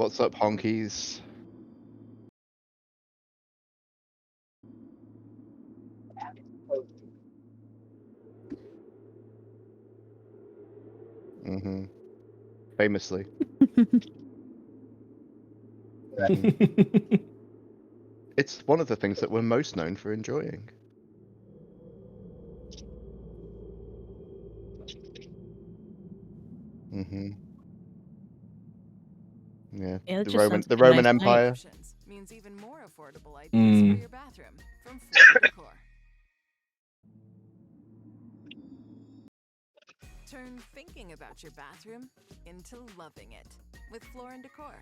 What's up, honkies? Mm-hmm. Famously. Mhm. It's one of the things that we're most known for enjoying. Mm-hmm. Yeah. Yeah, that The just Roman sounds the like a Roman nice Empire. Options means even more affordable ideas for your bathroom from Floor & Decor. Turn thinking about your bathroom into loving it with Floor & Decor.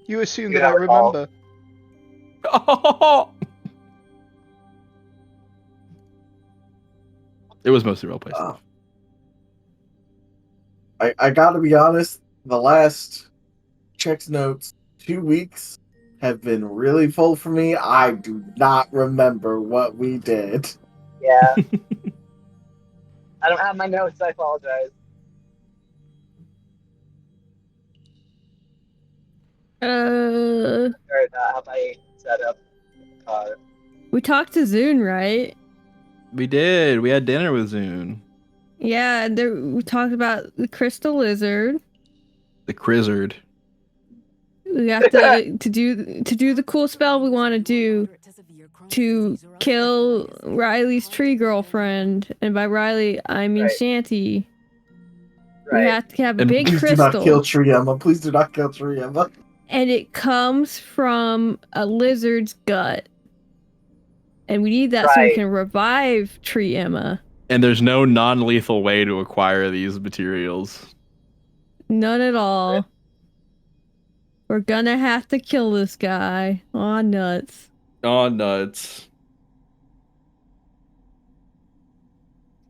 You assume You that I have it all. remember. Oh! It was mostly roleplay stuff. I gotta be honest, the last checks notes 2 weeks have been really full for me. I do not remember what we did. Yeah. I don't have my notes. I apologize. Sorry about how my setup. We talked to Zune, right? We did. We had dinner with Zune. Yeah, we talked about the crystal lizard. The Crizzard. We have to do the cool spell we want to do to kill Riley's tree girlfriend, and by Riley I mean Right. Shanty. Right. We have to have a And big Please crystal. do not kill Triemma. Please do not kill Triemma. And it comes from a lizard's gut. And we need that so we Right. can revive Tree Emma. And there's no non-lethal way to acquire these materials. None at all. We're gonna have to kill this guy. Aw, nuts. Oh, nuts.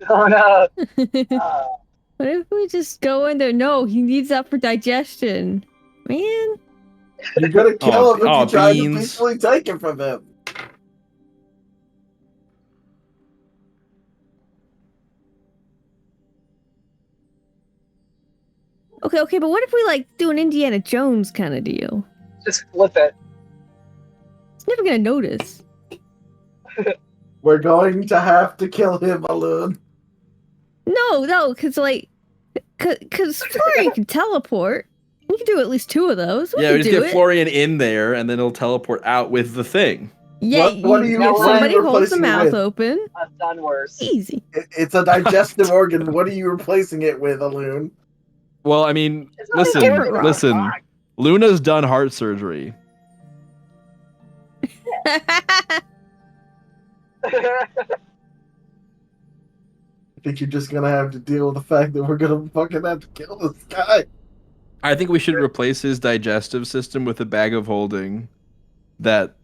Oh no. What if we just go in there? No, he needs that for digestion. Man. You're gonna kill him if you try to beans. peacefully take it from him. Okay, but what if we like do an Indiana Jones kind of deal? Just flip it. He's never gonna notice. We're going to have to kill him, Alun. No, because Florian can teleport. We can do at least 2 of those. We just get Florian in there, and then he'll teleport out with the thing. Yeah, what do you if somebody holds the replacing mouth with? open. I've done worse. Easy. It's a digestive organ. What are you replacing it with, Alun? Well, I mean, It's not listen. Luna's done heart surgery. I think you're just gonna have to deal with the fact that we're gonna fucking have to kill this guy. I think we should replace his digestive system with a bag of holding that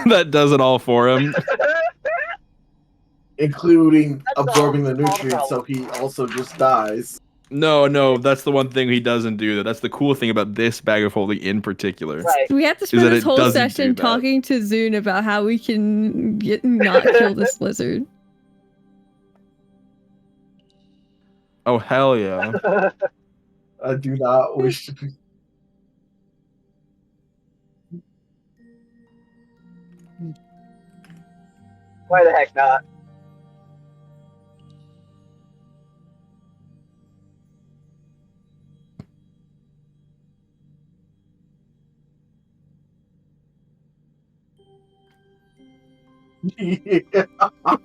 that does it all for him. Including absorbing the nutrients, so he also just dies. No, that's the one thing he doesn't do. That's the cool thing about this bag of holding in particular. Right. We have to spend this whole session talking to Zune about how we can not kill this lizard. Oh, hell yeah. I do not wish to be... Why the heck not?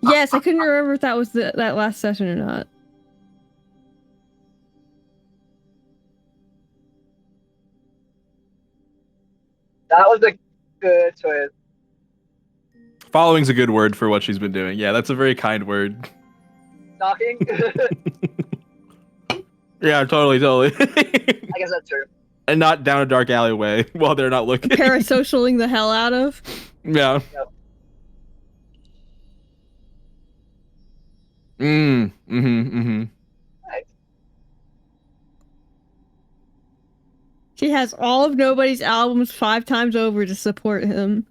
Yes, I couldn't remember if that was that last session or not. That was a good choice. Following's a good word for what she's been doing. Yeah, that's a very kind word. Stalking? Yeah, totally. I guess that's true. And not down a dark alleyway while they're not looking. Parasocialing the hell out of. Yeah. Yep. Right. She has all of Nobody's albums 5 times over to support him.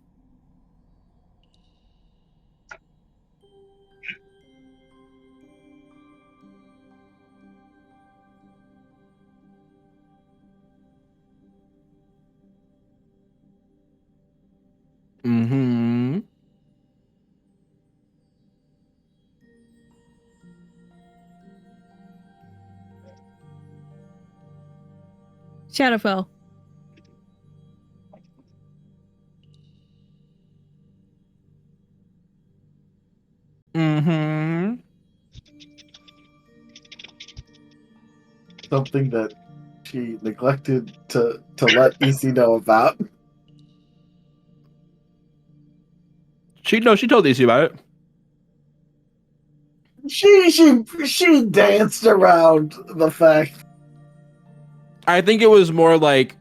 Shadowfell. Mm-hmm. Something that she neglected to let EC know about. She told DC about it. She danced around the fact. I think it was more like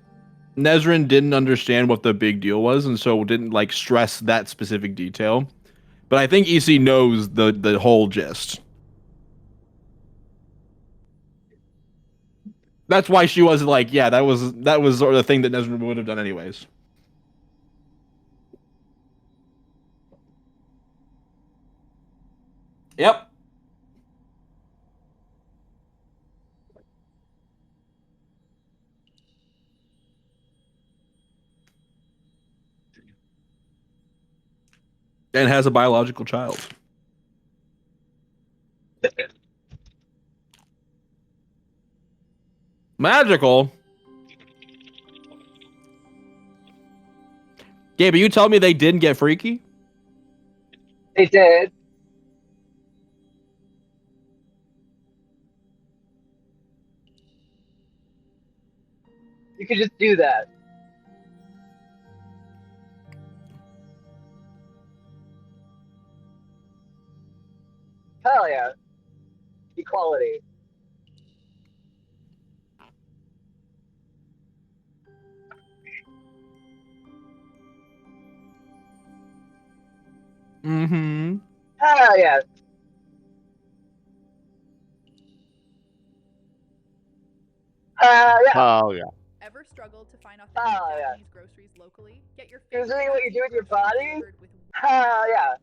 Nezrin didn't understand what the big deal was, and so didn't like stress that specific detail. But I think EC knows the whole gist. That's why she wasn't like, yeah, that was sort of the thing that Nezrin would have done anyways. Yep. And has a biological child. Magical? Yeah, but you tell me they didn't get freaky? They did. You could just do that. Hell yeah. Equality. Mm-hmm. Hell yeah. Yeah. Oh yeah. Ever struggled to find authentic Oh, yeah. Japanese groceries locally? Get your Is favorite it what you do with your groceries body? delivered with Hell yeah.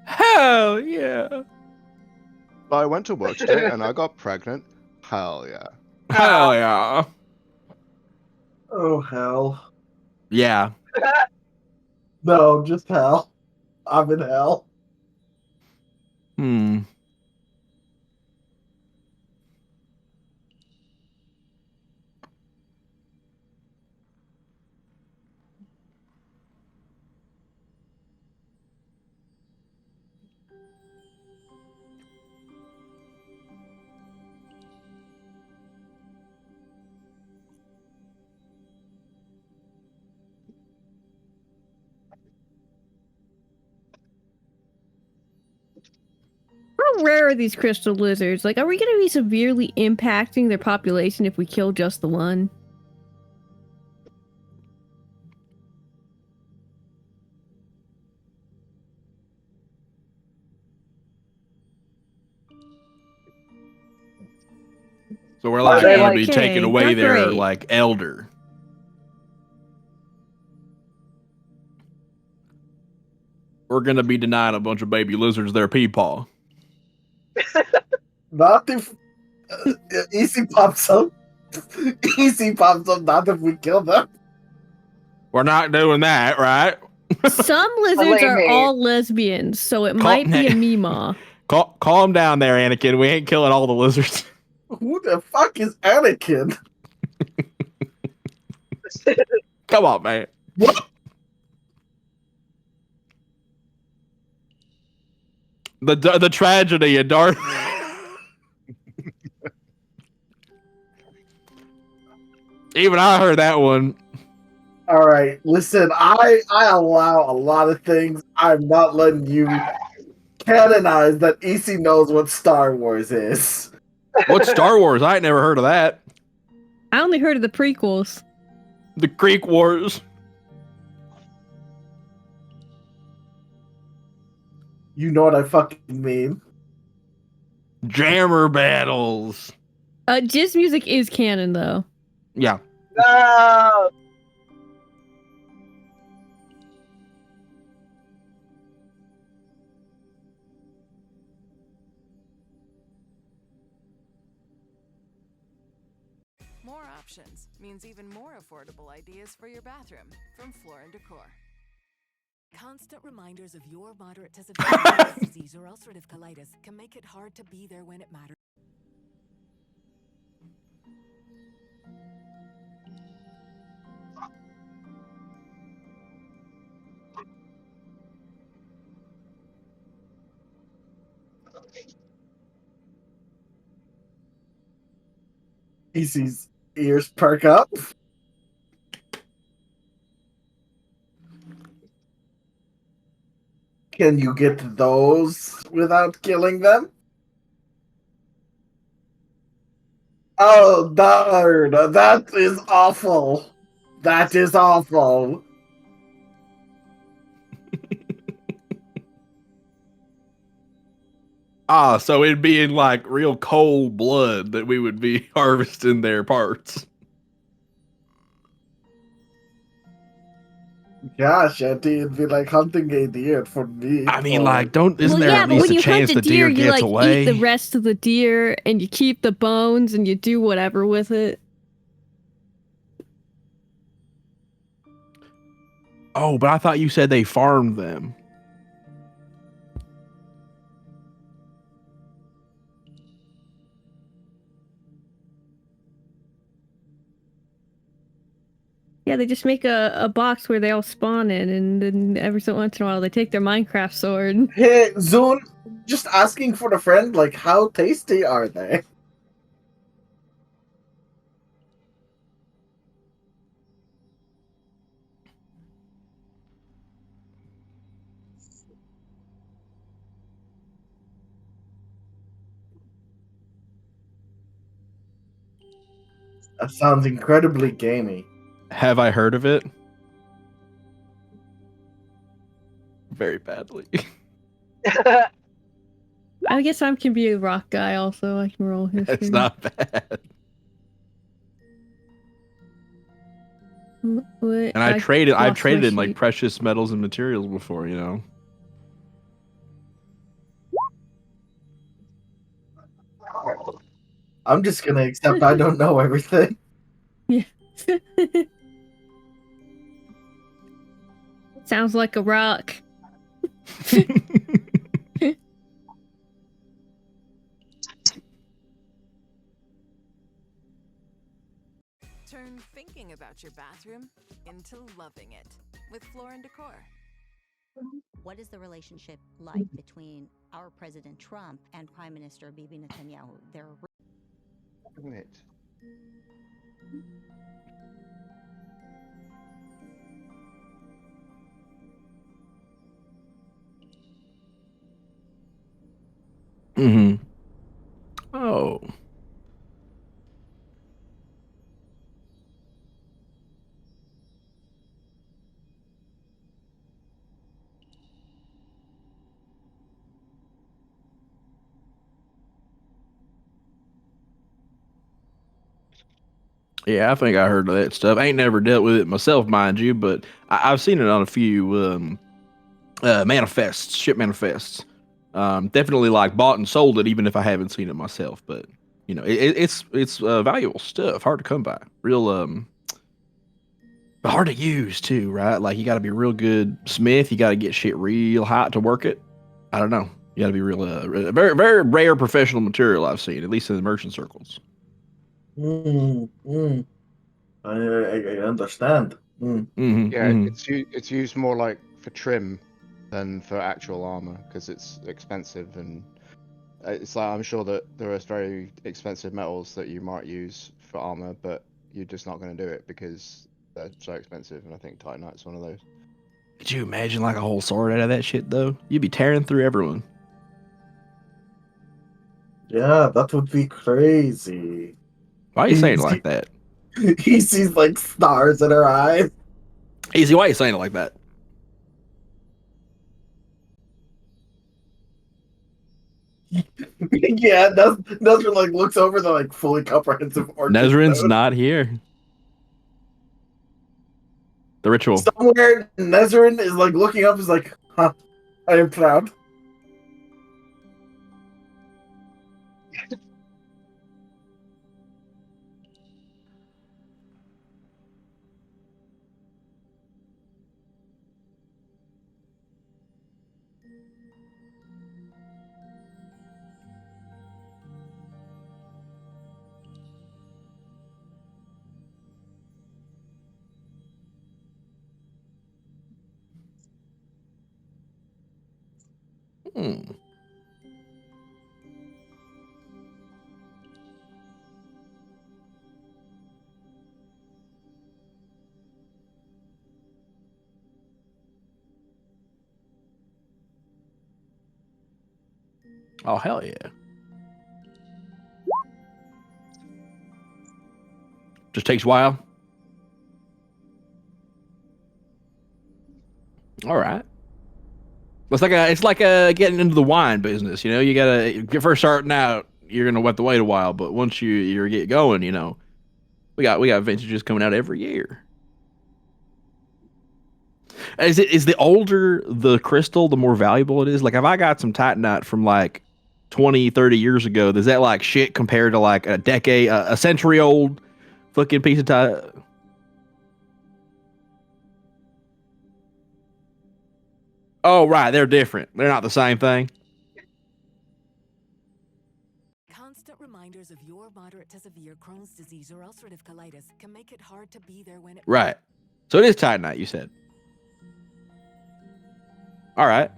Hell yeah. I went to work today and I got pregnant. Hell yeah. Hell yeah. Oh hell. Yeah. No, just hell. I'm in hell. Hmm. How rare are these crystal lizards? Like, are we going to be severely impacting their population if we kill just the one? So we're likely Okay, going to be okay, taking away not their great. like elder. We're going to be denying a bunch of baby lizards their peepaw. Not if Easy pops up. Easy pops up. Not if we kill them. We're not doing that, right? Some lizards are Playmate. all lesbians, so it might be a Mima. Calm down there, Anakin. We ain't killing all the lizards. Who the fuck is Anakin? Come on, man. What? The tragedy in Darth. Even I heard that one. All right, listen. I allow a lot of things. I'm not letting you canonize that EC knows what Star Wars is. What's Star Wars? I ain't never heard of that. I only heard of the prequels. The Creek Wars. You know what I fucking mean. Jammer battles. Jizz music is canon, though. Yeah. No. More options means even more affordable ideas for your bathroom from Floor & Decor. Constant reminders of your moderate to severe Crohn's disease or ulcerative colitis can make it hard to be there when it matters. Easy's ears perk up. Can you get those without killing them? Oh, darn. That is awful. That is awful. Ah, so it'd be in like real cold blood that we would be harvesting their parts. Gosh, Auntie, it'd be like hunting a deer for me. I mean, like, isn't Well, there yeah, at but least when a you hunt chance a the deer deer, you gets like away? eat the rest of the deer and you keep the bones and you do whatever with it. Oh, but I thought you said they farmed them. Yeah, they just make a box where they all spawn in, and then every so once in a while they take their Minecraft sword. Hey, Zune, just asking for a friend, like, how tasty are they? That sounds incredibly gamey. Have I heard of it? Very badly. I guess I can be a rock guy also. I can roll history. It's not bad. What? And I've traded lost my in like sheet. precious metals and materials before, you know. I'm just gonna accept I don't know everything. Yeah. Sounds like a rock. Turn thinking about your bathroom into loving it with Floor and Decor. What is the relationship like between our President Trump and Prime Minister Bibi Netanyahu? They're Wait. Mm-hmm. Oh. Yeah, I think I heard of that stuff. I ain't never dealt with it myself, mind you, but I've seen it on a few manifests, ship manifests. Definitely like bought and sold it, even if I haven't seen it myself. But you know, it's valuable stuff, hard to come by. Real hard to use too, right? Like you got to be a real good smith. You got to get shit real hot to work it. I don't know. You got to be real, very very rare professional material I've seen, at least in the merchant circles. I understand. Mm-hmm, Yeah, mm-hmm. it's used more like for trim than for actual armor because it's expensive, and it's like I'm sure that there are very expensive metals that you might use for armor, but you're just not going to do it because they're so expensive. And I think Titanite's one of those. Could you imagine like a whole sword out of that shit though? You'd be tearing through everyone. Yeah, that would be crazy. Why are you saying it like that? He sees like stars in her eyes. Easy, why are you saying it like that? Yeah, Nestor like looks over the like fully comprehensive orchid Nezrin's note. not here. The ritual. Somewhere Nezrin is like looking up, is like, huh, I am proud. Hmm. Oh, hell yeah. Just takes a while. All right. It's like getting into the wine business. You know, you gotta, if you're first starting out, you're gonna have to wait a while. But once you get going, you know, we got vintages coming out every year. Is the older the crystal, the more valuable it is? Like, if I got some titanite from like 20, 30 years ago, is that like shit compared to like a decade, a century old fucking piece of titanite? Oh, right. They're different. They're not the same thing. Constant reminders of your moderate to severe Crohn's disease or ulcerative colitis can make it hard to be there when it. Right. So it is titanite, you said. All right.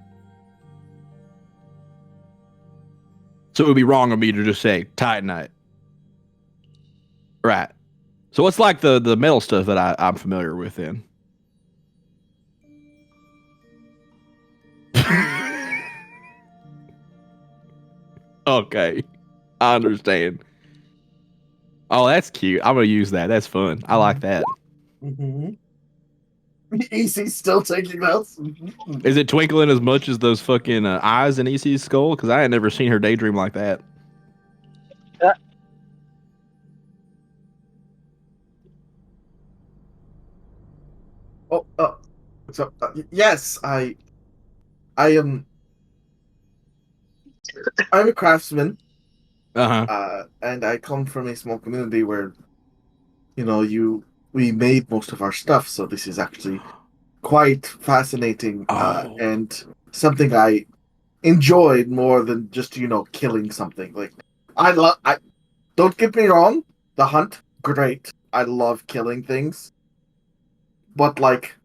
So it would be wrong of me to just say titanite. Right. So what's like the metal stuff that I'm familiar with then? Okay. I understand. Oh, that's cute. I'm gonna use that. That's fun. I like that. Mm-hmm. EC's still taking notes. Is it twinkling as much as those fucking eyes in EC's skull? Because I had never seen her daydream like that. So yes, I am. I'm a craftsman. And I come from a small community where, we made most of our stuff. So this is actually quite fascinating and something I enjoyed more than just killing something. Like I don't get me wrong, the hunt great. I love killing things, but like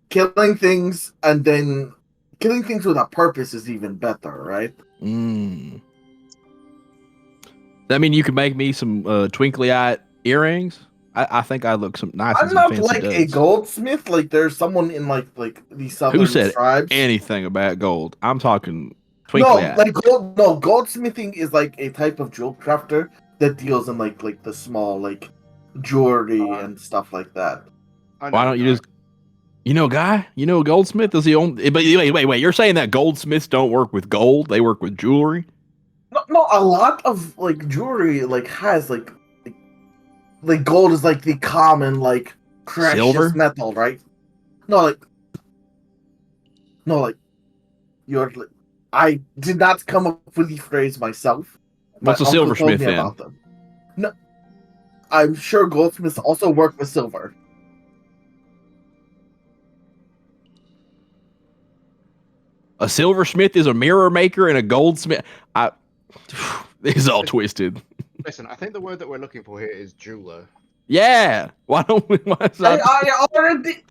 killing things and then killing things with a purpose is even better, right? That mean you could make me some twinkly-eyed earrings? I think I look some nice. I'm not like a goldsmith. Like there's someone in like these southern Who said tribes. anything about gold? I'm talking twinkly-eyed. Goldsmithing is like a type of jewel crafter that deals in like the small like jewelry and stuff like that. Why don't you just, guy? Goldsmith is the only. But wait. You're saying that goldsmiths don't work with gold? They work with jewelry? No, a lot of like jewelry like has like gold is like the common like precious Silver? metal, right? No, you're. I did not come up with the phrase myself. What's a silversmith then? About them. No, I'm sure goldsmiths also work with silver. A silversmith is a mirror maker, and a goldsmith. This is all twisted. Listen, I think the word that we're looking for here is jeweler. Yeah. Why don't we? I already.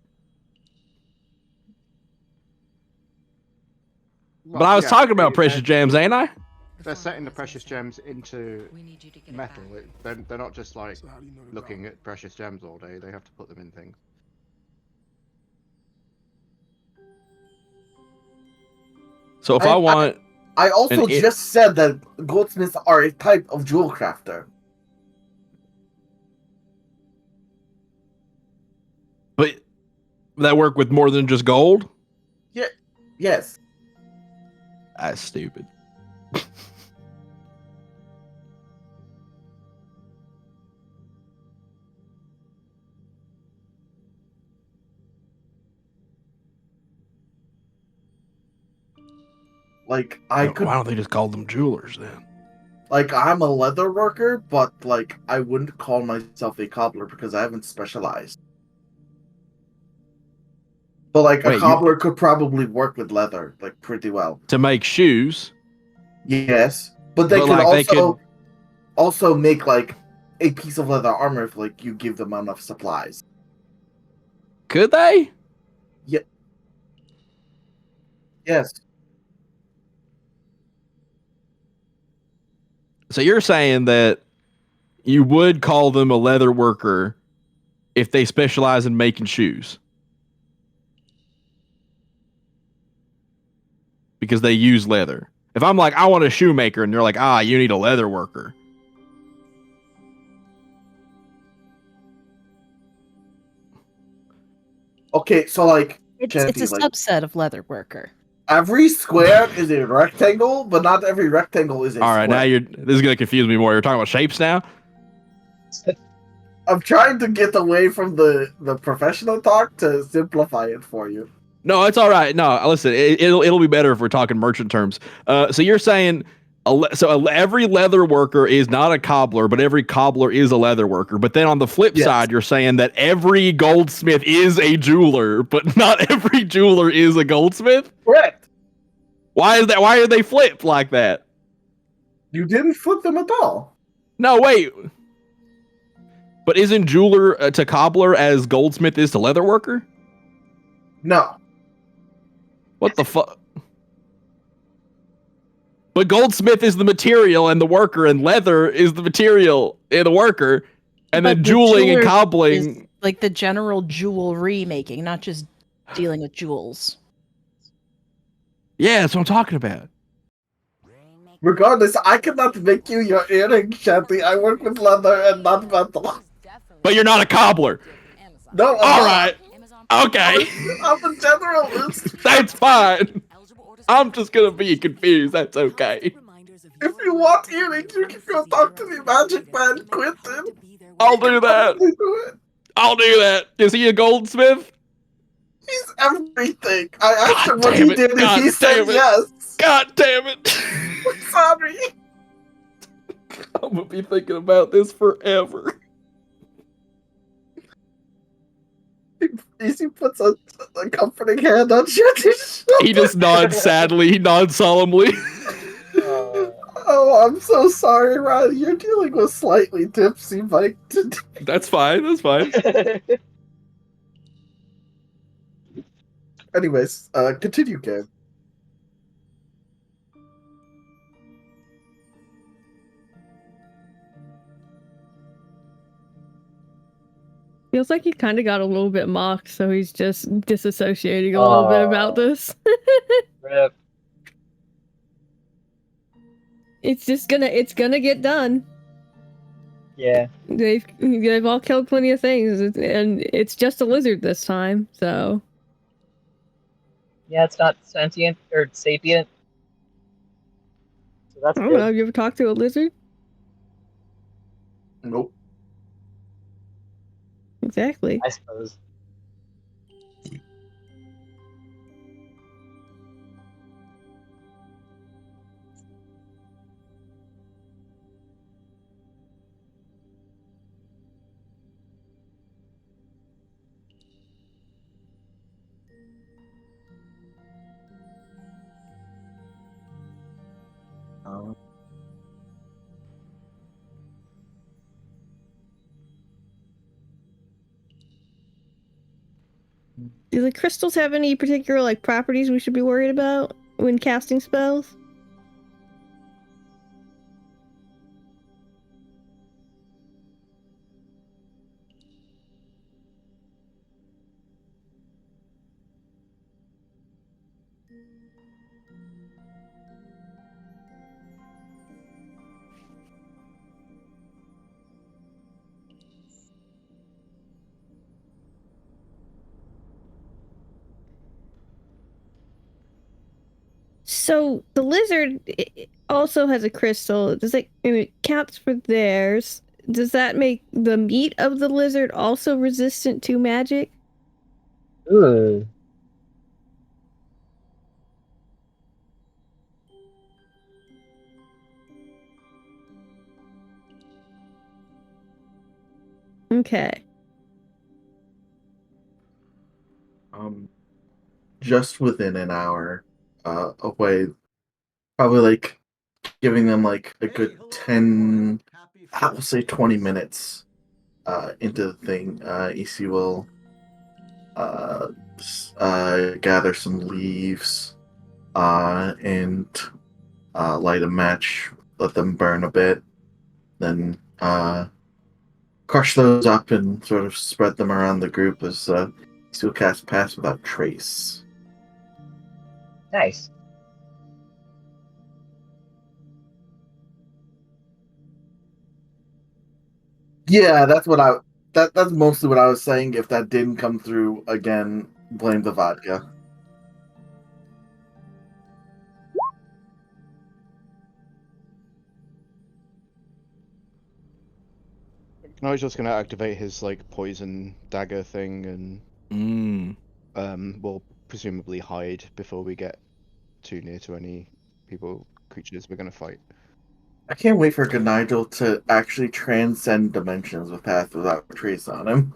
But I was talking about precious gems, ain't I? They're setting the precious gems into metal. They're not just like looking at precious gems all day. They have to put them in things. So if I want... I also just said that goldsmiths are a type of jewel crafter. But that work with more than just gold? Yeah. Yes. That's stupid. Like Why don't they just call them jewelers then? Like I'm a leather worker, but like I wouldn't call myself a cobbler because I haven't specialized. But like a cobbler could probably work with leather like pretty well to make shoes. Yes, but they could also make like a piece of leather armor if like you give them enough supplies. Could they? Yeah. Yes. So you're saying that you would call them a leather worker if they specialize in making shoes? Because they use leather. If I'm like, I want a shoemaker, and you're like, you need a leather worker. Okay, so like, It's Shanty, a like, subset of leather worker. every square is a rectangle, but not every rectangle is a All right, square. now this is gonna confuse me more. You're talking about shapes now. I'm trying to get away from the professional talk to simplify it for you. No, it's all right. No, listen, it'll be better if we're talking merchant terms. So you're saying, every leather worker is not a cobbler, but every cobbler is a leather worker. But then on the flip side, you're saying that every goldsmith is a jeweler, but not every jeweler is a goldsmith. Correct. Why is that? Why are they flipped like that? You didn't flip them at all. No, wait. But isn't jeweler to cobbler as goldsmith is to leather worker? No. What the fuck? But goldsmith is the material and the worker, and leather is the material and the worker, and But then the jeweling and jeweler cobbling. is like the general jewelry making, not just dealing with jewels. Yeah, that's what I'm talking about. Regardless, I cannot make you your earring, Shanty. I work with leather and not metal. But you're not a cobbler. No, all right. Okay. I'm a generalist. That's fine. I'm just gonna be confused. That's okay. If you want earrings, you can go talk to the magic man, Quentin. I'll do that. I'll do that. Is he a goldsmith? He's everything. I asked him God what damn he it. did, and God he said damn it. yes. God damn it. Sorry. I'm gonna be thinking about this forever. He puts a comforting hand on Shanty's shoulder. He just nods sadly. He nods solemnly. Oh, I'm so sorry, Riley. You're dealing with slightly tipsy Mike today. That's fine. That's fine. Anyways, continue, Gabe. Feels like he kind of got a little bit mocked, so he's just disassociating a little bit about this. Rip. It's gonna get done. Yeah. They've all killed plenty of things, and it's just a lizard this time. So Yeah, it's not sentient or sapient. So that's I don't good. know. Have you ever talked to a lizard? Nope. Exactly. I suppose. Do the crystals have any particular like properties we should be worried about when casting spells? So the lizard also has a crystal. Does it counts for theirs? Does that make the meat of the lizard also resistant to magic? Ooh. Okay. Just within an hour away, probably like giving them like a good 10, I will say 20 minutes into the thing. EC will gather some leaves and light a match, let them burn a bit, then crush those up and sort of spread them around the group as EC will cast Pass Without Trace. Nice. Yeah, that's mostly what I was saying. If that didn't come through again, blame the vodka. I was just gonna activate his like poison dagger thing, and we'll presumably hide before we get too near to any creatures we're gonna fight. I can't wait for Nigel to actually transcend dimensions with Path without Trace on him.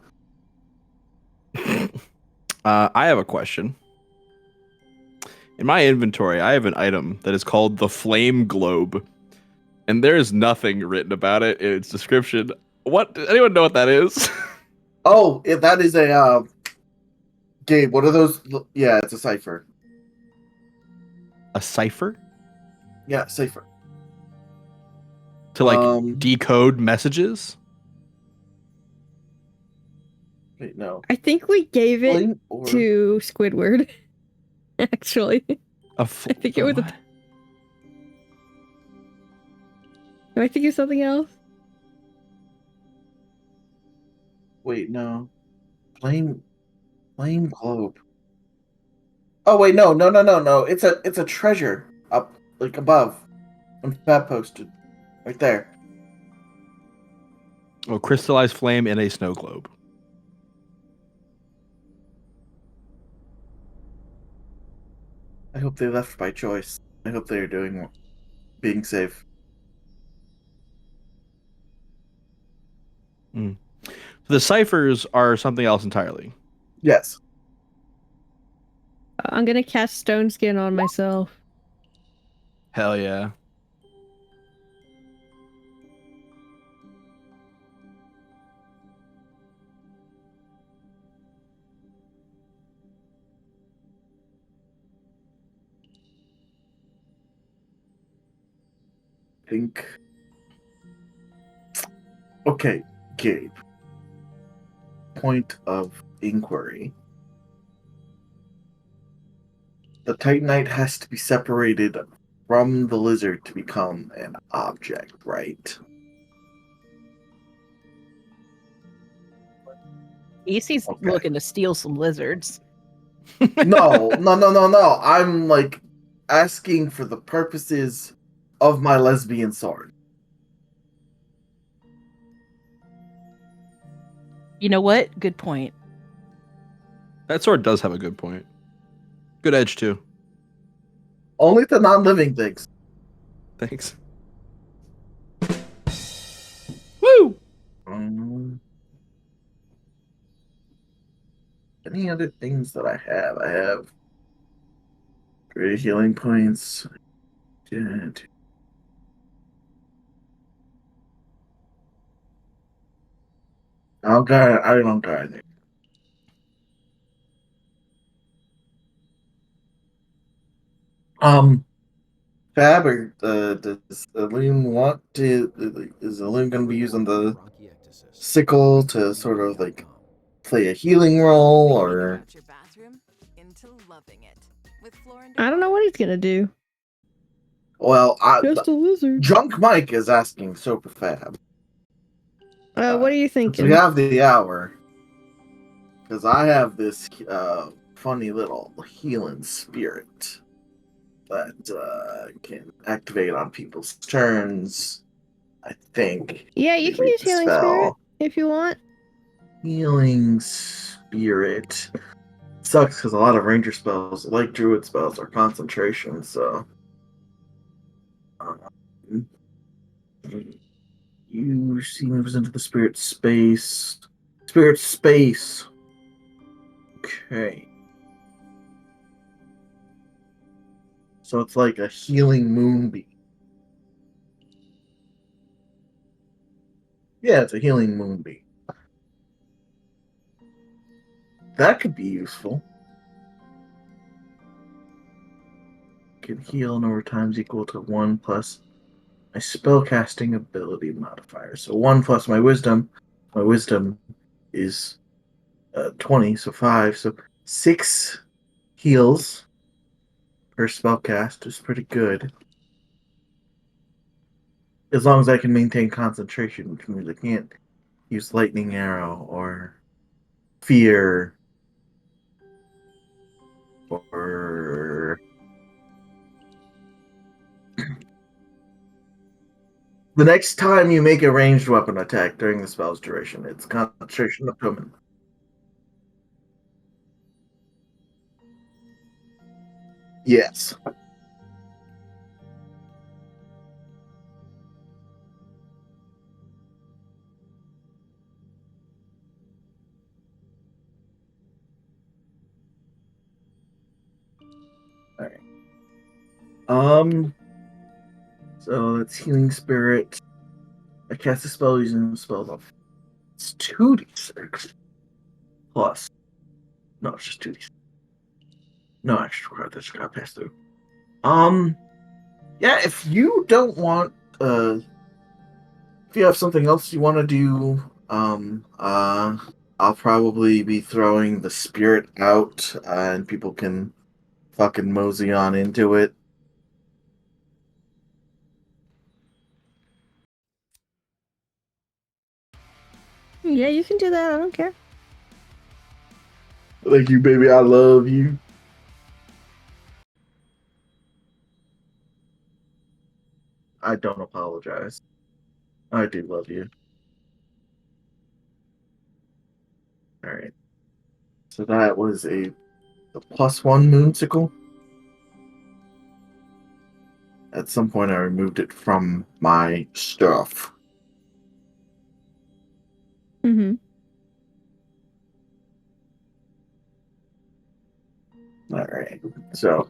I have a question. In my inventory, I have an item that is called the Flame Globe, and there is nothing written about it in its description. What? Does anyone know what that is? Oh, if that is a Gabe, what are those? Yeah, it's a cipher. A cipher? Yeah, cipher. To like decode messages? Wait, no. I think we gave it Flame orb. to Squidward. Actually, I think it was what? Am I thinking of something else? Wait, no. Flame globe. Oh wait, no. It's a treasure up like above. On Fat posted. Right there. Oh, crystallized flame in a snow globe. I hope they left by choice. I hope they're being safe. So the ciphers are something else entirely. Yes. I'm gonna cast Stone Skin on myself. Hell yeah. Think. Okay, Gabe. Point of inquiry. The Titanite has to be separated from the lizard to become an object, right? EC's Okay. looking to steal some lizards. No. I'm like asking for the purposes of my lesbian sword. You know what? Good point. That sword does have a good point. Good edge too. Only to non-living things. Thanks. Woo! Any other things that I have? I have great healing points. Dead. I don't got anything. Fab, or does Loom want to? Is Loom going to be using the sickle to sort of like play a healing role, or? About your bathroom into loving it with I don't know what he's gonna do. Well, Just a lizard. Drunk Mike is asking Super Fab. What are you Since thinking? we have the hour, because I have this funny little healing spirit that can activate on people's turns. I think. Yeah, you can use Healing Spirit if you want. Healing Spirit sucks because a lot of ranger spells, like druid spells, are concentration. So, you see moves into the spirit space. Spirit space. Okay. So it's like a healing moonbeam. Yeah, it's a healing moonbeam. That could be useful. Can heal a number of times equal to 1 plus my spellcasting ability modifier. So 1 plus my wisdom. My wisdom is 20, so 5. So 6 heals per spellcast is pretty good. As long as I can maintain concentration, which means I can't use lightning arrow or fear or the next time you make a ranged weapon attack during the spell's duration, it's concentration of permanent. Yes. All right. So that's healing spirit. I cast a spell using the spell buff. It's 2d6 plus. No, it's just 2d6. No extra card that just got passed through. Yeah, if you don't want if you have something else you want to do, I'll probably be throwing the spirit out, and people can fucking mosey on into it. Yeah, you can do that. I don't care. Thank you, baby. I love you. I don't apologize. I do love you. All right. So that was a +1 moonsicle. At some point, I removed it from my stuff. Mm-hmm. All right. So,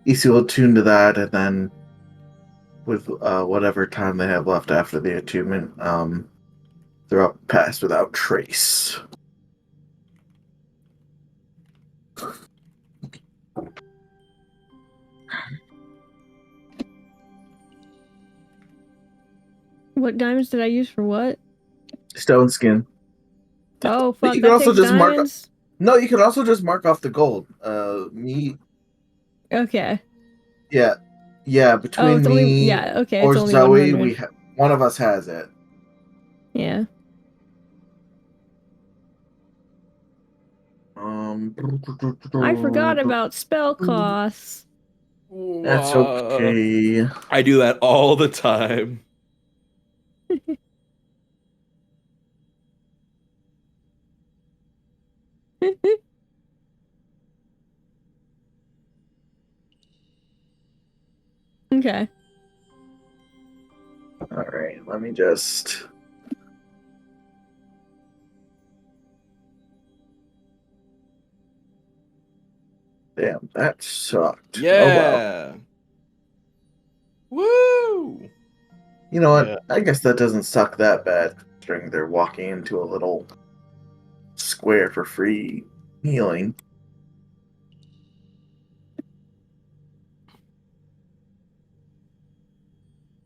EC will tune to that, and then with whatever time they have left after the attunement, they're up past without trace. What diamonds did I use for what? Stone skin. Oh, fuck. You can That also takes just diamonds? No, you can also just mark off the gold. Me. Okay. Yeah. Yeah, between it's only... me Yeah, okay. or It's only Zoe, 100. one of us has it. Yeah. I forgot about spell costs. That's okay. I do that all the time. Okay. All right, let me just. Damn, that sucked. Yeah. Oh well. Woo! You know what? Yeah. I guess that doesn't suck that bad, considering they're walking into a little square for free healing.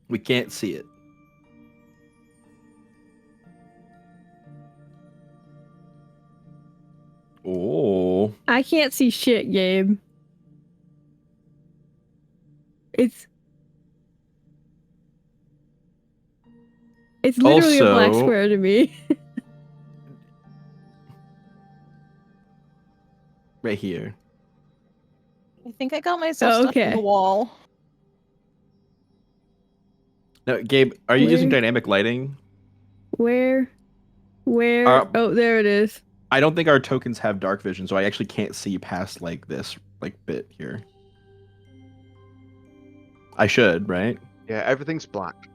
We can't see it. Oh. I can't see shit, Gabe. It's literally a black Also- square to me. Right here. I think I got myself stuck in the Okay. wall. No, Gabe, are you using Where? dynamic lighting? Where? Oh, there it is. I don't think our tokens have dark vision, so I actually can't see past like this bit here. I should, right? Yeah, everything's black.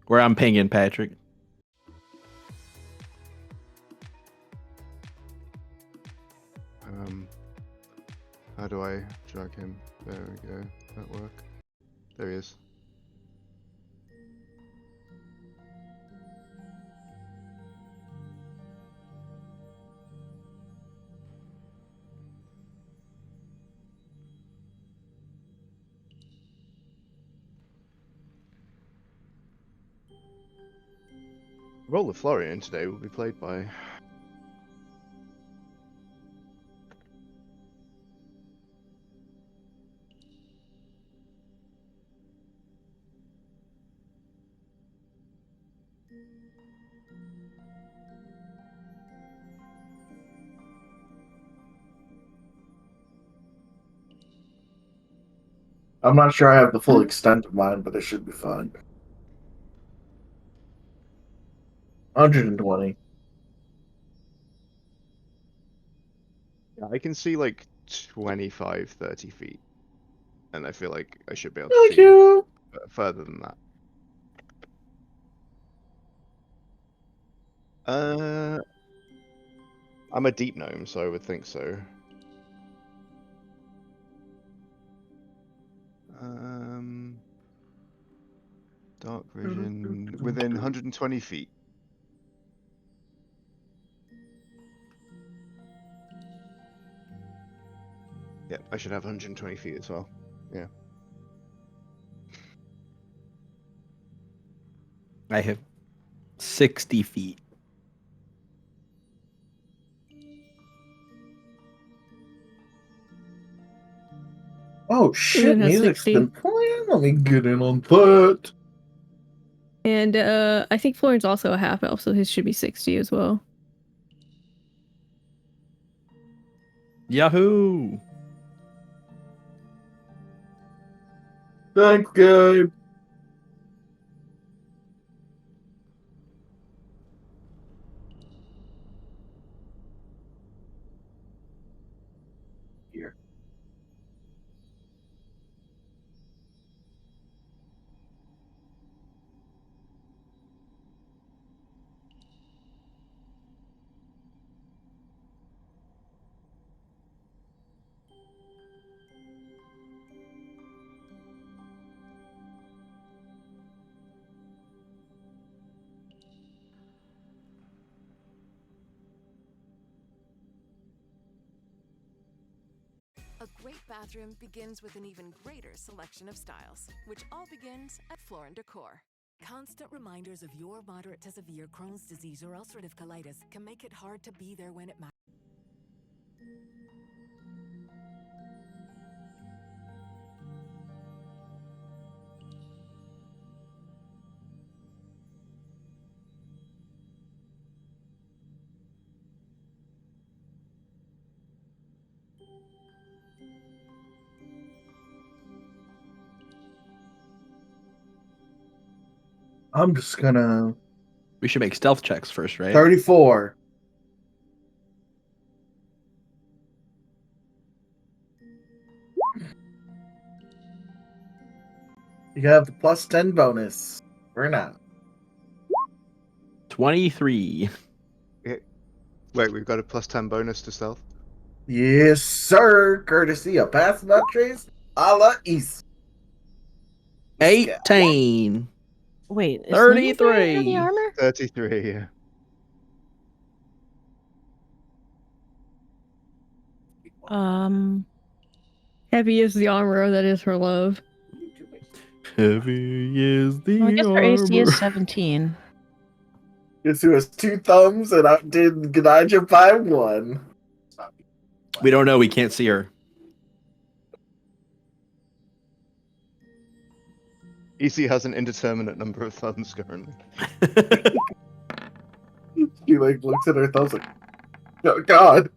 Where I'm pinging Patrick. How do I drag him? There we go. That work? There he is. Role of Florian today will be played by I'm not sure I have the full extent of mine, but it should be fine. 120. Yeah, I can see like 25, 30 feet. And I feel like I should be able to Thank see you. further than that. I'm a deep gnome, so I would think so. Dark vision within 120 feet. Yep, I should have 120 feet as well. Yeah. I have 60 feet. Oh shit, has music's 60. been playing. Let me get in on that. And I think Florin's also a half elf, so his should be 60 as well. Yahoo! Thanks, Gabe. Here. A great bathroom begins with an even greater selection of styles, which all begins at Floor & Decor. Constant reminders of your moderate to severe Crohn's disease or ulcerative colitis can make it hard to be there when it matters. I'm just gonna. We should make stealth checks first, right? 34. You have the plus 10 bonus for now. 23. Wait, we've got a plus 10 bonus to stealth? Yes, sir. Courtesy of Pass Not Trace a la East. 18. Wait, is 33. the armor? 33, yeah. Heavy is the armor that is her love. Heavy is the Well, I guess her AC armor. is 17. Guess who has 2 thumbs and outdid Ganaja by 1. We don't know. We can't see her. EC has an indeterminate number of thumbs currently. She like looks at her thumbs like, oh god.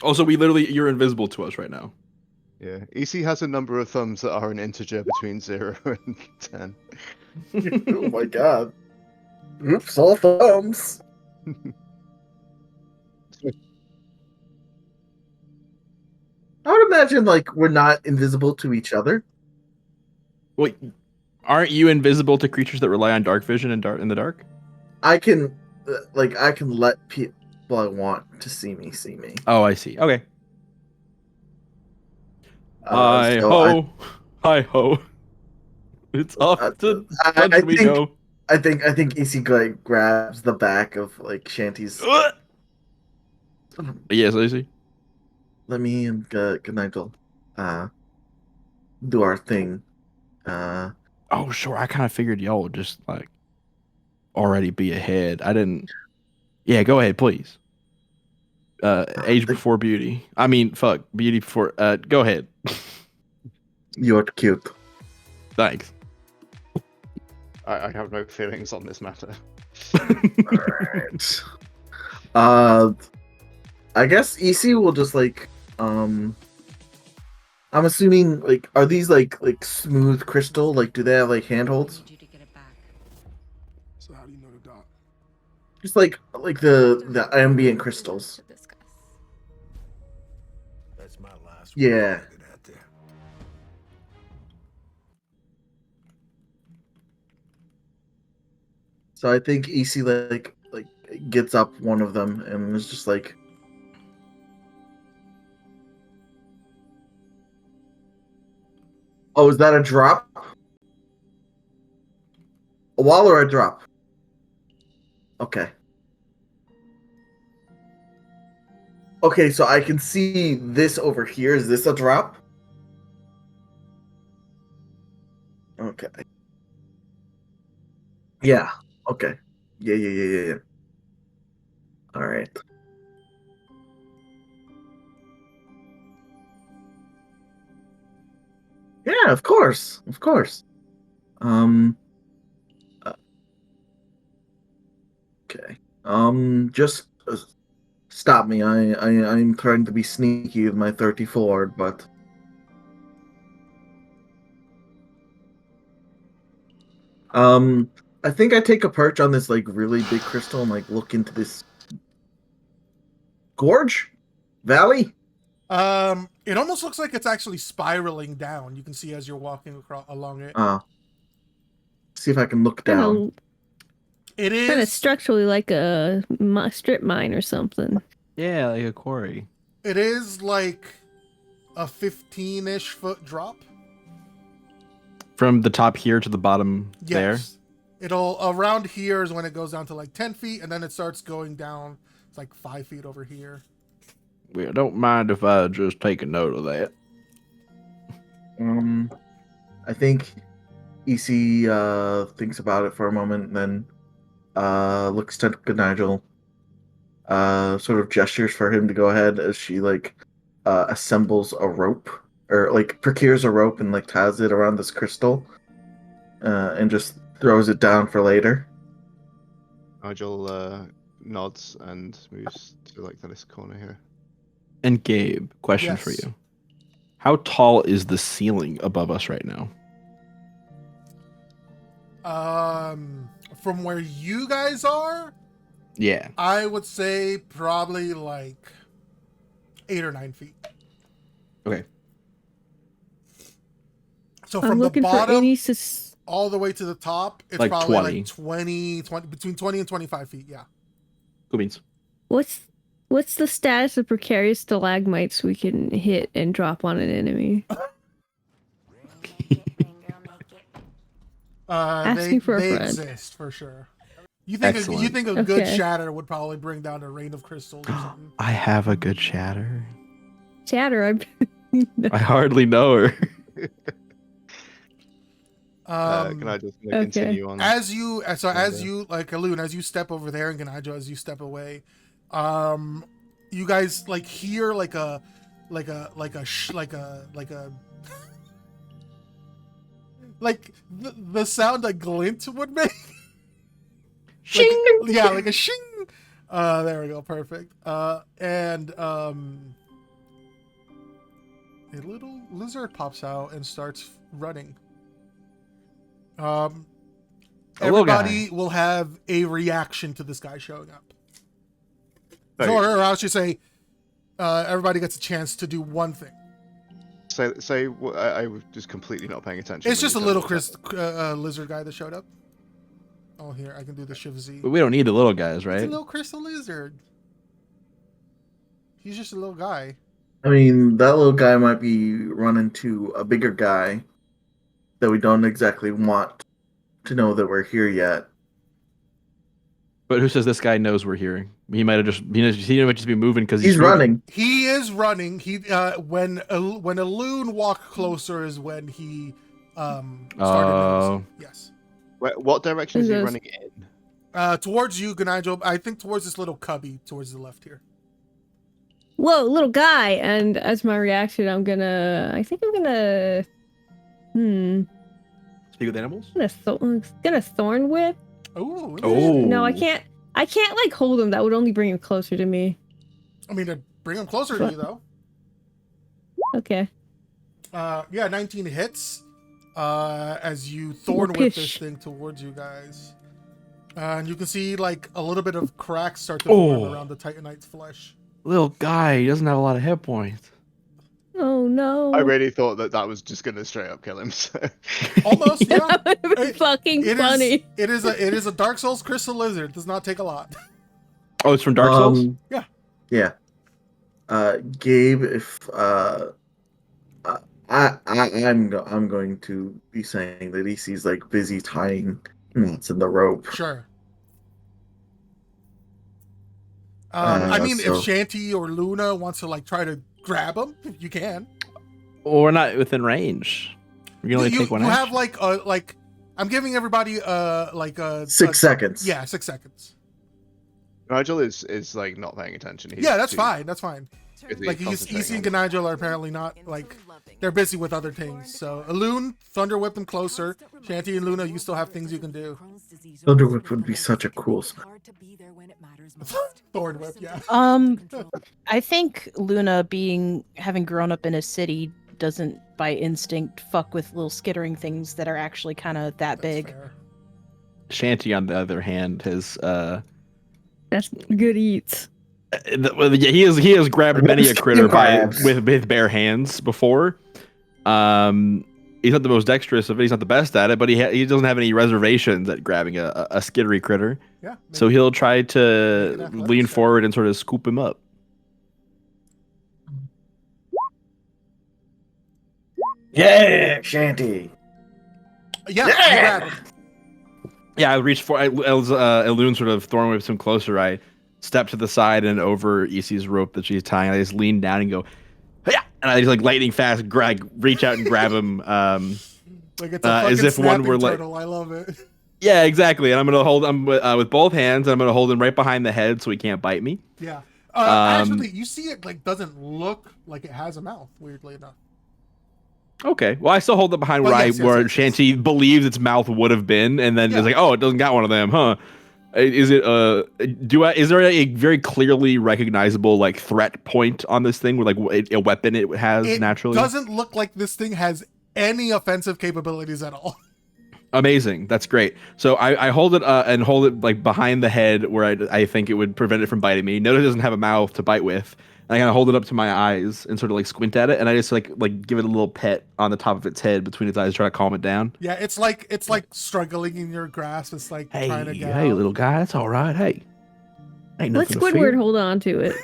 Also, you're invisible to us right now. Yeah, EC has a number of thumbs that are an integer between 0 and 10. Oh my god. Oops, all thumbs. I would imagine like we're not invisible to each other. Wait, aren't you invisible to creatures that rely on dark vision and in the dark? I can let people I want to see me see me. Oh, I see. Okay. Hi So ho, hi ho. It's off to country we go. I think EC like grabs the back of like Shanty's. Yes, I see. Let me and Gnigel do our thing. Oh, sure. I kind of figured y'all would just like already be ahead. I didn't. Yeah, go ahead, please. Age before beauty. I mean, fuck, beauty before. Go ahead. You're cute. Thanks. I have no feelings on this matter. Alright. I guess EC will just like I'm assuming, like, are these like smooth crystal? Like, do they have like handholds? So how do you know the doc? Just like the ambient crystals. That's my last Yeah. word out there. So I think EC like gets up one of them and is just like, "Oh, is that a drop? A wall or a drop?" Okay. Okay, so I can see this over here. Is this a drop? Okay. Yeah. Okay. Yeah. All right. Yeah, of course. Of course. Um uh, okay. Just stop me. I'm trying to be sneaky with my 34, but I think I take a perch on this like really big crystal and like look into this gorge valley. It almost looks like it's actually spiraling down. You can see as you're walking across along it. See if I can look down. It is kind of structurally like a strip mine or something. Yeah, like a quarry. It is like a 15-ish foot drop. From the top here to the bottom there? Yes. It'll around here is when it goes down to like 10 feet, and then it starts going down. It's like 5 feet over here. Well, don't mind if I just take a note of that. I think EC thinks about it for a moment and then looks to Nigel, sort of gestures for him to go ahead as she like assembles a rope or like procures a rope and like ties it around this crystal and just throws it down for later. Nigel nods and moves to like this corner here. And Gabe, question for Yes. you. How tall is the ceiling above us right now? From where you guys are, Yeah. I would say probably like 8 or 9 feet. Okay. So I'm from the looking for bottom any all the way to the top, it's Like probably 20. like 20, between 20 and 25 feet. Yeah. Cool beans. What's the status of precarious stalagmites we can hit and drop on an enemy? Asking for a they friend. exist for sure. You think Excellent. a good Okay. shatter would probably bring down a rain of crystals or something? I have a good shatter. Chatter, I hardly know her. Can I just continue on? As you like Alun, as you step over there, and Ganajo as you step away, you guys like hear like a like the sound a glint would make. Shing! Like a shing. There we go, perfect. And a little lizard pops out and starts running. Everybody will have a reaction to this guy showing up. Or I should say, everybody gets a chance to do one thing. Say, I was just completely not paying attention. It's just a little lizard guy that showed up. Oh, here, I can do the Shiv Z. But we don't need the little guys, right? It's a little crystal lizard. He's just a little guy. I mean, that little guy might be running to a bigger guy that we don't exactly want to know that we're here yet. But who says this guy knows we're here? He might have just he might just be moving because He's running. He is running. He when a loon walked closer is when he started noticing. Yes. What direction is he running in? Towards you, Ganajo. I think towards this little cubby towards the left here. Whoa, little guy! And as my reaction, I'm gonna Speak with animals? Gonna thorn whip. Oh. No, I can't like hold him. That would only bring him closer to me. I mean, to bring him closer to you though. Okay. Yeah, 19 hits. As you thorn whip this thing towards you guys. And you can see like a little bit of cracks start to form around the Titanite's flesh. Little guy, he doesn't have a lot of hit points. Oh no! I really thought that was just gonna straight up kill him. So. Almost, yeah. That would have been fucking funny. It is a Dark Souls crystal lizard. It does not take a lot. Oh, it's from Dark Souls? Yeah. Yeah. Gabe, if I'm going to be saying that EC's like busy tying knots in the rope. Sure. I mean, so- if Shanty or Luna wants to like try to grab him, you can. Well, we're not within range. We can only take one You action. have like I'm giving everybody 6 seconds. Yeah, 6 seconds. Nigel is like not paying attention. He's Yeah, that's too fine. That's fine. busy Like concentrating EC and on- Nigel are apparently not like they're busy with other things. So Loon, Thunder Whip them closer. Shanty and Luna, you still have things you can do. Thunder Whip would be such a cool spell. Thorn Whip, yeah. I think Luna having grown up in a city doesn't by instinct fuck with little skittering things that are actually kind of that big. Fair. Shanty, on the other hand, has That's good eats. he has grabbed many a critter with bare hands before. He's not the most dexterous of it. He's not the best at it, but he doesn't have any reservations at grabbing a skittery critter. Yeah. So he'll try to lean forward and sort of scoop him up. Yeah, Shanty. Yeah, you grab him. Yeah, I reached for Elune sort of thorn whips him closer. I step to the side and over EC's rope that she's tying. I just lean down and go, yeah, and I just like lightning fast reach out and grab him. Like it's a fucking as if one were like, turtle. I love it. yeah, exactly. And I'm gonna hold him with both hands. And I'm gonna hold him right behind the head so he can't bite me. Yeah. Actually, you see it like doesn't look like it has a mouth. Weirdly enough. Okay. Well, I still hold it behind where Shanty believes its mouth would have been, and then it's like, oh, it doesn't got one of them, huh? Is it is there a very clearly recognizable like threat point on this thing with like a weapon it has naturally? It doesn't look like this thing has any offensive capabilities at all. Amazing. That's great. So I hold it and hold it like behind the head where I think it would prevent it from biting me. Notice it doesn't have a mouth to bite with. And I kind of hold it up to my eyes and sort of like squint at it, and I just like give it a little pet on the top of its head between its eyes, try to calm it down. Yeah, it's like struggling in your grasp. It's like trying to get out. Little guy, that's all right. Hey, ain't Let nothing to Squidward fear. hold on to it.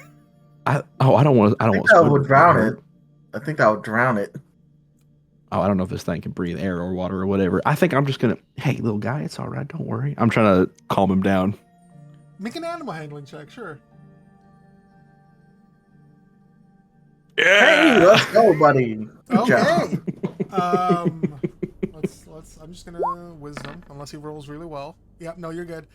I don't want. I think that would drown it. I think that would drown it. Oh, I don't know if this thing can breathe air or water or whatever. I think I'm just gonna. Hey, little guy, it's all right. Don't worry. I'm trying to calm him down. Make an animal handling check, sure. Hey, let's go, buddy. Good Okay. job. Let's. I'm just gonna wisdom, unless he rolls really well. Yep. No, you're good.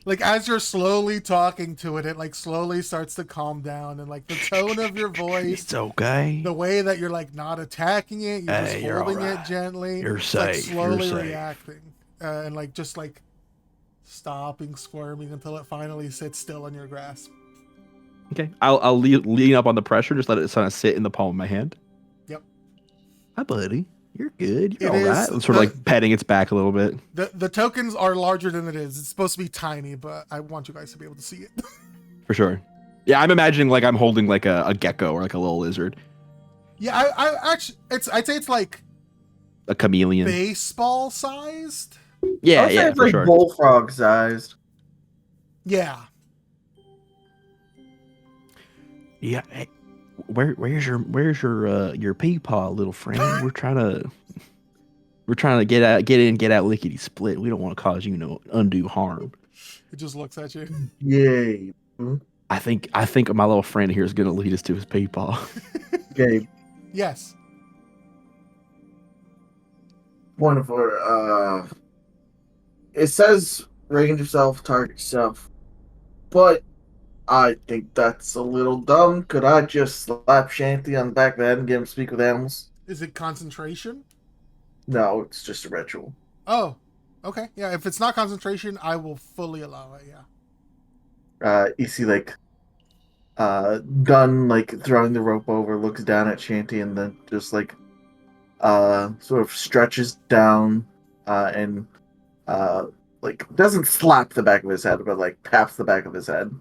Like as you're slowly talking to it, it like slowly starts to calm down, and like the tone of your voice, It's okay. the way that you're like not attacking it, you're just You're holding all right. it gently. You're it's, like, safe. slowly You're safe. reacting, and like just like stopping, squirming until it finally sits still in your grasp. Okay, I'll lean up on the pressure, just let it kind of sit in the palm of my hand. Yep. Hi, buddy. You're good. You're It all right. is Sort of like petting its back a little bit. The tokens are larger than it is. It's supposed to be tiny, but I want you guys to be able to see it. For sure. Yeah, I'm imagining like I'm holding like a gecko or like a little lizard. Yeah, I actually, I'd say it's like A chameleon. baseball sized. Yeah, I would say yeah, it's for like sure. bullfrog sized. Yeah. Yeah. Hey, where's your peepaw, little friend? We're trying to get out lickety split. We don't want to cause you no undue harm. It just looks at you. Yay. I think my little friend here is gonna lead us to his peepaw. Gabe. Yes. Point of order. It says range yourself, target yourself, but I think that's a little dumb. Could I just slap Shanty on the back of the head and get him to speak with animals? Is it concentration? No, it's just a ritual. Oh, okay. Yeah, if it's not concentration, I will fully allow it. Yeah. You see, like, Gun like throwing the rope over, looks down at Shanty, and then just like sort of stretches down and like doesn't slap the back of his head, but like taps the back of his head.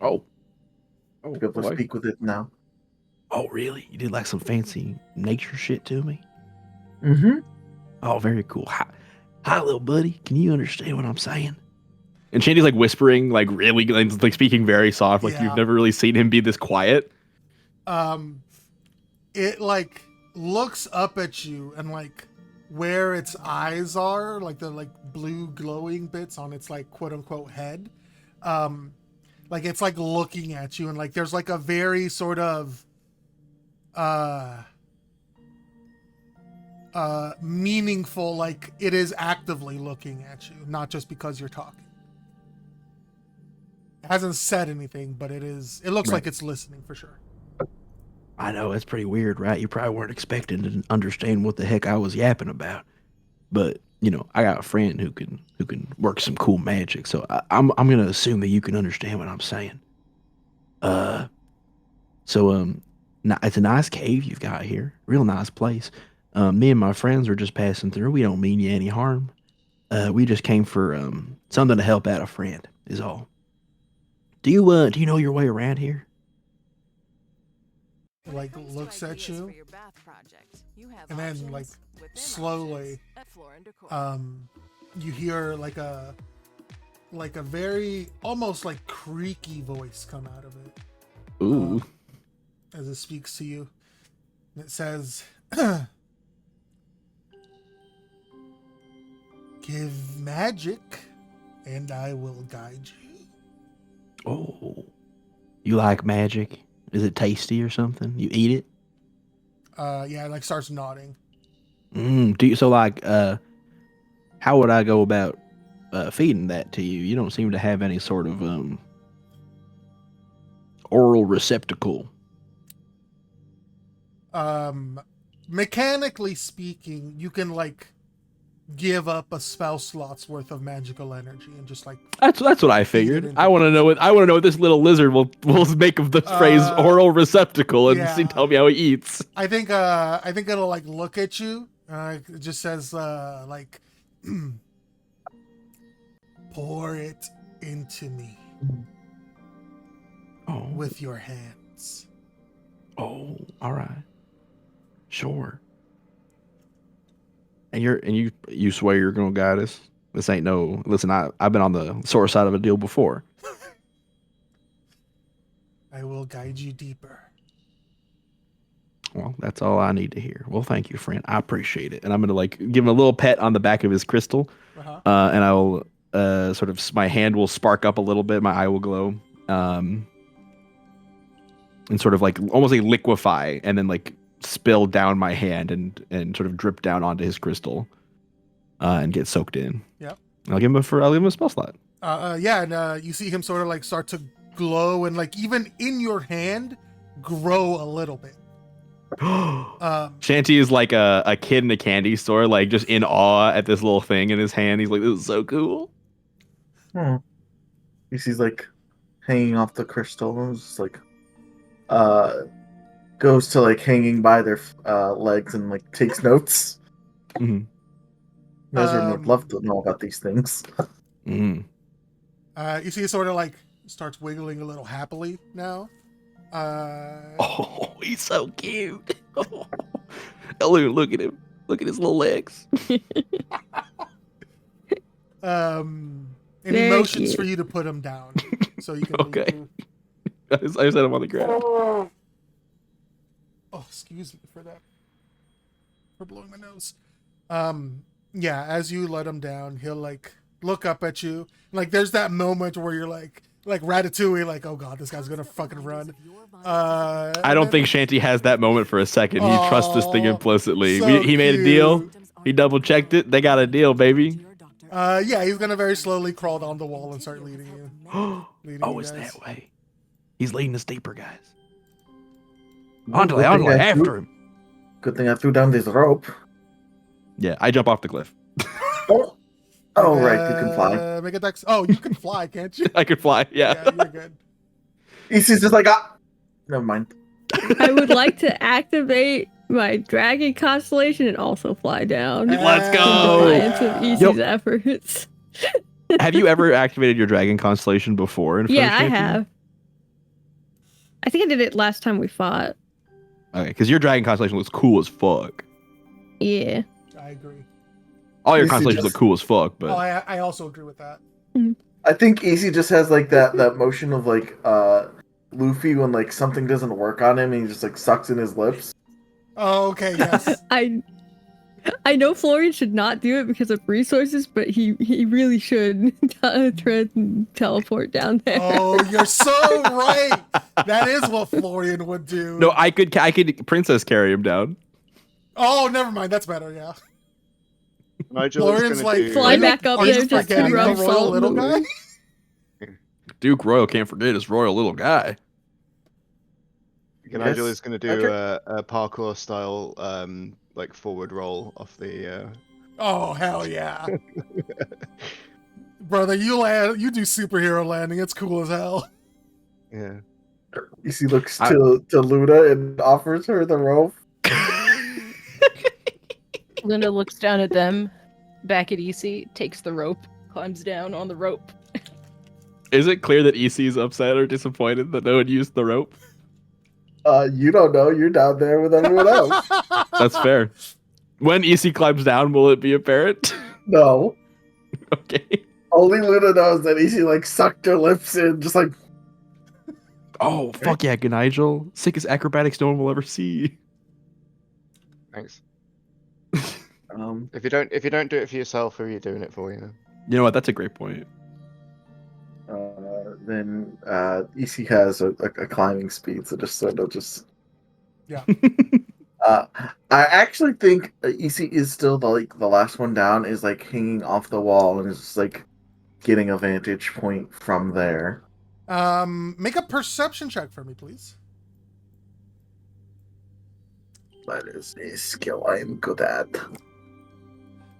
Oh, To be able to boy. speak with it now. Oh, really? You did like some fancy nature shit to me? Mm-hmm. Oh, very cool. Hi, little buddy. Can you understand what I'm saying? And Shandy's like whispering, like really, like speaking very soft. Like Yeah. you've never really seen him be this quiet. It like looks up at you and like where its eyes are, like the like blue glowing bits on its like quote unquote head. Like it's like looking at you and like there's like a very sort of meaningful, like it is actively looking at you, not just because you're talking. It hasn't said anything, but it looks Right. like it's listening for sure. I know, it's pretty weird, right? You probably weren't expecting to understand what the heck I was yapping about. But, you know, I got a friend who can work some cool magic, so I'm gonna assume that you can understand what I'm saying. It's a nice cave you've got here. Real nice place. Me and my friends were just passing through. We don't mean you any harm. We just came for something to help out a friend, is all. Do you know your way around here? It like looks at you and then like slowly you hear like a very almost like creaky voice come out of it. Ooh. As it speaks to you. And it says, give magic and I will guide you. Oh. You like magic? Is it tasty or something? You eat it? Yeah, it like starts nodding. How would I go about feeding that to you? You don't seem to have any sort of oral receptacle. Mechanically speaking, you can like give up a spell slot's worth of magical energy and just like That's what I figured. I want to know what this little lizard will make of the phrase oral receptacle and tell me how he eats. I think it'll like look at you. It just says like pour it into me with your hands. Oh, all right. Sure. And you swear you're gonna guide us? This ain't no. Listen, I've been on the sore side of a deal before. I will guide you deeper. Well, that's all I need to hear. Well, thank you, friend. I appreciate it. And I'm gonna like give him a little pet on the back of his crystal, and I will sort of my hand will spark up a little bit, my eye will glow, and sort of like almost like liquefy, and then like spill down my hand and sort of drip down onto his crystal, and get soaked in. Yep. I'll give him a spell slot. Yeah, and you see him sort of like start to glow and like even in your hand grow a little bit. Shanty is like a kid in a candy store, like just in awe at this little thing in his hand. He's like, this is so cool. He sees like hanging off the crystal and just like goes to like hanging by their legs and like takes notes. Mm-hmm. Nezrin would love to know about these things. Mm-hmm. You see, it sort of like starts wiggling a little happily now. Oh, he's so cute. Oh, look at him. Look at his little legs. And he Very motions cute. for you to put him down, so you can. Okay. I set him on the ground. Oh, excuse me for that. For blowing my nose. Yeah, as you let him down, he'll like look up at you. Like there's that moment where you're like Ratatouille, like, oh god, this guy's gonna fucking run. I don't think Shanty has that moment for a second. He trusts this thing implicitly. So He made a deal. He double checked it. They got a deal, baby. Yeah, he's gonna very slowly crawl down the wall and start leading you. It's that way. He's leading us deeper, guys. Good thing Andale, I after threw- him. Good thing I threw down this rope. Yeah, I jump off the cliff. Oh, right, you can fly. Make a dex. Oh, you can fly, can't you? I could fly, yeah. Yeah, you're good. EC's just like, ah, never mind. I would like to activate my dragon constellation and also fly down. Let's In go. defiance of EC's efforts. Have you ever activated your dragon constellation before? In Yeah, I First Champion? have. I think I did it last time we fought. Okay, because your dragon constellation looks cool as fuck. Yeah. I agree. All your EC constellations just- look cool as fuck, but Oh, I also agree with that. I think EC just has like that motion of like Luffy when like something doesn't work on him and he just like sucks in his lips. Oh, okay, yes. I know Florian should not do it because of resources, but he really should try and teleport down there. Oh, you're so right. That is what Florian would do. no, I could princess carry him down. Oh, never mind. That's better. Yeah. Nigel Florian's is like, gonna do, fly back up are you there just to forgetting the rub royal salt little in the guy? wound. Duke Royal can't forget his royal little guy. Nigel Yes, is gonna do Patrick? a parkour style like forward roll off the. Oh, hell yeah. Brother, you do superhero landing. It's cool as hell. Yeah. EC looks to Luna and offers her the rope. Luna looks down at them, back at EC, takes the rope, climbs down on the rope. Is it clear that EC is upset or disappointed that no one used the rope? You don't know. You're down there with everyone else. That's fair. When EC climbs down, will it be apparent? No. Okay. Only Luna knows that EC like sucked her lips in, just like. Oh, fuck yeah, good Nigel. Sickest acrobatics no one will ever see. Thanks. If you don't do it for yourself, who are you doing it for? You know. You know what? That's a great point. Then EC has a climbing speed, so just sort of just. Yeah. I actually think EC is still the last one down, is like hanging off the wall and is just like getting a vantage point from there. Make a perception check for me, please. That is a skill I am good at.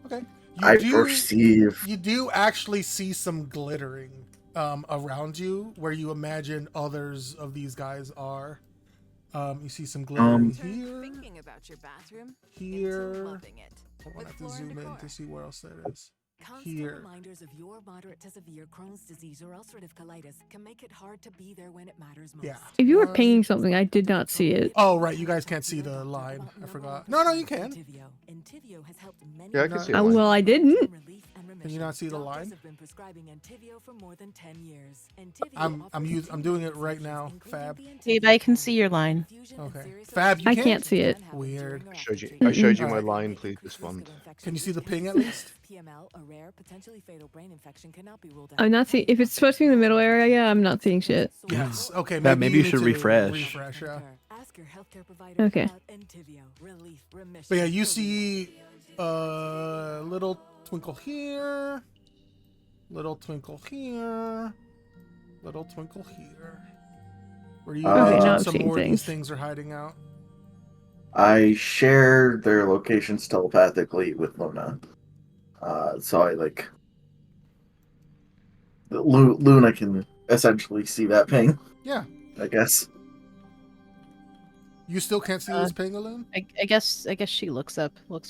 Okay. Perceive. You do actually see some glittering around you where you imagine others of these guys are. You see some glittering here. Thinking about your bathroom Here. into loving it. I want With to Floor zoom and in Decor. to see where else there is. Constant Here. reminders of your moderate to severe Crohn's disease or ulcerative colitis can make it hard to be there when it matters most. Yeah. If you were pinging something, I did not see it. Oh, right. You guys can't see the line. I forgot. No, you can. Entivio has helped many Yeah, I can see it. Well, I didn't. Can you not see the line? have been prescribing Entivio for more than 10 years. I'm doing it right now, Fab. Babe, I can see your line. Okay. Fab, you I can't? can't see it. Weird. I showed you my Alright. line. Please respond. Can you see the ping at least? PML, a rare, potentially fatal brain infection, cannot be ruled out. I'm not seeing. If it's supposed to be in the middle area, I'm not seeing shit. Yes. Okay. Yeah, maybe you need should to refresh. Refresh. Yeah. Ask your healthcare provider Okay. about Entivio. Relief, remission. But yeah, you see a little twinkle here, little twinkle here, little twinkle here. Where do you Okay, imagine now I'm some seeing more of these things. things are hiding out? I share their locations telepathically with Luna. So I like. Luna can essentially see that ping, Yeah. I guess. You still can't see this pangolin? I guess she looks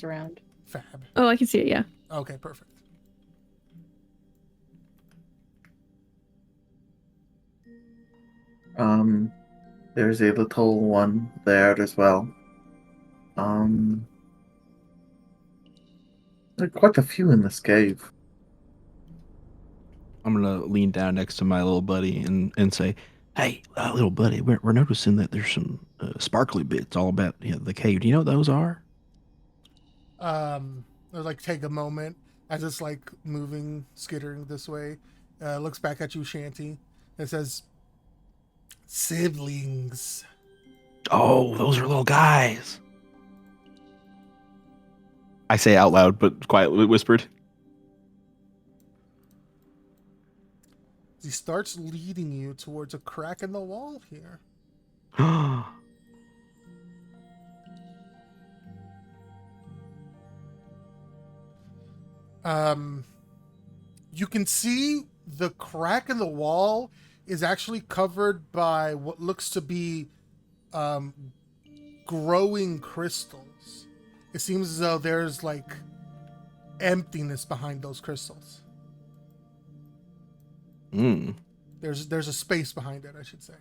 around. Fab. Oh, I can see it. Yeah. Okay, perfect. There's a little one there as well. There are quite a few in this cave. I'm gonna lean down next to my little buddy and say, "Hey, little buddy, we're noticing that there's some sparkly bits all about the cave. Do you know what those are?" Like take a moment as it's like moving, skittering this way. Looks back at you, Shanty, and says, "Siblings." Oh, those are little guys. I say out loud, but quietly whispered. He starts leading you towards a crack in the wall here. You can see the crack in the wall is actually covered by what looks to be growing crystals. It seems as though there's like emptiness behind those crystals. There's a space behind it, I should say.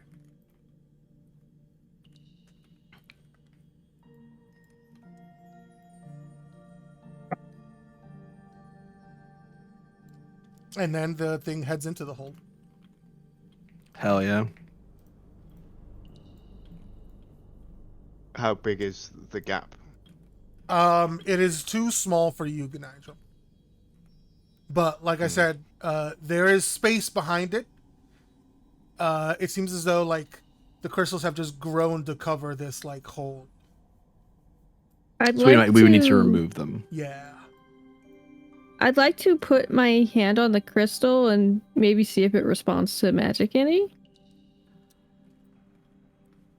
And then the thing heads into the hole. Hell yeah. How big is the gap? It is too small for you, Nigel. But like I said, there is space behind it. It seems as though like the crystals have just grown to cover this like hole. So we would need to remove them. Yeah. I'd like to put my hand on the crystal and maybe see if it responds to magic any.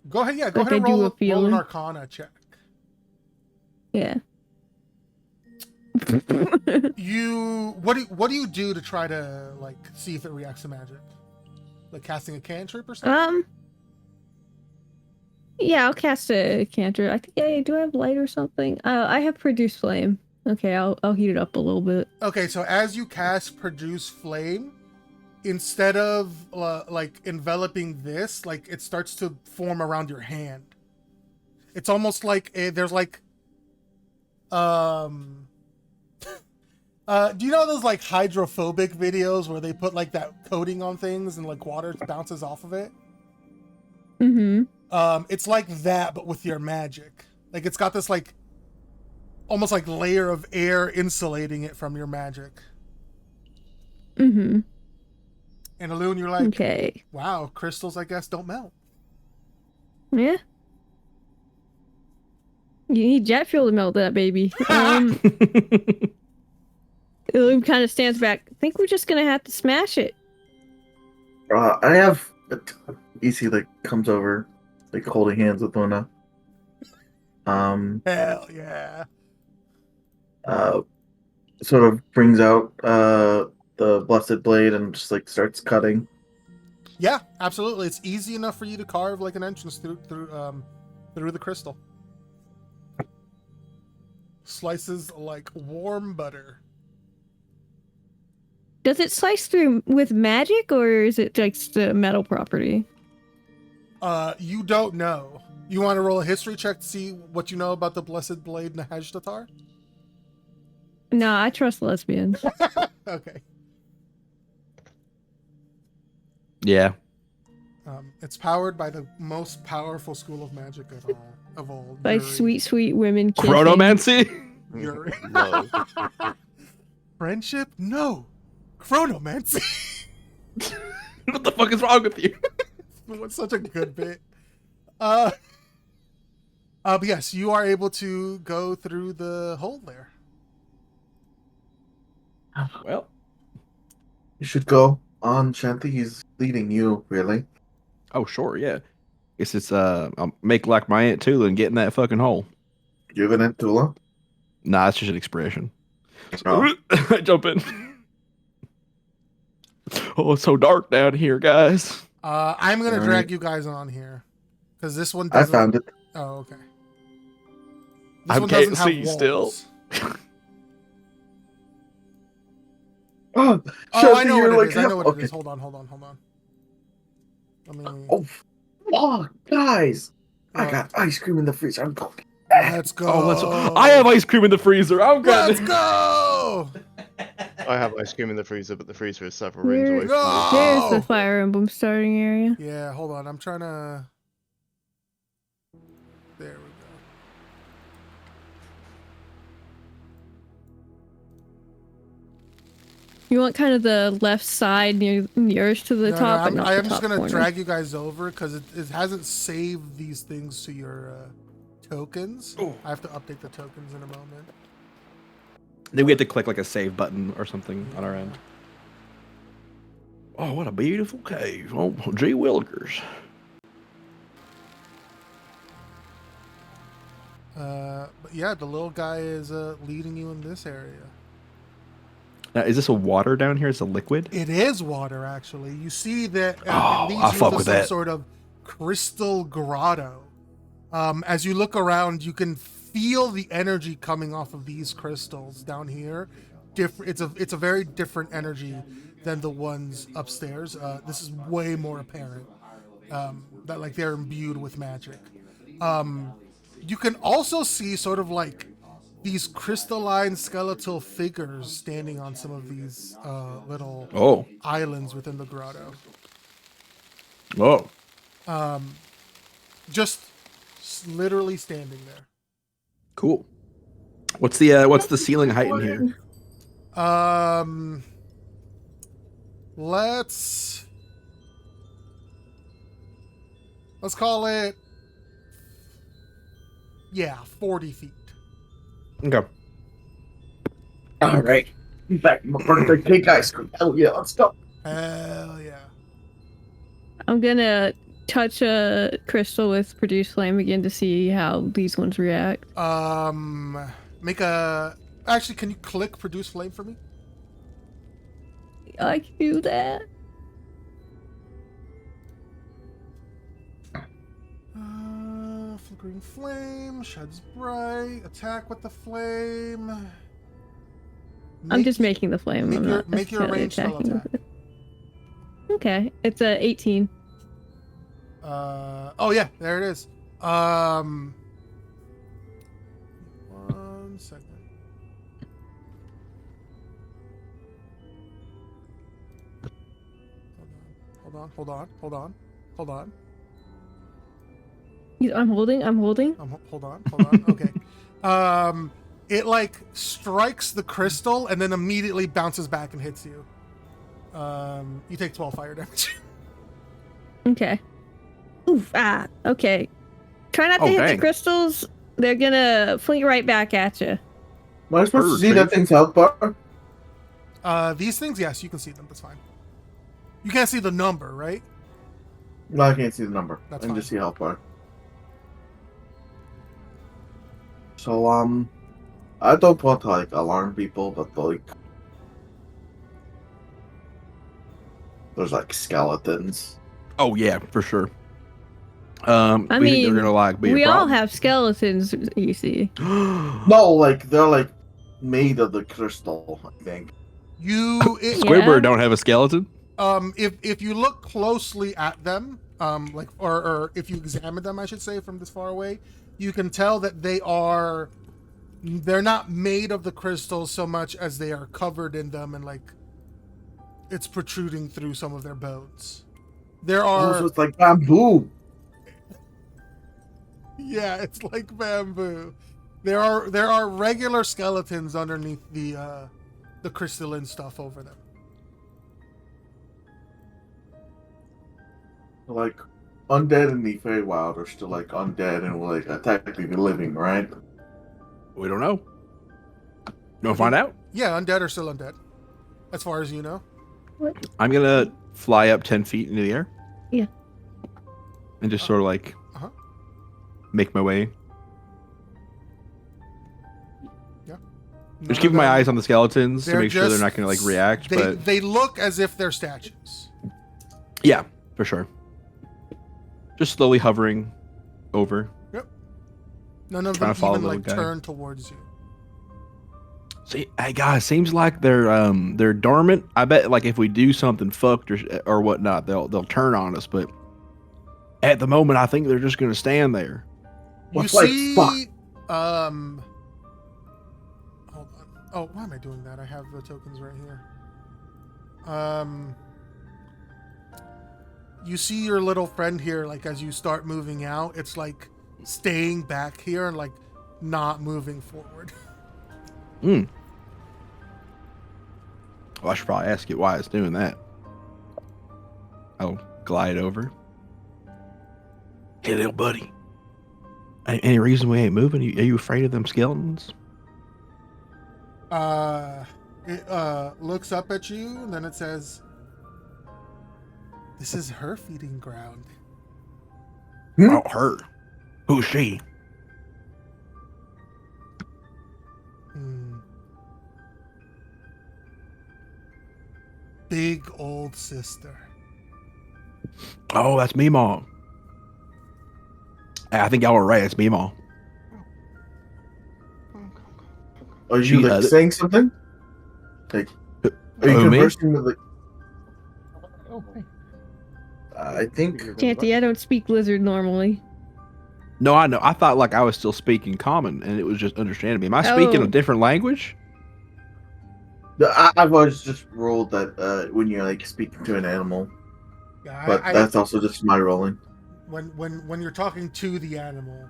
Go ahead, yeah. Go Like ahead and I do roll, a roll an feeling. Arcana check. Yeah. What do you do to try to like see if it reacts to magic? Like casting a cantrip or something? Yeah, I'll cast a cantrip. I think do I have light or something? I have produce flame. Okay, I'll heat it up a little bit. Okay, so as you cast produce flame, instead of like enveloping this, like it starts to form around your hand. It's almost like there's like do you know those like hydrophobic videos where they put like that coating on things and like water bounces off of it? Mm-hmm. It's like that, but with your magic. Like it's got this like almost like layer of air insulating it from your magic. Mm-hmm. And Alun, you're like, okay. Wow, crystals I guess don't melt. Yeah. You need jet fuel to melt that baby. Illume kind of stands back. I think we're just gonna have to smash it. I have EC like comes over, like holding hands with Luna. Hell yeah. Sort of brings out the blessed blade and just like starts cutting. Yeah, absolutely. It's easy enough for you to carve like an entrance through the crystal. Slices like warm butter. Does it slice through with magic, or is it just the metal property? You don't know. You want to roll a history check to see what you know about the Blessed Blade Nahajtatar? No, I trust lesbians. Okay. Yeah. It's powered by the most powerful school of magic of all. By Yuri. sweet women kissing. Chronomancy? Yuri. No. Friendship? No. Chronomancy. What the fuck is wrong with you? What's such a good bit. But yes, you are able to go through the hole there. Well, You should go on, Shanti. He's leading you, really. oh sure, yeah. Guess it's I'll make like my Aunt Tula and get in that fucking hole. You have an Aunt Tula? Nah, it's just an expression. Oh. I jump in. Oh, it's so dark down here, guys. I'm gonna All drag right. you guys on here because this one I doesn't. found it. Oh, okay. I one can't doesn't have see still. walls. Oh, Oh, I Shanti, know you're what it is. like, I know what it okay. is. Hold on. Let me. Oh, guys! I Oh. got ice cream in the freezer. I'm going. Let's go. Oh, I have ice cream in the freezer. I'm good. Let's go. I have ice cream in the freezer, but the freezer is several rooms away from me. No! There's the Fire Emblem starting area. Yeah, hold on. I'm trying to. There we go. You want kind of the left side nearest to the top, but not I the am just top gonna corner. drag you guys over because it hasn't saved these things to your tokens. Oh. I have to update the tokens in a moment. Then we have to click like a save button or something on our end. Oh, what a beautiful cave. Oh, gee willikers. But yeah, the little guy is leading you in this area. Now, is this a water down here? It's a liquid? It is water, actually. You see that Oh, it I leads you fuck to with some that. sort of crystal grotto. As you look around, you can feel the energy coming off of these crystals down here. It's a very different energy than the ones upstairs. This is way more apparent. That like they're imbued with magic. You can also see sort of like these crystalline skeletal figures standing on some of these little islands within the grotto. Oh. Just literally standing there. Cool. What's the ceiling height in here? Let's call it 40 feet. Okay. All right. Back to my birthday cake ice cream. Hell yeah, let's go. Hell yeah. I'm gonna touch a crystal with produce flame again to see how these ones react. Actually, can you click produce flame for me? I can do that. Flickering flame, sheds bright, attack with the flame. I'm just making the flame. Make your ranged spell attack. Okay, it's a 18. Oh yeah, there it is. 1 second. Hold on. I'm holding. Hold on. Okay. It like strikes the crystal and then immediately bounces back and hits you. You take 12 fire damage. Okay. Oof. Okay. Try not to hit the crystals. They're gonna fling right back at you. Am I supposed to see that thing's health bar? These things, yes, you can see them. That's fine. You can't see the number, right? No, I can't see the number. That's I can fine. just see health bar. So, I don't want to like alarm people, but like, there's like skeletons. Oh yeah, for sure. I we think mean, they're gonna like be we a all problem. have skeletons. You see. No, like they're like made of the crystal. I think. Squidward don't have a skeleton. If you look closely at them, or if you examine them, I should say, from this far away, you can tell that they're not made of the crystals so much as they are covered in them, and like it's protruding through some of their bones. There are. So it's like bamboo. Yeah, it's like bamboo. There are regular skeletons underneath the crystalline stuff over them. Like undead in the Feywild are still like undead and like technically living, right? We don't know. Don't find out. Yeah, undead are still undead, as far as you know. What? I'm gonna fly up 10 feet into the air. Yeah. And just sort of like make my way. Yeah. Just keeping my eyes on the skeletons to make sure they're not gonna like react. But they look as if they're statues. yeah, for sure. Just slowly hovering over. Yep. None of Trying them to follow even the like guy. turn towards you. See, hey guys, seems like they're dormant. I bet like if we do something fucked or whatnot, they'll turn on us. But at the moment, I think they're just gonna stand there. You see, hold on. Oh, why am I doing that? I have the tokens right here. You see your little friend here, like as you start moving out, it's like staying back here and like not moving forward. Well, I should probably ask it why it's doing that. I'll glide over. Hey, little buddy. Any reason we ain't moving? Are you afraid of them skeletons? It looks up at you and then it says, "This is her feeding ground." Oh, her. Who's she? big old sister. Oh, that's Meemaw. I think y'all were right. It's Meemaw. Are you She, like saying something? Like, are you me? conversing with like? I think. Chanty, I don't speak lizard normally. No, I know. I thought like I was still speaking common, and it was just understanding me. Am I speaking a different language? I've always just rolled that when you're like speaking to an animal, Yeah, but that's also just my rolling. When you're talking to the animal,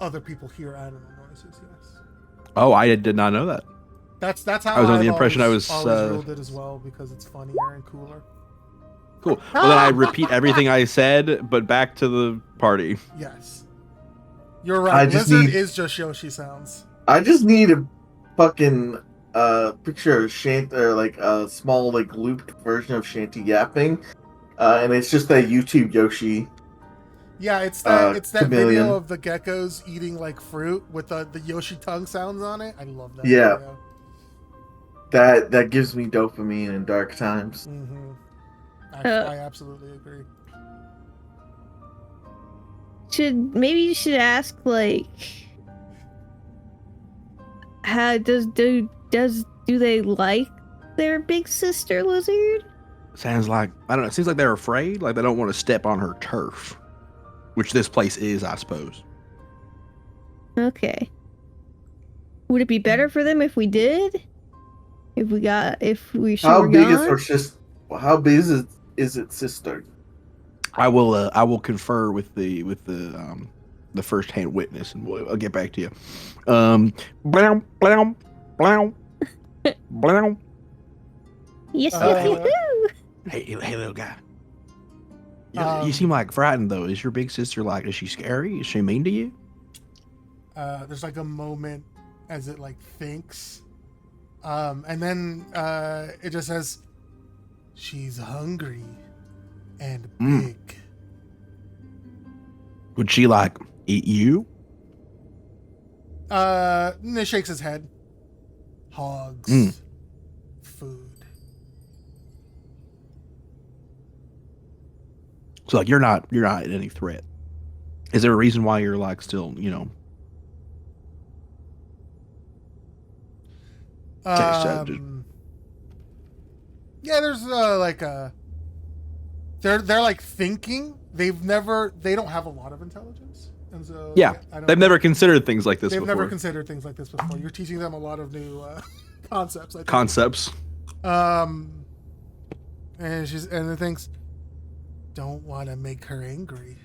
other people hear animal noises. Yes. Oh, I did not know that. That's how I was under the I've impression always, I was ruled it as well because it's funnier and cooler. Cool. Well, then I repeat everything I said, but back to the party. Yes. You're right. Lizard is just Yoshi sounds. I just need a fucking picture of Shanty, or like a small like looped version of Shanty yapping, and it's just that YouTube Yoshi. Yeah, it's that chameleon. video of the geckos eating like fruit with the Yoshi tongue sounds on it. I love that Yeah. video. That gives me dopamine in dark times. Mm-hmm. I absolutely agree. Maybe you should ask like, how do they like their big sister lizard? Sounds like, I don't know. It seems like they're afraid, like they don't want to step on her turf, which this place is, I suppose. Okay. Would it be better for them if we did? If we How big is her sister? How big is its sister? I will confer with the first hand witness, and I'll get back to you. Blow, blow, blow, blow. Yes, Hey, little guy. You seem like frightened though. Is your big sister like? Is she scary? Is she mean to you? There's like a moment as it like thinks, and then it just says, "She's hungry and big." Would she like eat you? It shakes his head. Hogs, food. So like you're not any threat. Is there a reason why you're like still, you know? Yeah, there's like they're like thinking. They don't have a lot of intelligence, and so they've never considered things like this. They've before. never considered things like this before. You're teaching them a lot of new concepts. I think. Concepts. And it thinks, don't want to make her angry.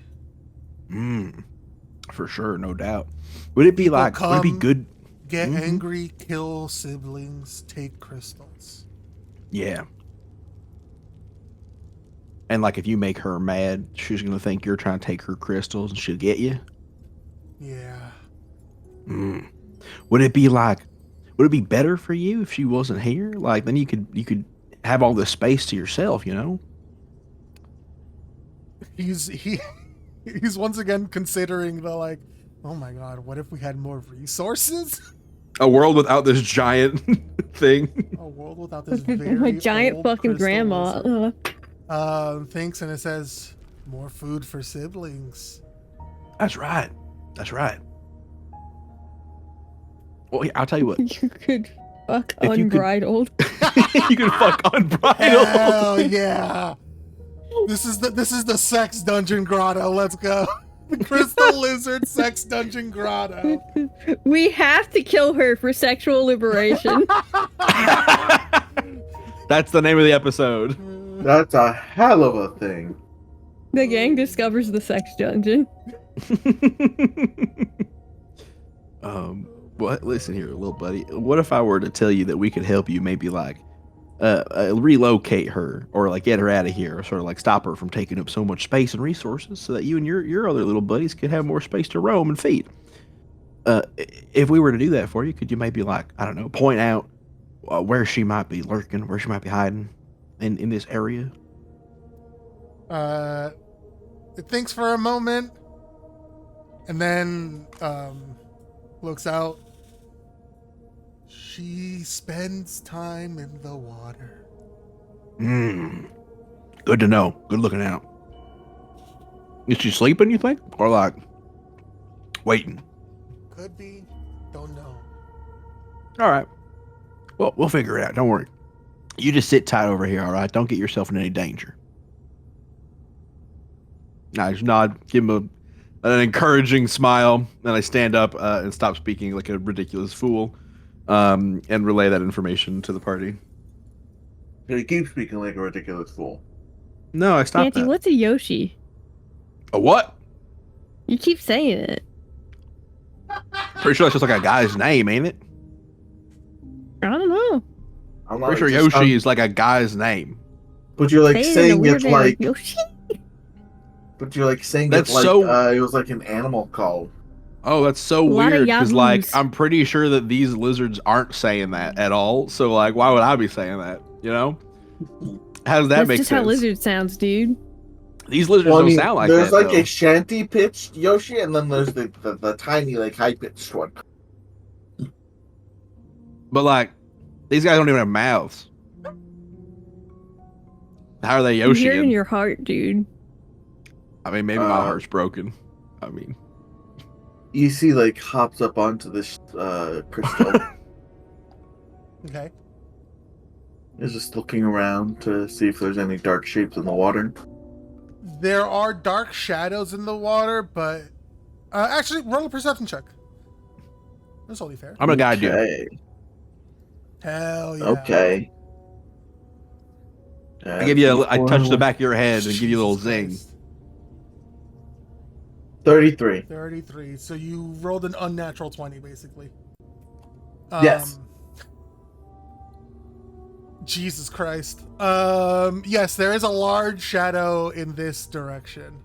For sure, no doubt. Would it be People like? Would it be good? Get angry, kill siblings, take crystals. Yeah. And like, if you make her mad, she's gonna think you're trying to take her crystals, and she'll get you. Yeah. Would it be like? Would it be better for you if she wasn't here? Like, then you could have all this space to yourself, you know? He's once again considering the like, oh my god, what if we had more resources? A world without this giant thing. A world without this very giant old fucking crystal grandma. lizard. Thinks, and it says, more food for siblings. That's right. That's right. Well, I'll tell you what. You could fuck unbridled. You could fuck unbridled. Hell yeah! This is the sex dungeon grotto. Let's go. The crystal lizard sex dungeon grotto. We have to kill her for sexual liberation. That's the name of the episode. That's a hell of a thing. The gang discovers the sex dungeon. Well, listen here, little buddy. What if I were to tell you that we could help you maybe like relocate her, or like get her out of here, or sort of like stop her from taking up so much space and resources, so that you and your other little buddies could have more space to roam and feed? If we were to do that for you, could you maybe like, I don't know, point out where she might be lurking, where she might be hiding in this area? It thinks for a moment, and then looks out. She spends time in the water. Good to know. Good looking out. Is she sleeping, you think? Or like waiting? Could be. Don't know. All right. Well, we'll figure it out. Don't worry. You just sit tight over here, all right? Don't get yourself in any danger. I just nod, give him an encouraging smile, and I stand up and stop speaking like a ridiculous fool, and relay that information to the party. You keep speaking like a ridiculous fool. No, I stopped Auntie, that. what's a Yoshi? A what? You keep saying it. Pretty sure that's just like a guy's name, ain't it? I don't know. I'm Pretty sure Yoshi is like a guy's name. But you're like Say it in a saying weird it way, like. Yoshi. But you're like saying That's it like so- it was like an animal call. Oh, that's so lot of weird because like yahoos. I'm pretty sure that these lizards aren't saying that at all. So like, why would I be saying that? You know? How does that That's make just sense? how lizard sounds, dude. These lizards Well, I don't mean, sound like there's that. like though. a shanty pitched Yoshi, and then there's the tiny like high pitched one. But like, these guys don't even have mouths. How are they You hear it in Yoshi? your heart, dude. I mean, maybe my heart's broken. I mean, EC like hops up onto this crystal. Okay. Is just looking around to see if there's any dark shapes in the water. There are dark shadows in the water, but actually, roll a perception check. That's only fair. I'm gonna guide you. Okay. Hell yeah. Okay. I give you. I touch the back of your head and give you a little zing. Christ. 33. 33. So you rolled an unnatural 20, basically. Yes. Jesus Christ. Yes, there is a large shadow in this direction.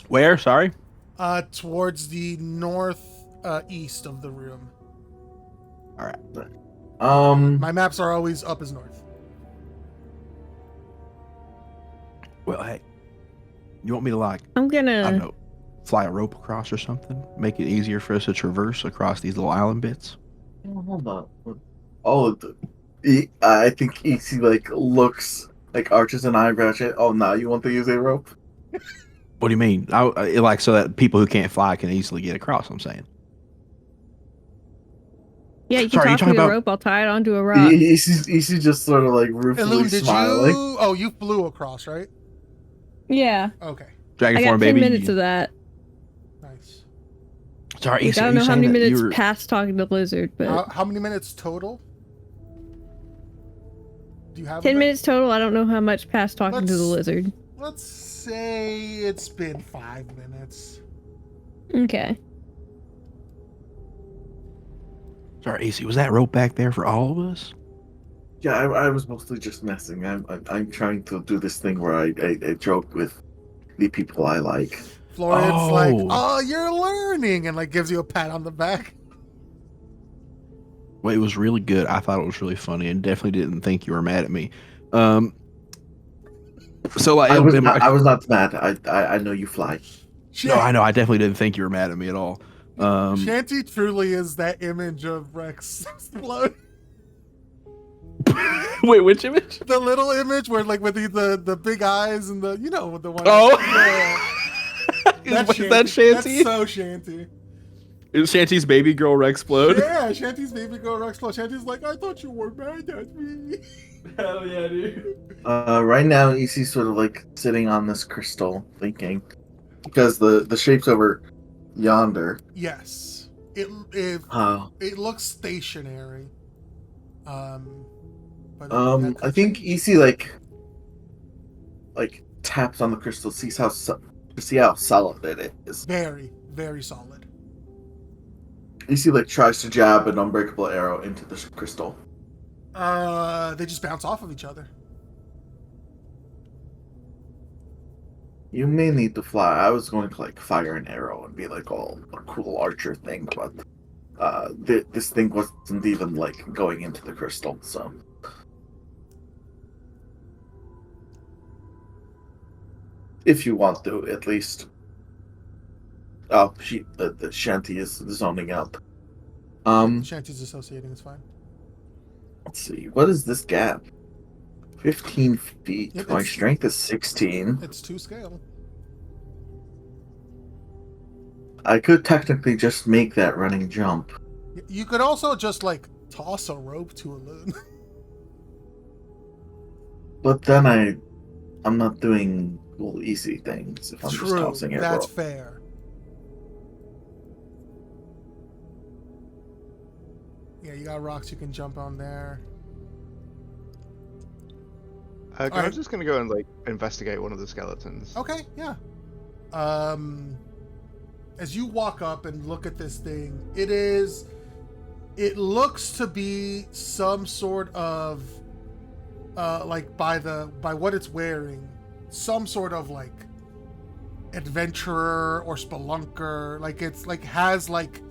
Where? Sorry. Towards the north east of the room. All right. My maps are always up as north. Well, hey, you want me to like? I'm gonna. I don't know, fly a rope across or something, make it easier for us to traverse across these little island bits. Oh, hold on. Oh, I think EC like looks like arches an eyebrow. Oh, now you want to use a rope? What do you mean? Like so that people who can't fly can easily get across. I'm saying. Yeah, you can Sorry, you toss me talking a about- rope. I'll tie it onto a rock. EC just sort of like ruefully Illume, did smiling. you? Oh, you flew across, right? Yeah. Okay. Dragon I got form, 10 baby. minutes of that. Nice. Sorry, Like, Issa, I are don't you know how saying many that minutes you were- past talking to Blizzard, but How many minutes total? Do you have 10 it? minutes total. I don't know how much past talking to the Let's- lizard. Let's say it's been 5 minutes. Okay. Sorry, AC, was that rope back there for all of us? Yeah, I was mostly just messing. I'm trying to do this thing where I joke with the people I like. Florian's like, Oh. "Oh, you're learning," and like gives you a pat on the back. Well, it was really good. I thought it was really funny, and definitely didn't think you were mad at me. So like, I was not mad. I know you fly. No, I know. I definitely didn't think you were mad at me at all. Shanty truly is that image of Rex explode. Wait, which image? The little image where like with the big eyes and the with the one. Oh. Yeah. Is that Shanty? That's so Shanty. Is Shanty's baby girl Rexplode? Yeah, Shanty's baby girl Rexplode. Shanty's like, I thought you were mad at me. Hell yeah, dude. Right now, EC's sort of like sitting on this crystal, thinking, because the shapes over yonder. Yes, Oh. it looks stationary. But I think EC like taps on the crystal, to see how solid it is. very, very solid. EC like tries to jab an unbreakable arrow into the crystal. They just bounce off of each other. You may need to fly. I was going to like fire an arrow and be like all a cool archer thing, but this thing wasn't even like going into the crystal, so. If you want to, at least. Oh, the Shanty is zoning out. Shanty's associating is fine. Let's see. What is this gap? 15 feet. Yep, My it's- strength is 16. It's 2 scale. I could technically just make that running jump. You could also just like toss a rope to a loon. But then I'm not doing little easy things if I'm just True, tossing it. that's fair. Yeah, you got rocks you can jump on there. I'm Alright. just gonna go and like investigate one of the skeletons. Okay, yeah. As you walk up and look at this thing, it looks to be some sort of like by what it's wearing, some sort of like adventurer or spelunker. Like it's like has like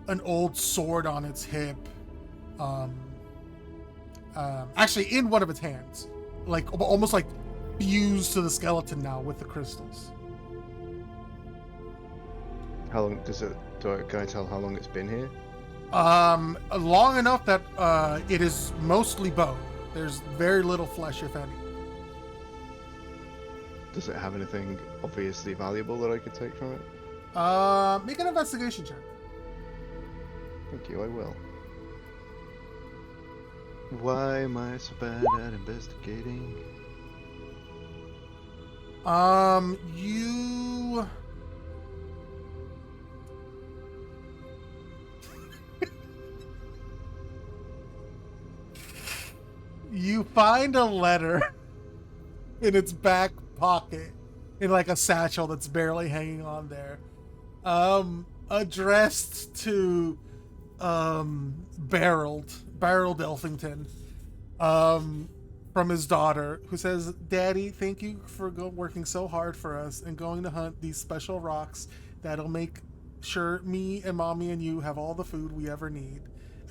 an old sword on its hip. Actually in one of its hands. Like almost like fused to the skeleton now with the crystals. How long can I tell how long it's been here? Long enough that it is mostly bone. There's very little flesh, if any. Does it have anything obviously valuable that I could take from it? Make an investigation check. Thank you, I will. Why am I so bad at investigating? You... You find a letter in its back pocket, in like a satchel that's barely hanging on there, addressed to Barreled Elfington, from his daughter, who says, "Daddy, thank you for working so hard for us and going to hunt these special rocks that'll make sure me and Mommy and you have all the food we ever need.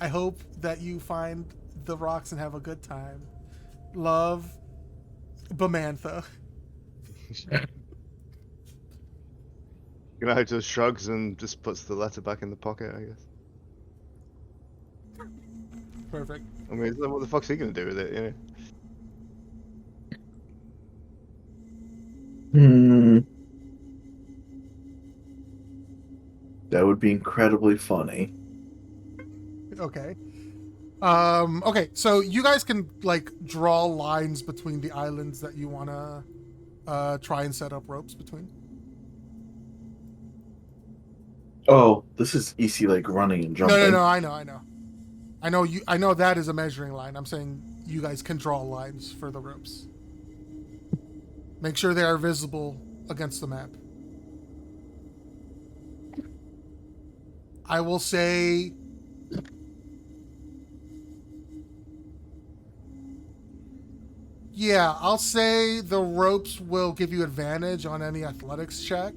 I hope that you find the rocks and have a good time. Love, Bamantha." You know, just shrugs and just puts the letter back in the pocket, I guess. Perfect. I mean, what the fuck's he gonna do with it, you know? That would be incredibly funny. Okay. Okay, so you guys can like draw lines between the islands that you wanna try and set up ropes between. Oh, this is easy, like running and jumping. No, I know that is a measuring line. I'm saying you guys can draw lines for the ropes. Make sure they are visible against the map. I will say I'll say the ropes will give you advantage on any athletics check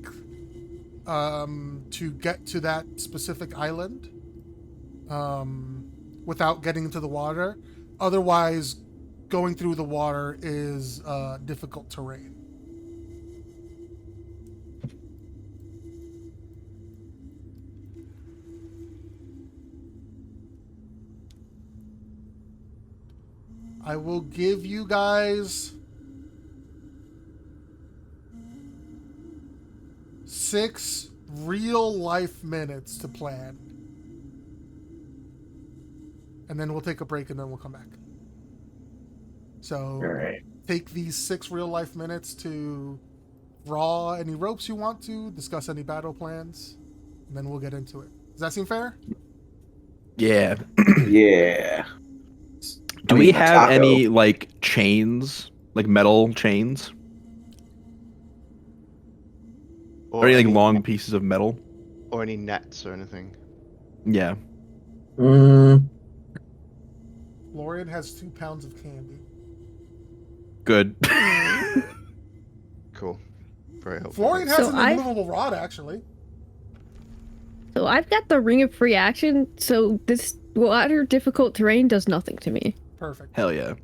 to get to that specific island without getting into the water. Otherwise, going through the water is difficult terrain. I will give you guys 6 real life minutes to plan. And then we'll take a break and then we'll come back. So take these 6 real life minutes to draw any ropes you want to, discuss any battle plans, and then we'll get into it. Does that seem fair? Yeah. Yeah. Do we have any like chains, like metal chains, or any like long pieces of metal, or any nets or anything? Yeah. Florian has 2 pounds of candy. Good. Cool. Very helpful. Florian has an immovable rod, actually. So I've got the Ring of Free Action, so this water difficult terrain does nothing to me. Perfect. Hell yeah.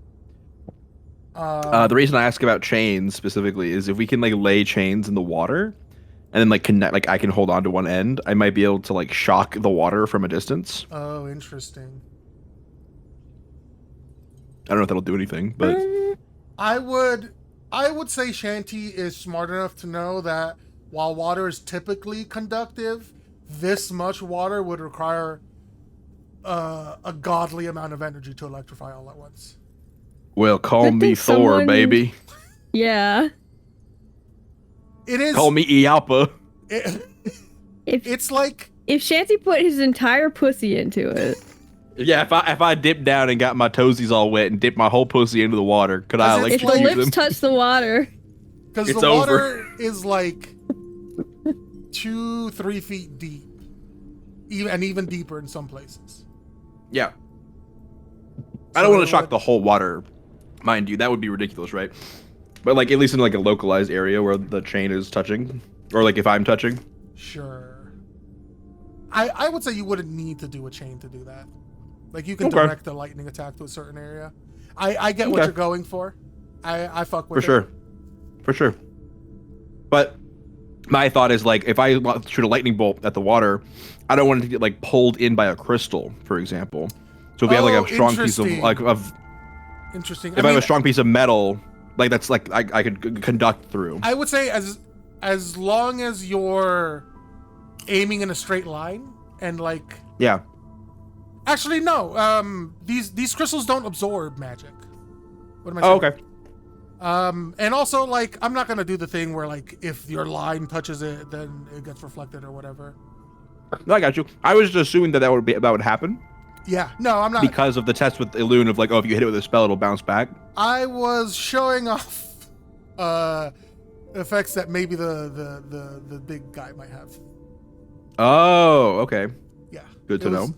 The reason I ask about chains specifically is if we can like lay chains in the water and then like connect, like I can hold on to one end, I might be able to like shock the water from a distance. Oh, interesting. I don't know if that'll do anything, but I would say Shanty is smart enough to know that while water is typically conductive, this much water would require a godly amount of energy to electrify all at once. well, call Good me thing Thor, someone- baby. Yeah. It is. Call me Iappa. It's like If Shanty put his entire pussy into it. Yeah, if I dipped down and got my toesies all wet and dipped my whole pussy into the water, could I Because If the electrocute lips them? touch the water. because It's the water over. is like 2-3 feet deep, even deeper in some places. Yeah. So I don't want it to shock would- the whole water, mind you. That would be ridiculous, right? But like at least in like a localized area where the chain is touching, or like if I'm touching. Sure. I would say you wouldn't need to do a chain to do that. Like you can Okay. direct a lightning attack to a certain area. I get what Okay. you're going for. I fuck with For it. sure. For sure. But my thought is like if I shoot a lightning bolt at the water, I don't want it to get like pulled in by a crystal, for example. So if we have like a strong piece of Interesting. if I have a strong piece of metal, like that's like I could conduct through. I would say as long as you're aiming in a straight line and like Yeah. actually no, these crystals don't absorb magic. What am I Oh, saying? okay. And also like I'm not gonna do the thing where like if your line touches it, then it gets reflected or whatever. No, I got you. I was just assuming that would happen Yeah, no, I'm not. because of the test with Illusion of like, oh, if you hit it with a spell, it'll bounce back. I was showing off effects that maybe the big guy might have. Oh, okay. Yeah. Good to It was know.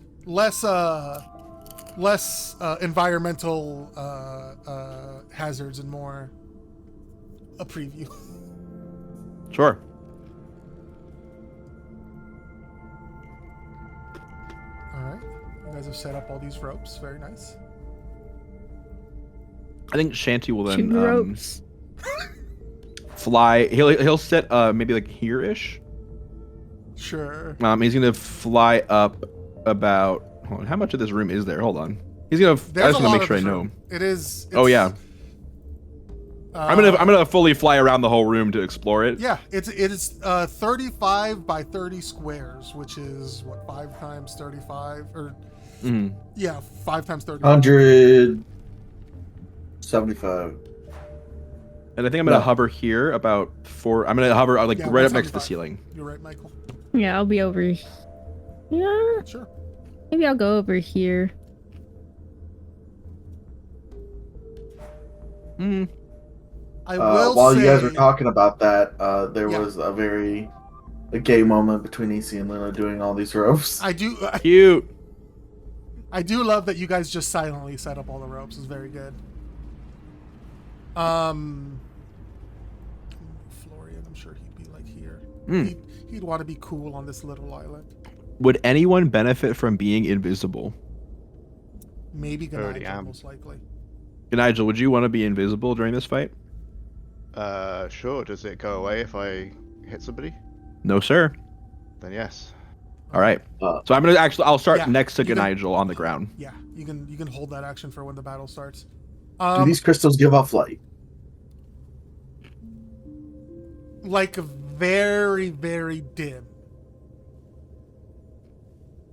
less environmental hazards and more a preview. Sure. All right. You guys have set up all these ropes. Very nice. I think Shanty will then Shoot ropes. fly. He'll set maybe like here-ish. Sure. He's gonna fly up about. Hold on, how much of this room is there? Hold on. He's gonna. I There's just a want to lot make of sure I this know. room. It is. Oh yeah. I'm gonna Uh, fully fly around the whole room to explore it. Yeah, it is 35 by 30 squares, which is what 5 times 35 or Mhm. yeah, 5 times 30. 175. And I think I'm gonna No. hover here about 4. I'm gonna hover like Yeah, right up next to the 175. ceiling. You're right, Michael. Yeah, I'll be over. Yeah, Sure. maybe I'll go over here. Hmm. I will While say you guys were talking about that, there Yeah. was a gay moment between EC and Luna doing all these ropes. I do Cute. I do love that you guys just silently set up all the ropes. It's very good. Florian, I'm sure he'd be like here. Mm. He'd want to be cool on this little island. Would anyone benefit from being invisible? Maybe Already Ganigel, am. most likely. Nigel, would you want to be invisible during this fight? Sure. Does it go away if I hit somebody? No, sir. Then yes. All right. Uh, So I'll start Yeah, next to you can- Ganigel on the ground. Yeah, you can hold that action for when the battle starts. Do these crystals give off light? Like very, very dim.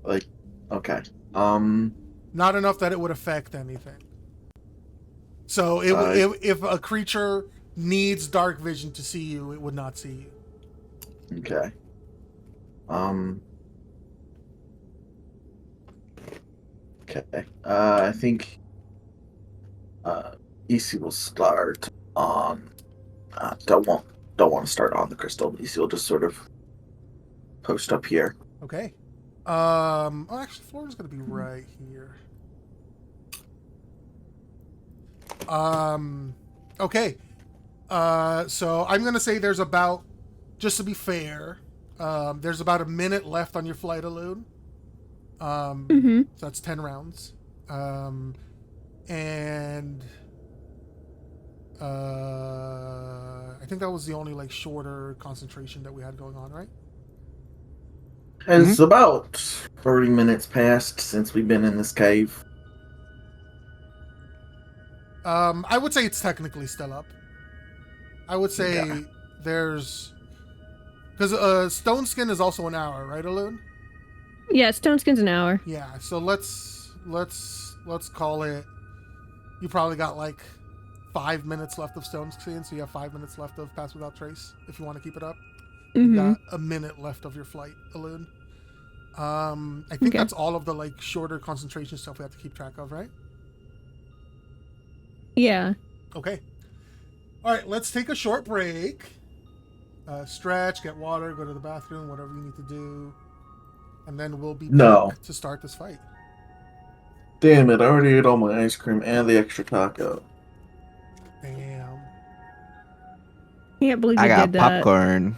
Like, okay. Not enough that it would affect anything. So if a creature needs dark vision to see you, it would not see you. Okay. Okay. I think EC will start on. Don't want to start on the crystal. EC will just sort of post up here. Okay. Oh, actually, Florian's gonna be right here. Okay. So I'm gonna say there's about, just to be fair, there's about a minute left on your flight alone. So that's 10 rounds. And I think that was the only like shorter concentration that we had going on, right? It's about 30 minutes passed since we've been in this cave. I would say it's technically still up. I would say Yeah. there's... Because Stone Skin is also an hour, right, Alun? Yeah, Stone Skin's an hour. Yeah, so let's call it... You probably got like 5 minutes left of Stone Skin, so you have 5 minutes left of Pass Without Trace, if you want to keep it up. You got a minute left of your flight, Alun. I think that's all of the like shorter concentration stuff we have to keep track of, right? Yeah. Okay. All right, let's take a short break. Stretch, get water, go to the bathroom, whatever you need to do. And then we'll be back to start this fight. Damn it, I already ate all my ice cream and the extra taco. Damn. Can't believe I you got did that. popcorn.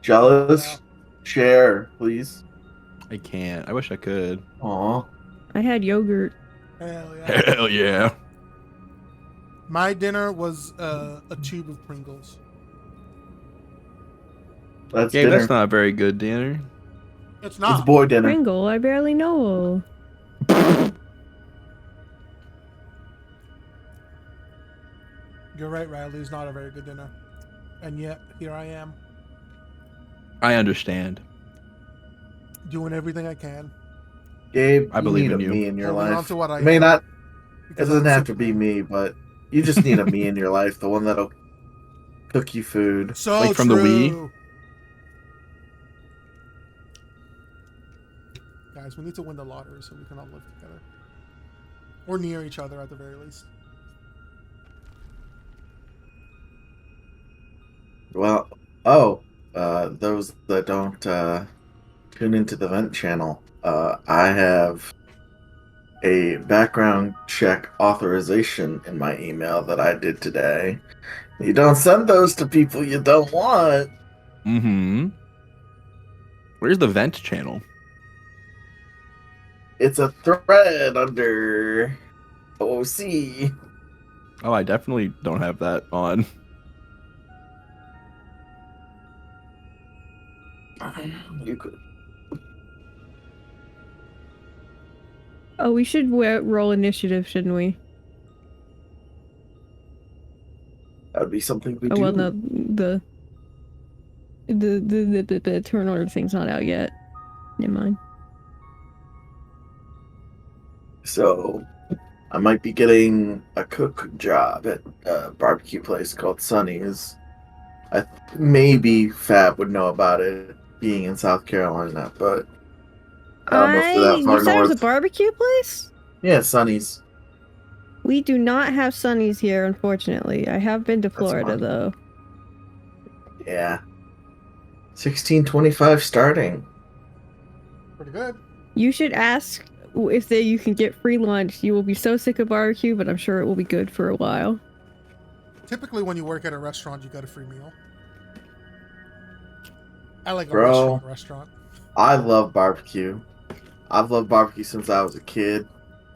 Jealous? Share, please. I can't. I wish I could. Aw. I had yogurt. Hell yeah. Hell yeah. My dinner was a tube of Pringles. That's Gabe, dinner. that's not a very good dinner. It's not. It's boy dinner. Pringle, I barely know. You're right, Riley. It's not a very good dinner. And yet, here I am. I understand. Doing everything I can. Gabe, I believe you in need you. a me in your Holding on life. to what I May am, not. It because doesn't I'm have to be Superman. me, but you just need a me in your life. The one that'll cook you food. So Like from true. the Wii? Guys, we need to win the lottery so we can all live together. Or near each other at the very least. Well, those that don't tune into the vent channel, I have a background check authorization in my email that I did today. You don't send those to people you don't want. Mm-hmm. Where's the vent channel? It's a thread under OC. Oh, I definitely don't have that on. You could. Oh, we should roll initiative, shouldn't we? That would be something we Oh do. well, no, the turn order thing's not out yet. Never mind. So, I might be getting a cook job at a barbecue place called Sonny's. Maybe Fab would know about it, being in South Carolina, but I don't know if they're that far You said it was a north. barbecue place? Yeah, Sonny's. We do not have Sunnies here, unfortunately. I have been to Florida, fine. though. Yeah. 1625 starting. Pretty good. You should ask if you can get free lunch. You will be so sick of barbecue, but I'm sure it will be good for a while. Typically, when you work at a restaurant, you get a free meal. I like a Bro. restaurant. I love barbecue. I've loved barbecue since I was a kid.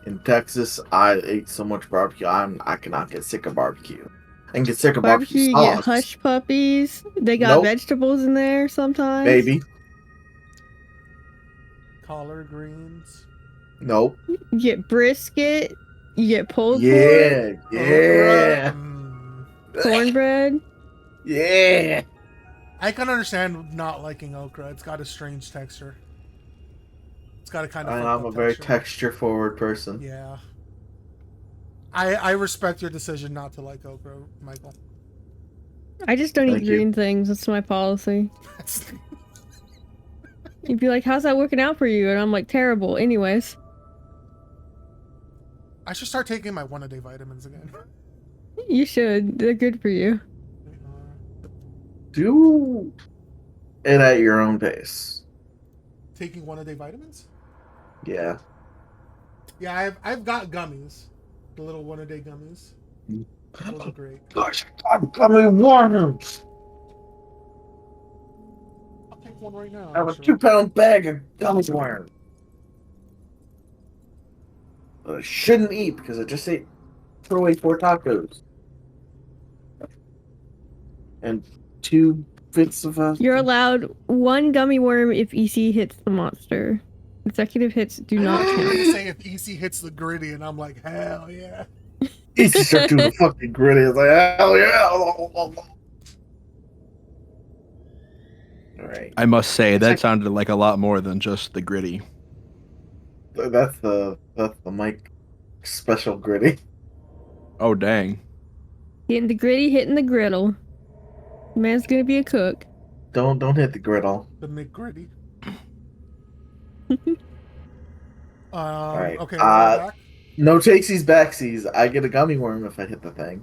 In Texas, I ate so much barbecue. I cannot get sick of barbecue. I can get sick of barbecue You sauce. get hush puppies. They got Nope. vegetables in there sometimes. Maybe. Collard greens. Nope. You get brisket. You get pulled Yeah. pork. Yeah. Cornbread. Yeah. I can understand not liking okra. It's got a strange texture. It's got a kind of. I'm a very texture-forward person. Yeah. I respect your decision not to like okra, Michael. I just don't Thank eat you. green things. That's my policy. You'd be like, how's that working out for you? And I'm like, terrible. Anyways. I should start taking my one-a-day vitamins again. You should. They're good for you. Do it at your own pace. Taking one-a-day vitamins? Yeah. Yeah, I've got gummies. The little one-a-day gummies. Those are great. Gosh, I'm coming worms. I'll take one right now. I have a actually. 2-pound bag of gummy worms. But I shouldn't eat because I just ate throw away 4 tacos. And 2 bits of You're allowed 1 gummy worm if EC hits the monster. Consecutive hits do not I'm count. gonna say if EC hits the gritty, and I'm like, hell yeah. Easy start doing the fucking gritty. It's like, hell yeah. All right. I must say that sounded like a lot more than just the gritty. That's the Mike special gritty. Oh dang! Hitting the gritty, hitting the griddle. Man's gonna be a cook. Don't hit the griddle. The McGritty. All right. Okay. Back. No takesies backsies. I get a gummy worm if I hit the thing.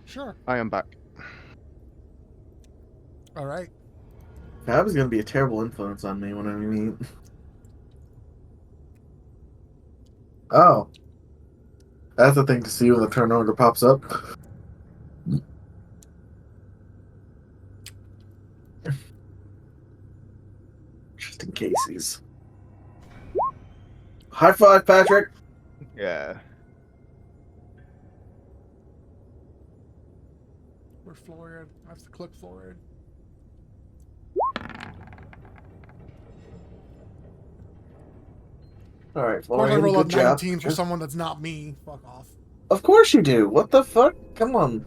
Sure. I am back. All right. That was gonna be a terrible influence on me when I meet. Oh. That's the thing to see when the turn order pops up. Just in cases. High five, Patrick. Yeah. Where's Florian? I have to click Florian. All right, Of course, I Florian, roll a good job. 19 for someone that's not me. Fuck off. Of course you do. What the fuck? Come on.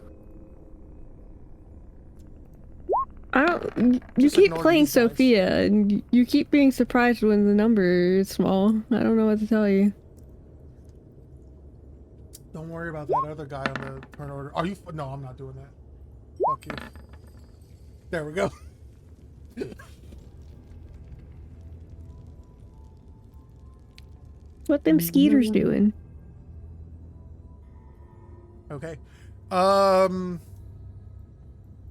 I don't. You Just keep ignore playing these guys. Sophia, and you keep being surprised when the number is small. I don't know what to tell you. Don't worry about that other guy on the turn order. Are you? No, I'm not doing that. Fuck you. There we go. What them skeeters doing? Okay.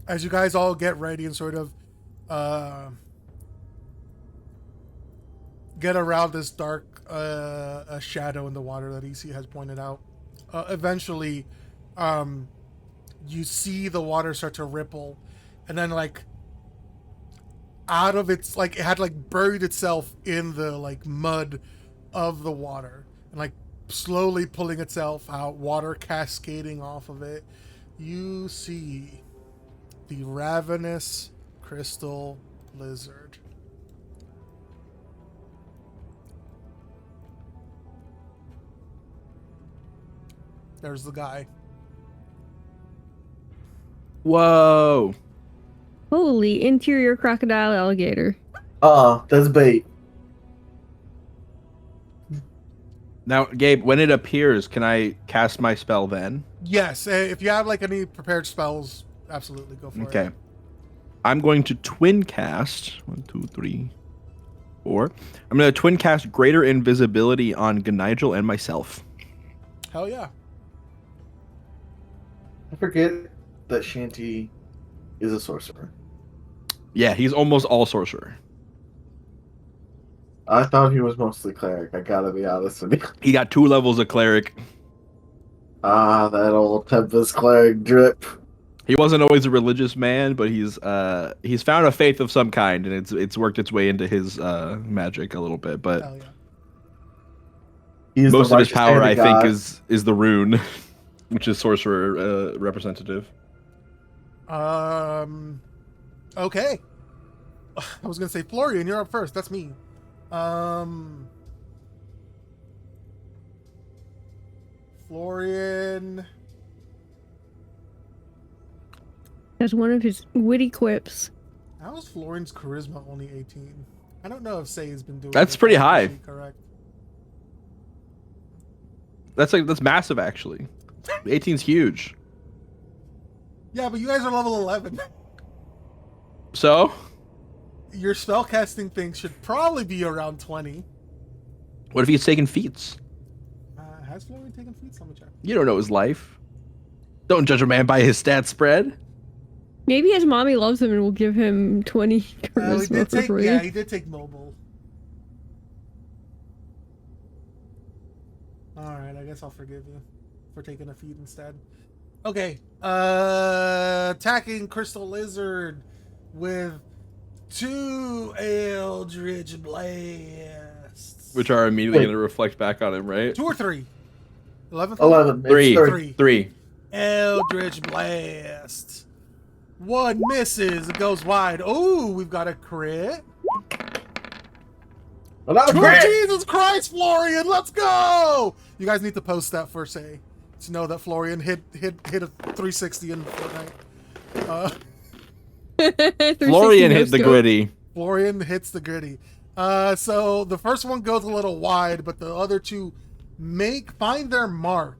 As you guys all get ready and sort of get around this dark shadow in the water that EC has pointed out, eventually you see the water start to ripple, and then like out of its, like, it had like buried itself in the like mud of the water, and like slowly pulling itself out, water cascading off of it. You see the ravenous crystal lizard. There's the guy. Whoa! Holy interior crocodile alligator. That's bait. Now, Gabe, when it appears, can I cast my spell then? Yes, if you have like any prepared spells, absolutely go for it. Okay. I'm going to twin cast. 1, 2, 3, 4. I'm going to twin cast Greater Invisibility on Gnigel and myself. Hell yeah. I forget that Shanty is a sorcerer. Yeah, he's almost all sorcerer. I thought he was mostly cleric. I gotta be honest with you. He got 2 levels of cleric. That old Tempest cleric drip. He wasn't always a religious man, but he's found a faith of some kind, and it's worked its way into his magic a little bit. But Hell yeah. He's most the of his righteous power, hand I of think, God. is the rune, which is sorcerer representative. Okay. I was gonna say Florian, you're up first. That's me. Florian. That's one of his witty quips. How is Florian's charisma only 18? I don't know if Say's been doing. That's it. pretty Is high. she correct. That's massive, actually. 18's huge. Yeah, but you guys are level 11. So Your spellcasting thing should probably be around 20. what if he's taking feats? Has Florian taken feats? Let me check. You don't know his life. Don't judge a man by his stat spread. Maybe his mommy loves him and will give him 20 He charisma did for take, free. yeah, he did take mobile. Alright, I guess I'll forgive you for taking a feat instead. Okay. Attacking Crystal Lizard with 2 Eldritch Blasts. Which are immediately going to reflect back on him, right? 2 or 3? 11? 11. It's 3. third. 3. Eldritch Blast. 1 misses. It goes wide. Oh, we've got a crit. Another Oh, crit! Jesus Christ, Florian, let's go! You guys need to post that for Say. to know that Florian hit a 360 in Fortnite. 360 Florian hit the no-scope. gritty. Florian hits the gritty. So the first one goes a little wide, but the other two find their mark.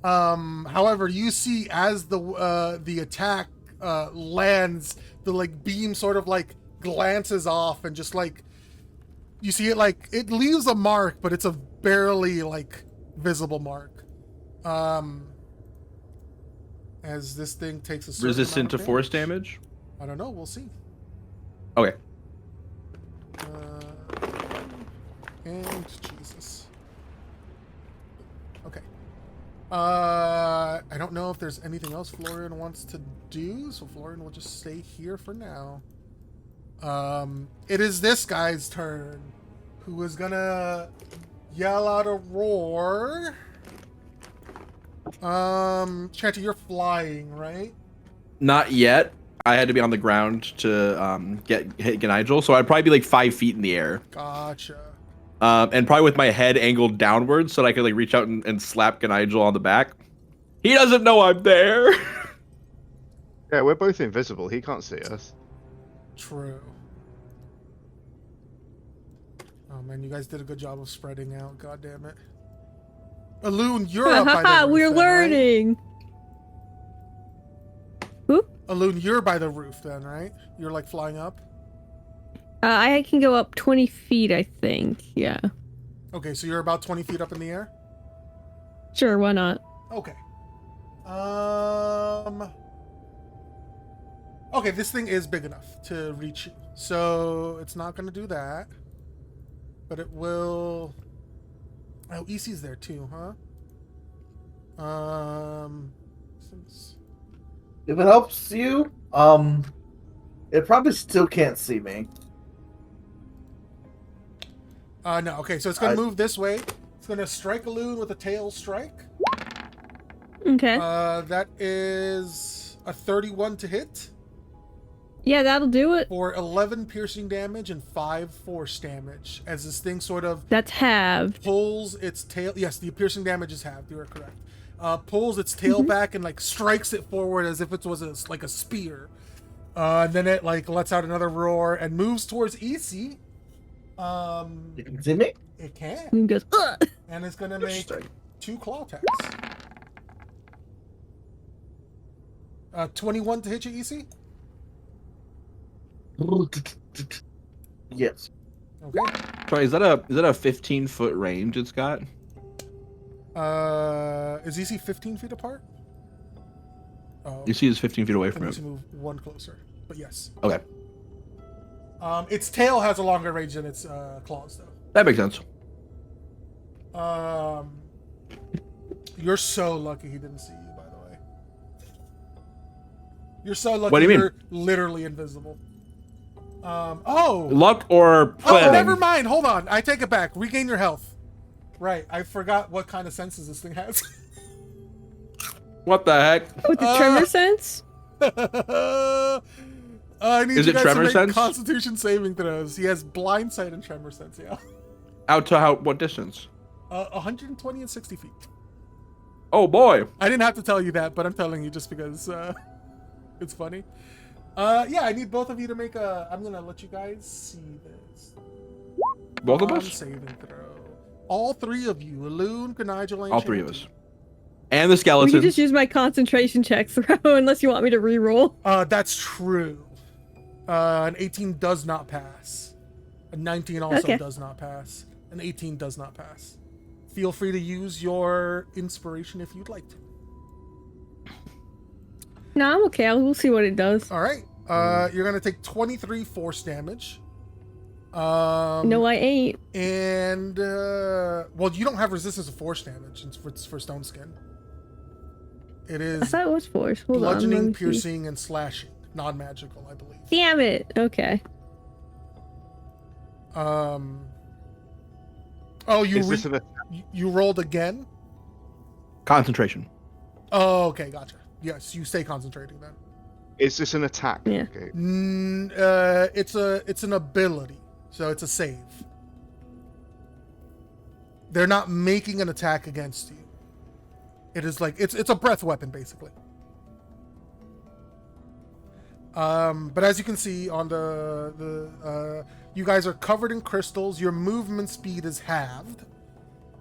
However, you see as the attack lands, the like beam sort of like glances off and just like you see it like it leaves a mark, but it's a barely like visible mark. As this thing takes a certain Resistant to amount of force damage. damage? I don't know. We'll see. Okay. And Jesus. Okay. I don't know if there's anything else Florian wants to do, so Florian will just stay here for now. It is this guy's turn, who is gonna yell out a roar. Chanty, you're flying, right? Not yet. I had to be on the ground to hit Nigel, so I'd probably be like 5 feet in the air. Gotcha. And probably with my head angled downwards so that I could like reach out and slap Nigel on the back. He doesn't know I'm there. Yeah, we're both invisible. He can't see us. True. Oh man, you guys did a good job of spreading out. God damn it. Aloon, you're up by the roof. We're then, learning. Right? Aloon, you're by the roof then, right? You're like flying up? I can go up 20 feet, I think. Yeah. Okay, so you're about 20 feet up in the air? Sure, why not? Okay. Okay, this thing is big enough to reach you. So it's not going to do that. But it will... Oh, EC's there too, huh? If it helps you, it probably still can't see me. No, okay, so it's going to move this way. It's going to strike a loon with a tail strike. Okay. That is a 31 to hit. Yeah, that'll do it. For 11 piercing damage and 5 force damage. As this thing sort of... That's halved. Pulls its tail... Yes, the piercing damage is halved. You are correct. Pulls its tail back and like strikes it forward as if it was like a spear. And then it like lets out another roar and moves towards EC. You can see me? It can. And goes, ugh! And it's going to make 2 claw attacks. 21 to hit you, EC? Yes. Okay. Sorry, is that a 15-foot range it's got? Is EC 15 feet apart? Oh. EC is 15 feet away from it. it. Move one closer, but yes. Okay. Its tail has a longer range than its claws, though. That makes sense. You're so lucky he didn't see you, by the way. You're so lucky. What do you mean? You're literally invisible. Luck or planning? Oh, never mind. Hold on. I take it back. Regain your health. Right. I forgot what kind of senses this thing has. What the heck? With the tremor sense? I need Is you it guys tremor to make sense? Constitution saving throws. He has blind sight and tremor sense, yeah. Out to what distance? 120 and 60 feet. Oh boy. I didn't have to tell you that, but I'm telling you just because it's funny. Yeah, I need both of you to make a... I'm going to let you guys see this. Both of us? Saving throw. All 3 of you. Aloon, Nigel, and All 3 of Shanty. us. And the skeleton. We can just use my concentration check throw unless you want me to re-roll. That's true. An 18 does not pass. A 19 also does not pass. An 18 does not pass. Feel free to use your inspiration if you'd like to. No, I'm okay. We'll see what it does. All right. You're going to take 23 force damage. No, I ain't. And, well, you don't have resistance to force damage for Stone Skin. It is I thought it was force. Hold on. let bludgeoning, me see. piercing, and slashing. Non-magical, I believe. Damn it. Okay. Oh, you rolled again? Concentration. Oh, okay, gotcha. Yes, you stay concentrating then. Is this an attack? Yeah. Okay. It's an ability, so it's a save. They're not making an attack against you. It is like it's a breath weapon basically. But as you can see on you guys are covered in crystals. Your movement speed is halved.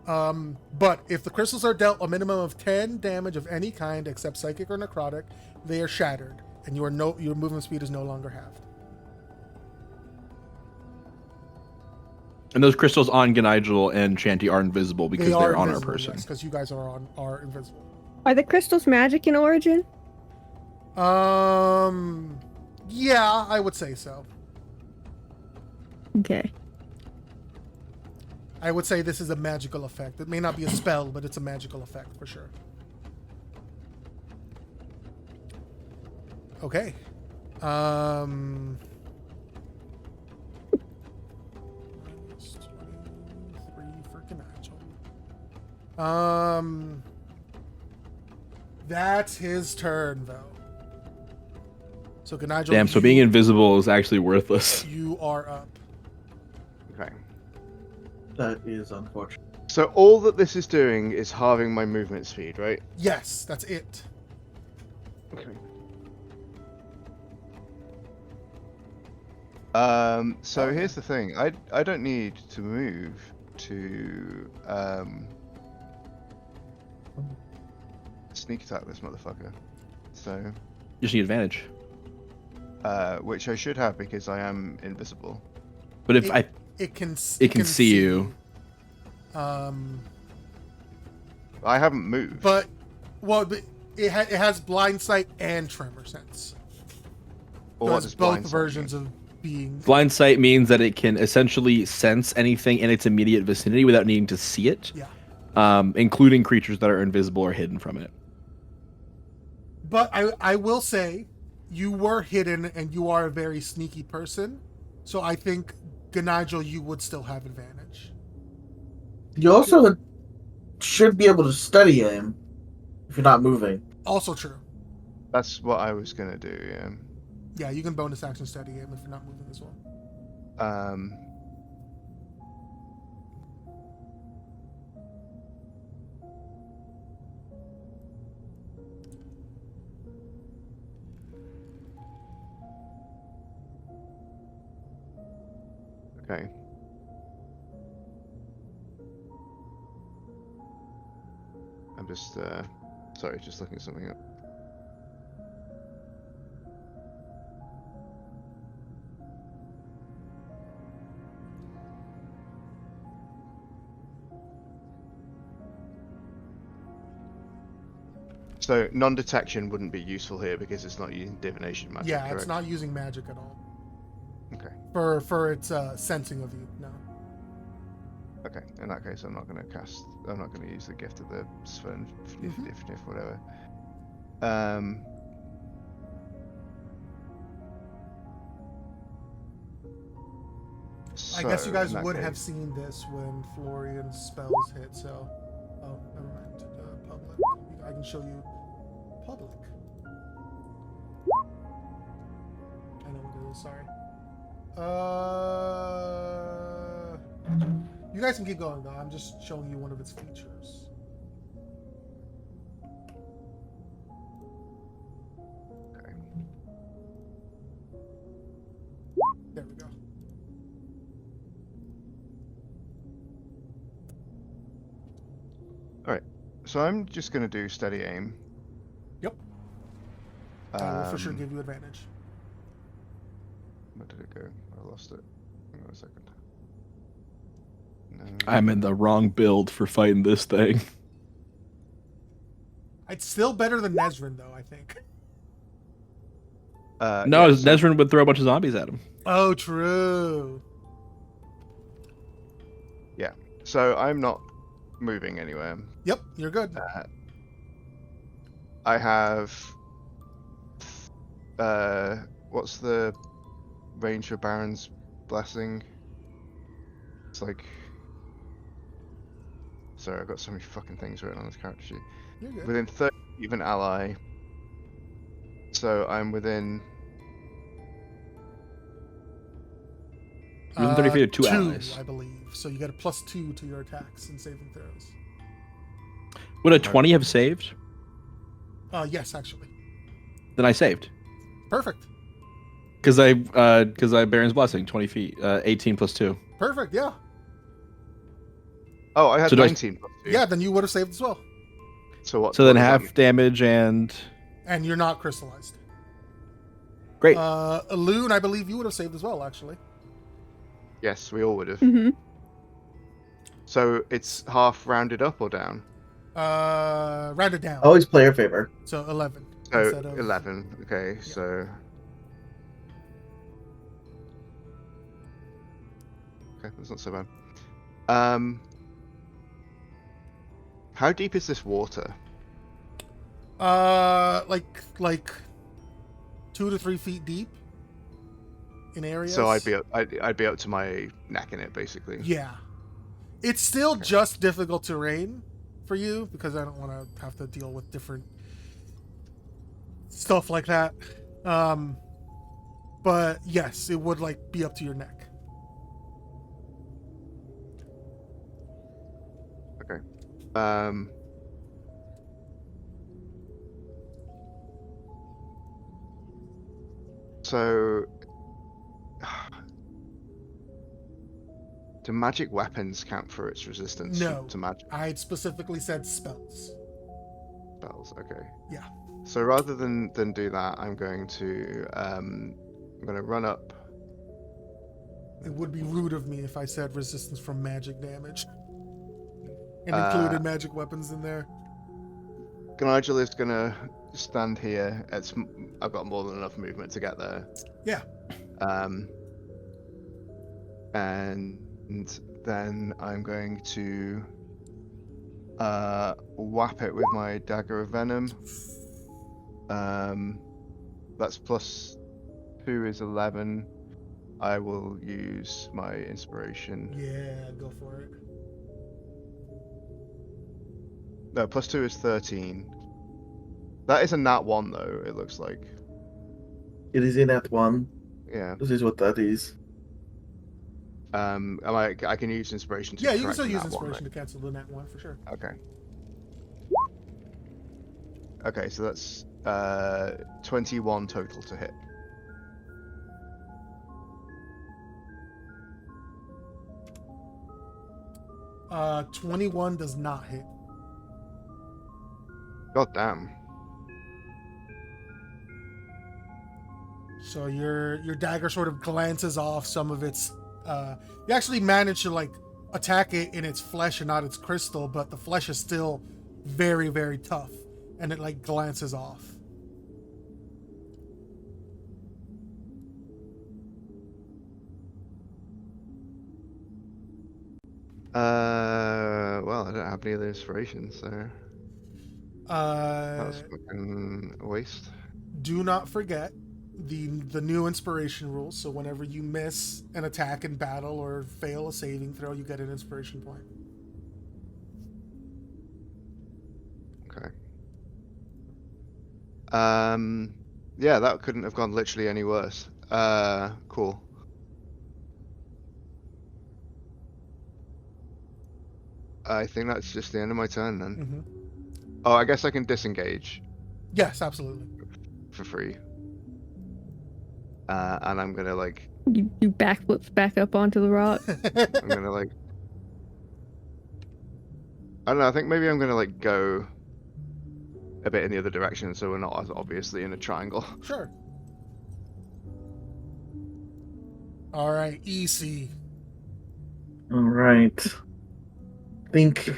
But if the crystals are dealt a minimum of 10 damage of any kind except psychic or necrotic, they are shattered, and your movement speed is no longer halved. And those crystals on Ganigel and Shanty are invisible because they're on our person. Yes, because you guys are invisible. Are the crystals magic in origin? Yeah, I would say so. Okay. I would say this is a magical effect. It may not be a spell, but it's a magical effect for sure. Okay. Minus 23 for Ganigel. That's his turn, though. So Ganigel, damn, so being invisible is actually worthless. You are up. Okay. That is unfortunate. So all that this is doing is halving my movement speed, right? Yes, that's it. Okay. So here's the thing. I don't need to move to sneak attack this motherfucker. So You just need advantage. which I should have because I am invisible. But if it can see you. I haven't moved. But it has blind sight and tremor sense. Well, So what it's does both blind sight versions mean? of being. Blind sight means that it can essentially sense anything in its immediate vicinity without needing to see it. Yeah. Including creatures that are invisible or hidden from it. But I will say, you were hidden and you are a very sneaky person. So I think, Ganigel, you would still have advantage. You also should be able to study him if you're not moving. Also true. That's what I was gonna do, yeah. Yeah, you can bonus action study him if you're not moving as well. Okay. I'm just sorry, just looking something up. So non-detection wouldn't be useful here because it's not using divination magic. Yeah, correct? it's not using magic at all. Okay. For its sensing of you, no. Okay. In that case, I'm not going to cast. I'm not going to use the gift of the Sven, if whatever. I guess you guys in that would case- have seen this when Florian's spells hit. So, oh, never mind. Public. I can show you public. I know what it is. Sorry. You guys can keep going though. I'm just showing you one of its features. Okay. There we go. All right. So I'm just going to do steady aim. Yep. I will for sure give you advantage. Where did it go? I lost it. Hang on a second. No. I'm in the wrong build for fighting this thing. It's still better than Nezrin though, I think. No, yeah, so- Nezrin would throw a bunch of zombies at him. Oh, true. Yeah. So I'm not moving anywhere. Yep, you're good. I have. What's the range for Baron's Blessing? It's like. Sorry, I've got so many fucking things written on this character sheet. You're good. Within 30 feet of an ally. So I'm within. Within 30 feet of two allies. I believe. So you get a +2 to your attacks and saving throws. Would a 20 have saved? Yes, actually. Then I saved. Perfect. Because I Baron's Blessing, 20 feet, 18 plus 2. Perfect, yeah. Oh, I had So do I- 19 plus 2. Yeah, then you would have saved as well. So what? So what then does that half mean? damage and And you're not crystallized. great. Loon, I believe you would have saved as well, actually. Yes, we all would have. Mm-hmm. So it's half rounded up or down? Rounded down. Always player favor. So 11 So instead of 11. Okay, so. Okay, that's not so bad. How deep is this water? like 2 to 3 feet deep in areas. So I'd be up to my neck in it, basically. Yeah. It's still just difficult terrain for you because I don't want to have to deal with different stuff like that. But yes, it would like be up to your neck. Okay. So, do magic weapons count for its resistance No. to magic I had specifically said spells. spells? Okay. Yeah. So rather than do that, I'm going to run up. It would be rude of me if I said resistance from magic damage and included magic weapons in there. Gnigel is gonna stand here. I've got more than enough movement to get there. Yeah. And then I'm going to whap it with my dagger of venom. That's plus 2 is 11. I will use my inspiration. Yeah, go for it. No, plus 2 is 13. That is a nat 1 though, it looks like. It is in at 1. Yeah. This is what that is. I can use inspiration to Yeah, you can correct still the use nat 1, inspiration right? to cancel the nat 1 for sure. Okay. Okay, so that's 21 total to hit. Uh, 21 does not hit. God damn. So your dagger sort of glances off some of its. You actually manage to like attack it in its flesh and not its crystal, but the flesh is still very, very tough, and it like glances off. Well, I don't have any other inspirations, so that's fucking a waste. Do not forget the new inspiration rules. So whenever you miss an attack in battle or fail a saving throw, you get an inspiration point. Okay. Yeah, that couldn't have gone literally any worse. Cool. I think that's just the end of my turn then. Mm-hmm. Oh, I guess I can disengage Yes, absolutely. for free. And I'm gonna like, You backflips back up onto the rock. I'm gonna like, I don't know, I think maybe I'm gonna like go a bit in the other direction so we're not as obviously in a triangle. Sure. All right, EC. All right. I think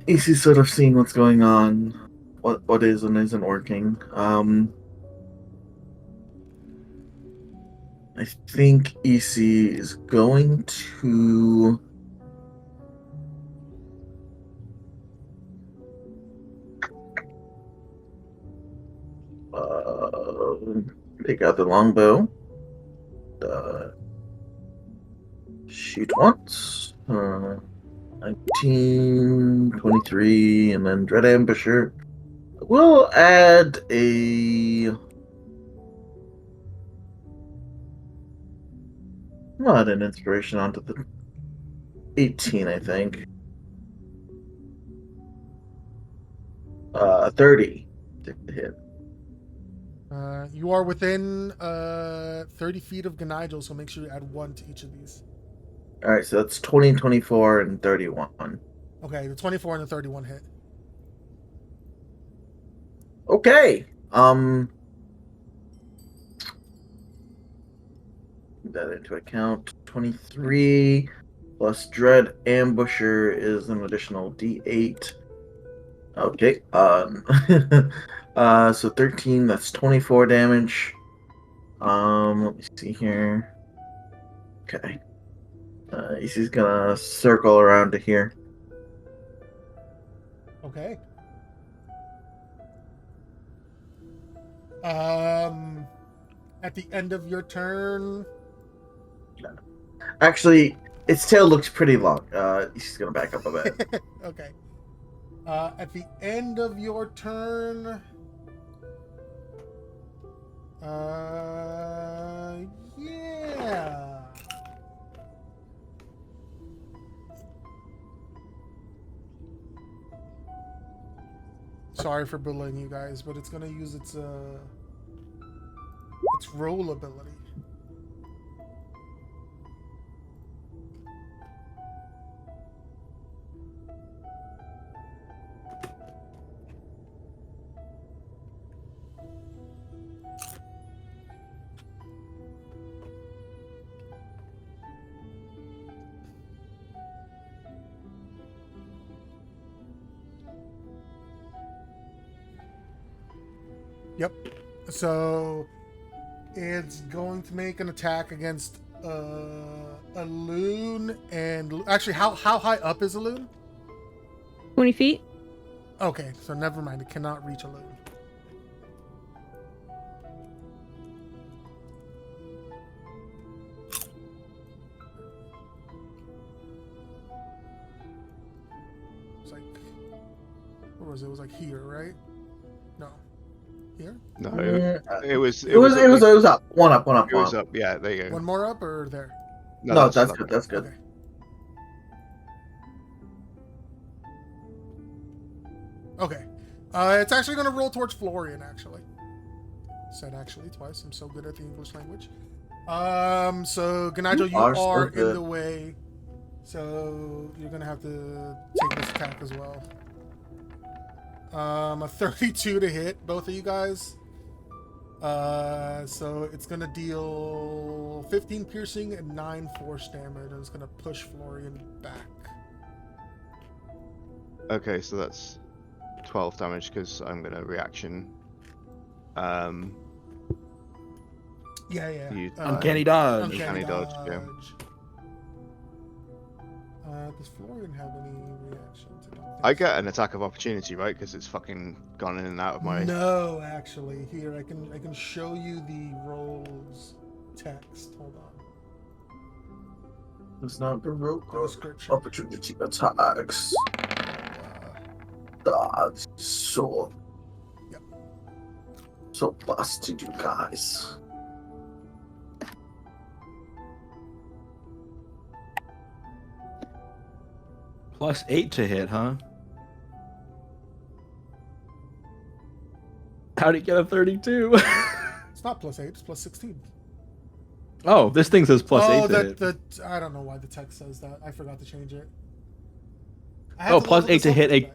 EC's sort of seeing what's going on, what is and isn't working. I think EC is going to take out the longbow. Shoot once. 19, 23, and then Dread Ambusher. We'll add a... I'll add an inspiration onto the 18, I think. 30 to hit. You are within 30 feet of Ganigel, so make sure you add 1 to each of these. All right, so that's 20, 24, and 31. Okay, the 24 and the 31 hit. Okay. Take that into account. 23 plus Dread Ambusher is an additional D8. Okay. So 13. That's 24 damage. Let me see here. Okay. He's gonna circle around to here. Okay. At the end of your turn. Actually, its tail looks pretty long. He's gonna back up a bit. Okay. At the end of your turn. Yeah. Sorry for bullying you guys, but it's gonna use its roll ability. Yep. So it's going to make an attack against a loon and actually how high up is a loon? 20 feet. Okay, so never mind. It cannot reach a loon. It's like, where was it? It was like here, right? No. Here? No, It was up. One up. It was up. Yeah, there you go. One more up or there? No, that's good. That's good. Okay. Okay. It's actually going to roll towards Florian, actually. Said actually twice. I'm so good at the English language. So, Ganigel, you are in the way. So, you're going to have to take this attack as well. A 32 to hit both of you guys. So, it's going to deal 15 piercing and 9 force damage. And it's going to push Florian back. Okay, so that's 12 damage because I'm gonna reaction. Yeah. Uncanny dodge. Uncanny dodge. Yeah. Does Florian have any reactions? I get an attack of opportunity, right? Because it's fucking gone in and out of my. No, actually, here I can show you the rolls text. Hold on. It's not the rope description. Opportunity attacks. Dodge. So. Yep. So busted, you guys. +8 to hit, huh? How'd it get a 32? It's not +8, it's +16. Oh, this thing says +8 to hit. I don't know why the text says that. I forgot to change it. Oh, +8 to hit a.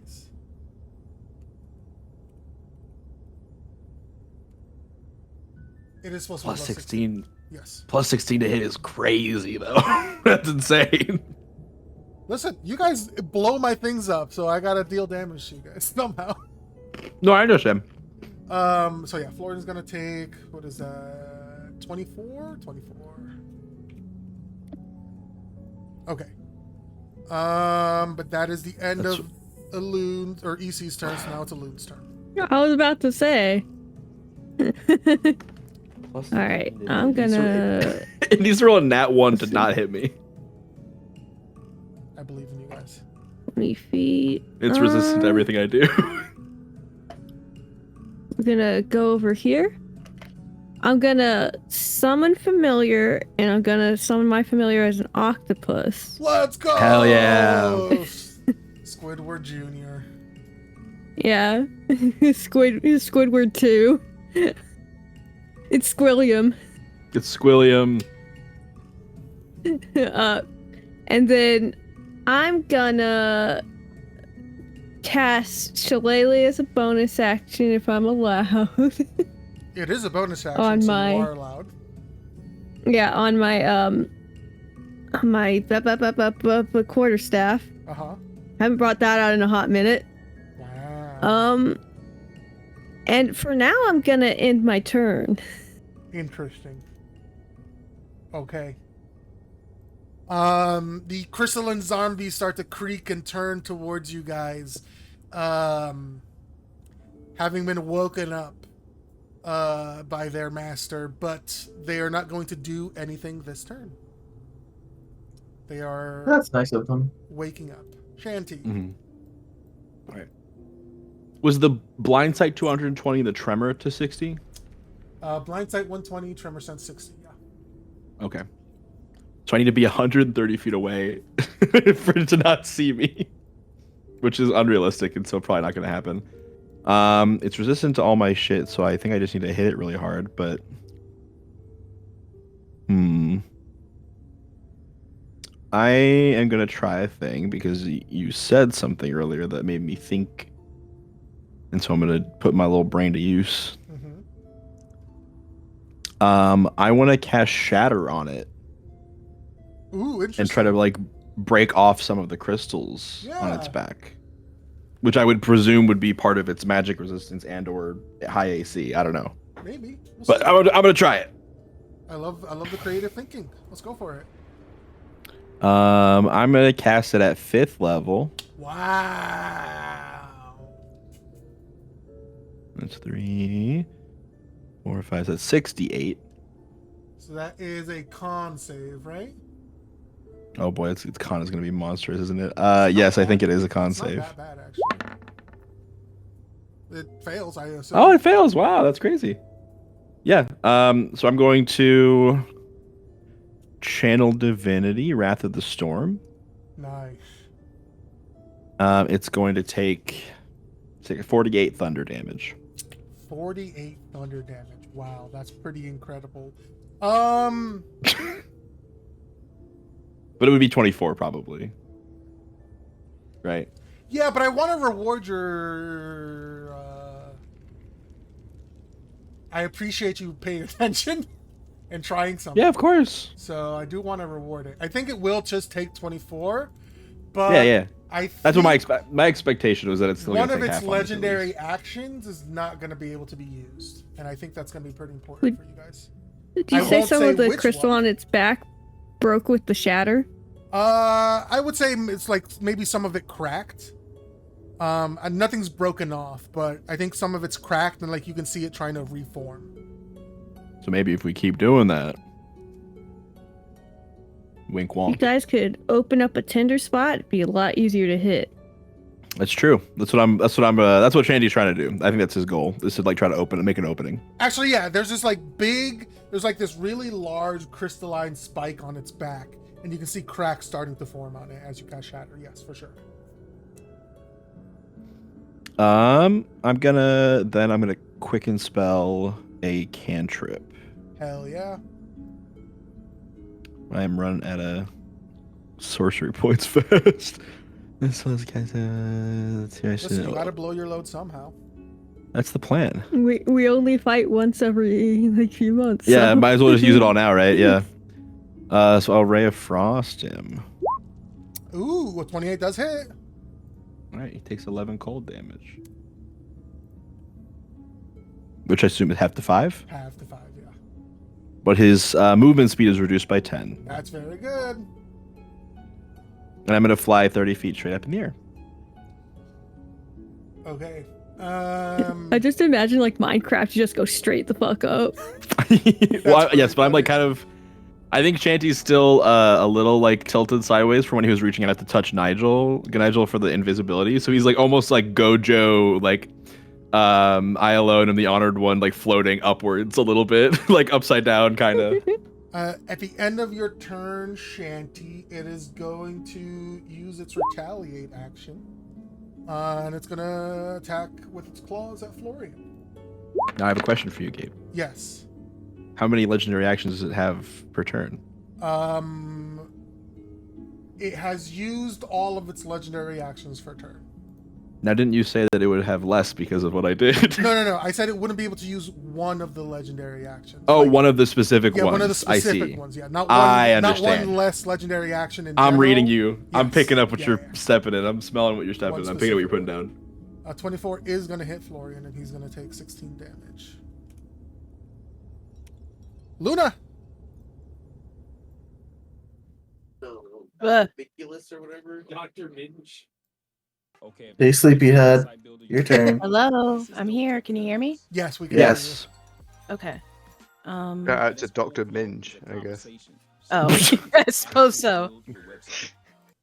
It is supposed to be +16. Yes. +16 to hit is crazy, though. That's insane. Listen, you guys blow my things up, so I gotta deal damage to you guys somehow. No, I understand. So yeah, Florian's gonna take, what is that? 24? 24. Okay. But that is the end of a loon or EC's turn, so now it's a loon's turn. I was about to say. Alright, I'm gonna. It needs to roll a nat 1 to not hit me. I believe in you guys. 20 feet. It's resistant to everything I do. I'm gonna go over here. I'm gonna summon familiar, and I'm gonna summon my familiar as an octopus. Let's go! Hell yeah. Squidward Jr. Yeah. Squidward 2. It's Squilliam. It's Squilliam. And then I'm gonna cast Shillelagh as a bonus action if I'm allowed. It is a bonus action, On so my- you are allowed. Yeah, on my quarterstaff. Uh-huh. Haven't brought that out in a hot minute. Wow. And for now I'm gonna end my turn. Interesting. Okay. The crystalline zombies start to creak and turn towards you guys. Having been woken up by their master, but they are not going to do anything this turn. They are That's nice of them. waking up. Shanty. Mm-hmm. All right. Was the blind sight 220 and the tremor to 60? Blind sight 120, tremor sense 60. Yeah. Okay. So I need to be 130 feet away for it to not see me, which is unrealistic and so probably not going to happen. It's resistant to all my shit, so I think I just need to hit it really hard, but... I am going to try a thing because you said something earlier that made me think, and so I'm going to put my little brain to use. Mm-hmm. I want to cast Shatter on it. Ooh, interesting. And try to like break off some of the crystals on its back, which I would presume would be part of its magic resistance and or high AC. I don't know. Maybe. But I'm gonna try it. I love the creative thinking. Let's go for it. I'm gonna cast it at 5th level. Wow. That's 3, 4, 5. That's 68. So that is a con save, right? Oh boy, its con is gonna be monstrous, isn't it? Yes, I think it is a con save. Not that bad, actually. It fails, I assume. Oh, it fails. Wow, that's crazy. Yeah. So I'm going to channel Divinity, Wrath of the Storm. Nice. It's going to take 48 thunder damage. 48 thunder damage. Wow, that's pretty incredible. But it would be 24 probably. Right? Yeah, but I want to reward your... I appreciate you paying attention and trying something. Yeah, of course. So I do want to reward it. I think it will just take 24, but yeah. I That's what my expectation was, that it's still one going to of take its half on this legendary at actions is not going to be able to be used, and I think that's going to be pretty important for you guys. Did you say some of the crystal on its back broke with the shatter? I would say it's like maybe some of it cracked. And nothing's broken off, but I think some of it's cracked, and like you can see it trying to reform. least. So maybe if we keep doing that, wink You wonk. guys could open up a tender spot. It'd be a lot easier to hit. That's true. That's what Shandy's trying to do. I think that's his goal. Is to like try to make an opening. Actually, yeah, there's this this really large crystalline spike on its back, and you can see cracks starting to form on it as you cast Shatter. Yes, for sure. I'm gonna quicken spell a cantrip. Hell yeah. I am running out of sorcery points fast. So let's guys, Listen, you gotta blow your load somehow. That's the plan. We only fight once every like few months. Yeah, so. might as well just use it all now, right? Yeah. So I'll Ray of Frost him. Ooh, well, 28 does hit. All right, he takes 11 cold damage, which I assume is half to 5. Half to 5, yeah. But his movement speed is reduced by 10. That's very good. And I'm gonna fly 30 feet straight up in the air. Okay. I just imagine like Minecraft, you just go straight the fuck up. Well, yes, but I'm like kind of. I think Shanty's still a little like tilted sideways from when he was reaching out to touch Nigel for the invisibility. So he's like almost like Gojo, like I alone am the honored one, like floating upwards a little bit, like upside down, kind of. At the end of your turn, Shanty, it is going to use its retaliate action. And it's gonna attack with its claws at Florian. Now I have a question for you, Gabe. Yes. How many legendary actions does it have per turn? It has used all of its legendary actions for a turn. Now, didn't you say that it would have less because of what I did? No. I said it wouldn't be able to use one of the legendary actions. Oh, one of the specific ones. Yeah, one of the specific I see. ones. Yeah, not I one. Not understand. one less legendary action. I'm reading general. you. Yes. I'm picking up what Yeah, you're yeah. stepping in. I'm smelling what you're stepping in. I'm picking up what you're putting down. 24 is going to hit Florian, and he's going to take 16 damage. Luna. Ridiculous or whatever. Dr. Minch. Okay. Hey, sleepyhead. Your turn. Hello, I'm here. Can you hear me? Yes, we can. Yes. Okay. It's a Dr. Minge, I guess. Oh, I suppose so.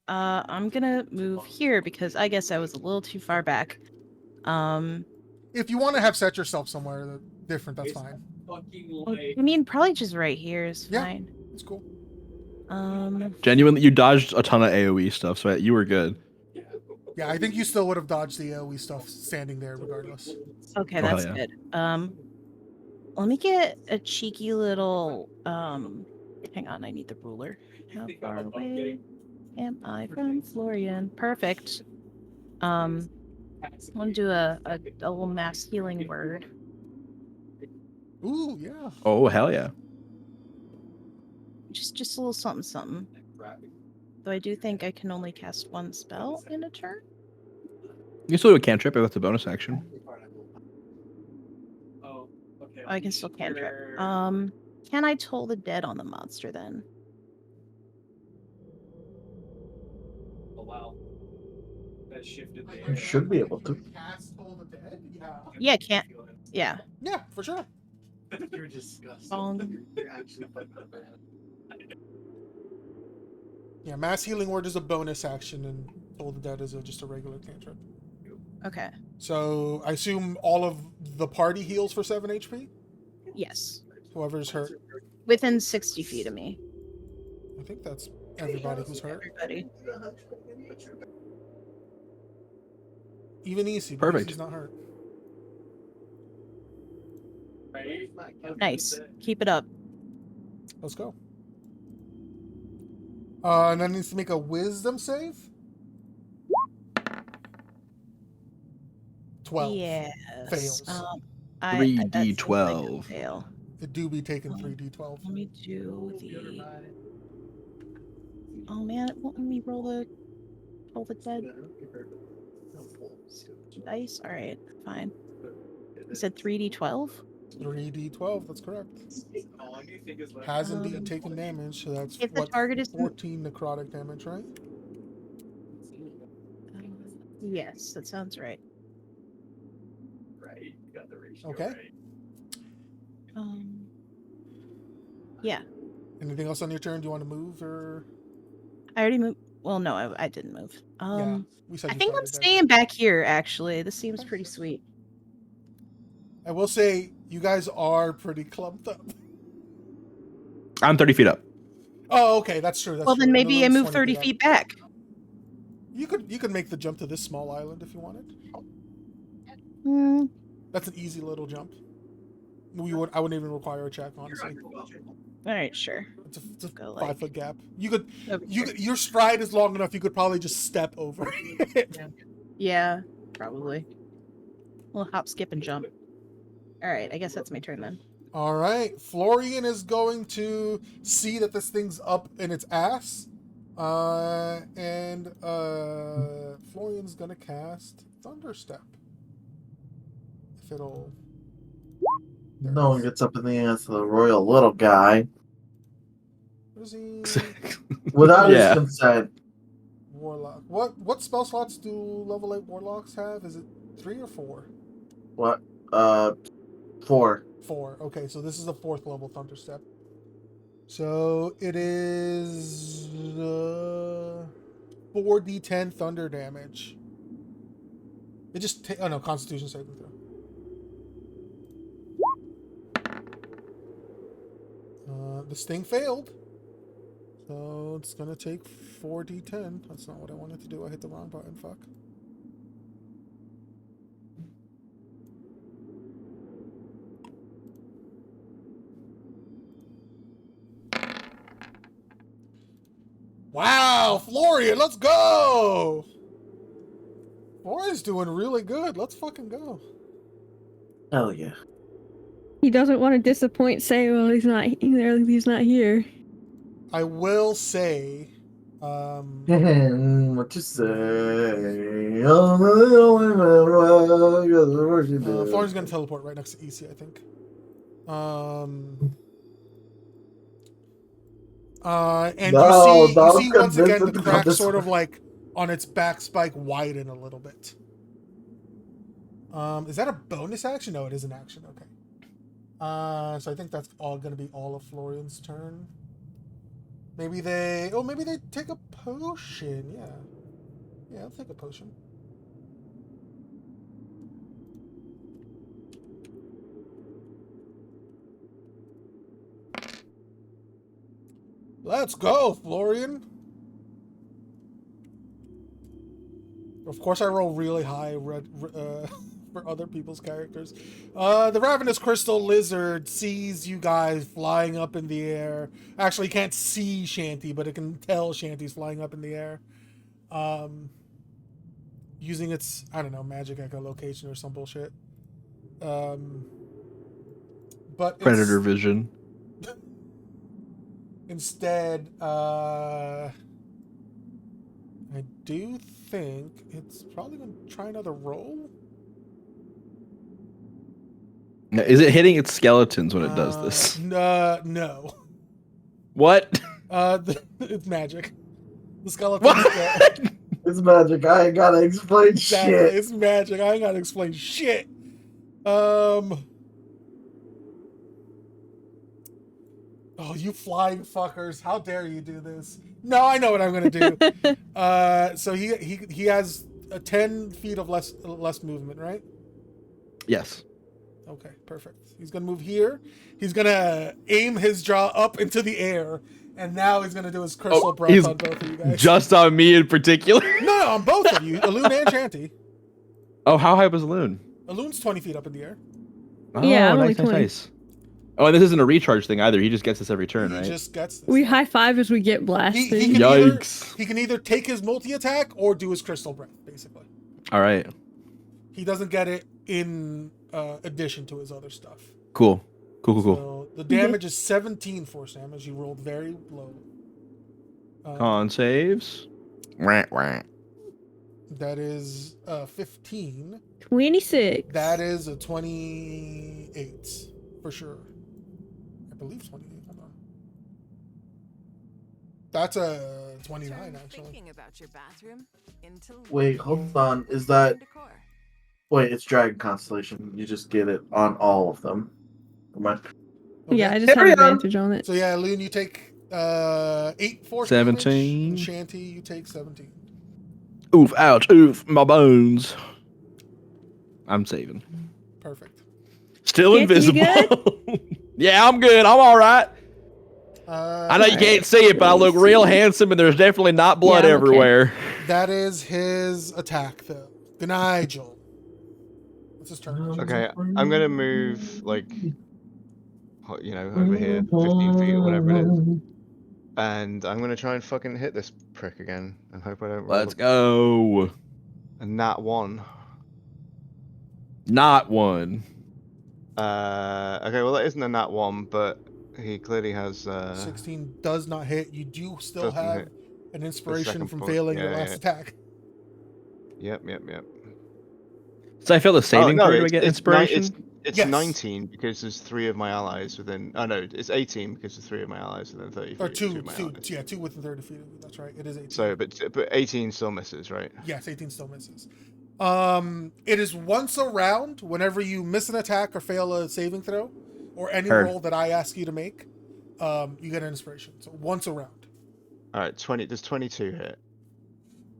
I'm gonna move here because I guess I was a little too far back. If you want to have set yourself somewhere different, that's fine. I mean, probably just right here is fine. It's cool. Genuinely, you dodged a ton of AoE stuff, so you were good. Yeah, I think you still would have dodged the AoE stuff standing there regardless. Okay, Oh, that's hell yeah. good. Let me get a cheeky little hang on, I need the ruler. How far away am I from Florian? Perfect. I want to do a little mass healing word. Ooh, yeah. Oh, hell yeah. Just a little something. Though I do think I can only cast one spell in a turn. You can still do a cantrip if that's a bonus action. Oh, I can still cantrip. Can I toll the dead on the monster then? Oh wow. That shifted there. You should be able to. Yeah, can't. Yeah. Yeah, for sure. You're disgusting. You're actually Yeah, mass healing word is a bonus action, and Toll the Dead is just a regular cantrip. Okay. So I assume all of the party heals for 7 HP? Yes. Whoever's hurt. Within 60 feet of me. I think that's everybody who's hurt. Everybody. Even Easy, but Perfect. Easy's not hurt. Nice. Keep it up. Let's go. And then needs to make a wisdom save. 12. Yes. Fails. 3d12. Fail. It do be taking 3d12. Let me do the. Oh man, it won't let me roll the dead dice. All right, fine. You said 3d12. 3d12. That's correct. Has indeed taken damage, so that's if the target is 14 necrotic damage, right? Yes, that sounds right. Right. You got the ratio. Okay. Right. Yeah. Anything else on your turn? Do you want to move or? I already moved. Well, no, I didn't move. Yeah, we said I you think I'm started there. staying back here. Actually, this seems pretty sweet. I will say you guys are pretty clumped up. I'm 30 feet up. Oh, okay, that's true. That's Well, true. then maybe I Lily's move 20 30 feet back. You could make the jump to this small island if you wanted. Hmm. That's an easy little jump. I wouldn't even require a check, honestly. All right, sure. It's a Go 5-foot gap. You could over your stride is long enough. You could probably just step over it. Yeah, probably. We'll hop, skip, and jump. All right, I guess that's my turn then. All right, Florian is going to see that this thing's up in its ass, and Florian's gonna cast Thunderstep. If it'll. No one gets up in the ass of the royal little guy. Where's he? Without his Yeah. consent. Warlock. What spell slots do level 8 warlocks have? Is it 3 or 4? What? 4. 4. Okay, so this is the 4th level Thunderstep. So it is 4d10 thunder damage. It just oh no, Constitution saving throw. The sting failed. So it's gonna take 4d10. That's not what I wanted to do. I hit the wrong button. Fuck. Wow, Florian, let's go! Florian's doing really good. Let's fucking go. Hell yeah. He doesn't want to disappoint Samuel. He's not there. He's not here. I will say, What you say? Florian's gonna teleport right next to EC, I think. And you see once again the crack sort of like on its back spike widen a little bit. Is that a bonus action? No, it is an action. Okay. So I think that's all gonna be all of Florian's turn. Maybe they take a potion. Yeah, I'll take a potion. Let's go, Florian. Of course, I roll really high for other people's characters. The Ravenous Crystal Lizard sees you guys flying up in the air. Actually, can't see Shanty, but it can tell Shanty's flying up in the air. Using its, I don't know, magic echolocation or some bullshit. But Predator vision. Instead, I do think it's probably going to try another roll. Now, is it hitting its skeletons when it does this? No. What? It's magic. The skeleton. It's magic. I ain't gotta explain shit. It's magic. I ain't gotta explain shit. Oh, you flying fuckers! How dare you do this? No, I know what I'm gonna do. So he has a 10 feet of less movement, right? Yes. Okay, perfect. He's gonna move here. He's gonna aim his jaw up into the air, and now he's gonna do his crystal breath on both of you guys. Just on me in particular? No, on both of you, Alun and Shanty. Oh, how high was Alun? Alun's 20 feet up in the air. Oh, Yeah, I'm nice, only 20. nice. Oh, and this isn't a recharge thing either. He just gets this every turn, right? He just gets this. We high five as we get blasted. Yikes. He can either take his multi-attack or do his crystal breath, basically. All right. He doesn't get it in addition to his other stuff. Cool. So the damage is 17 force damage. You rolled very low. Con saves. That is 15. 26. That is a 28 for sure. I believe 28. Hold on. That's a 29 actually. About your bathroom into Wait, hold on. Is that? Wait, it's Dragon Constellation. You just get it on all of them. Okay. Yeah, I just have advantage on it. So yeah, Loon, you take 8 force 17. damage, and Shanty, you take 17. Oof, ouch, oof, my bones. I'm saving. Perfect. Still invisible. Yeah, I'm good. I'm all right. I know you can't see it, but I look real handsome, and there's definitely not blood everywhere. That is his attack, though. Nigel. What's his turn? Okay, I'm gonna move like, over here, 15 feet or whatever it is, and I'm gonna try and fucking hit this prick again, and hope I don't. Let's go. A nat 1. Not one. Okay, well that isn't a nat 1, but he clearly has. 16 does not hit. You do still Doesn't have hit. an inspiration from point. failing your Yeah, last attack. Yep. So I failed a saving throw to get inspiration? It's Yes. 19 because there's 3 of my allies within. Oh no, it's 18 because there's 3 of my allies within 30 feet. Or of two, my two, allies. yeah, 2 within 30 feet of you. That's right. It is 18. So, but 18 still misses, right? Yes, 18 still misses. It is once a round whenever you miss an attack or fail a saving throw, or any roll that I ask you to make, you get an inspiration. So once a round. All right, 20. Does 22 hit?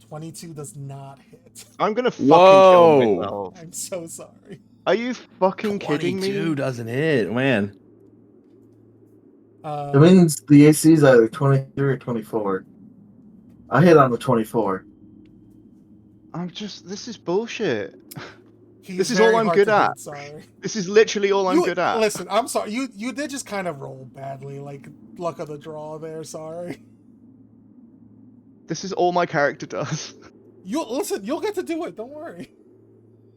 22 does not hit. I'm gonna fucking kill myself. I'm so sorry. Are you fucking kidding me? 22 doesn't hit, man. It means the AC is either 23 or 24. I hit on the 24. This is bullshit. This is very all I'm hard good to at. hit, sorry. This is literally all I'm good at. Listen, I'm sorry. You did just kind of roll badly, like luck of the draw there. Sorry. This is all my character does. You'll get to do it. Don't worry.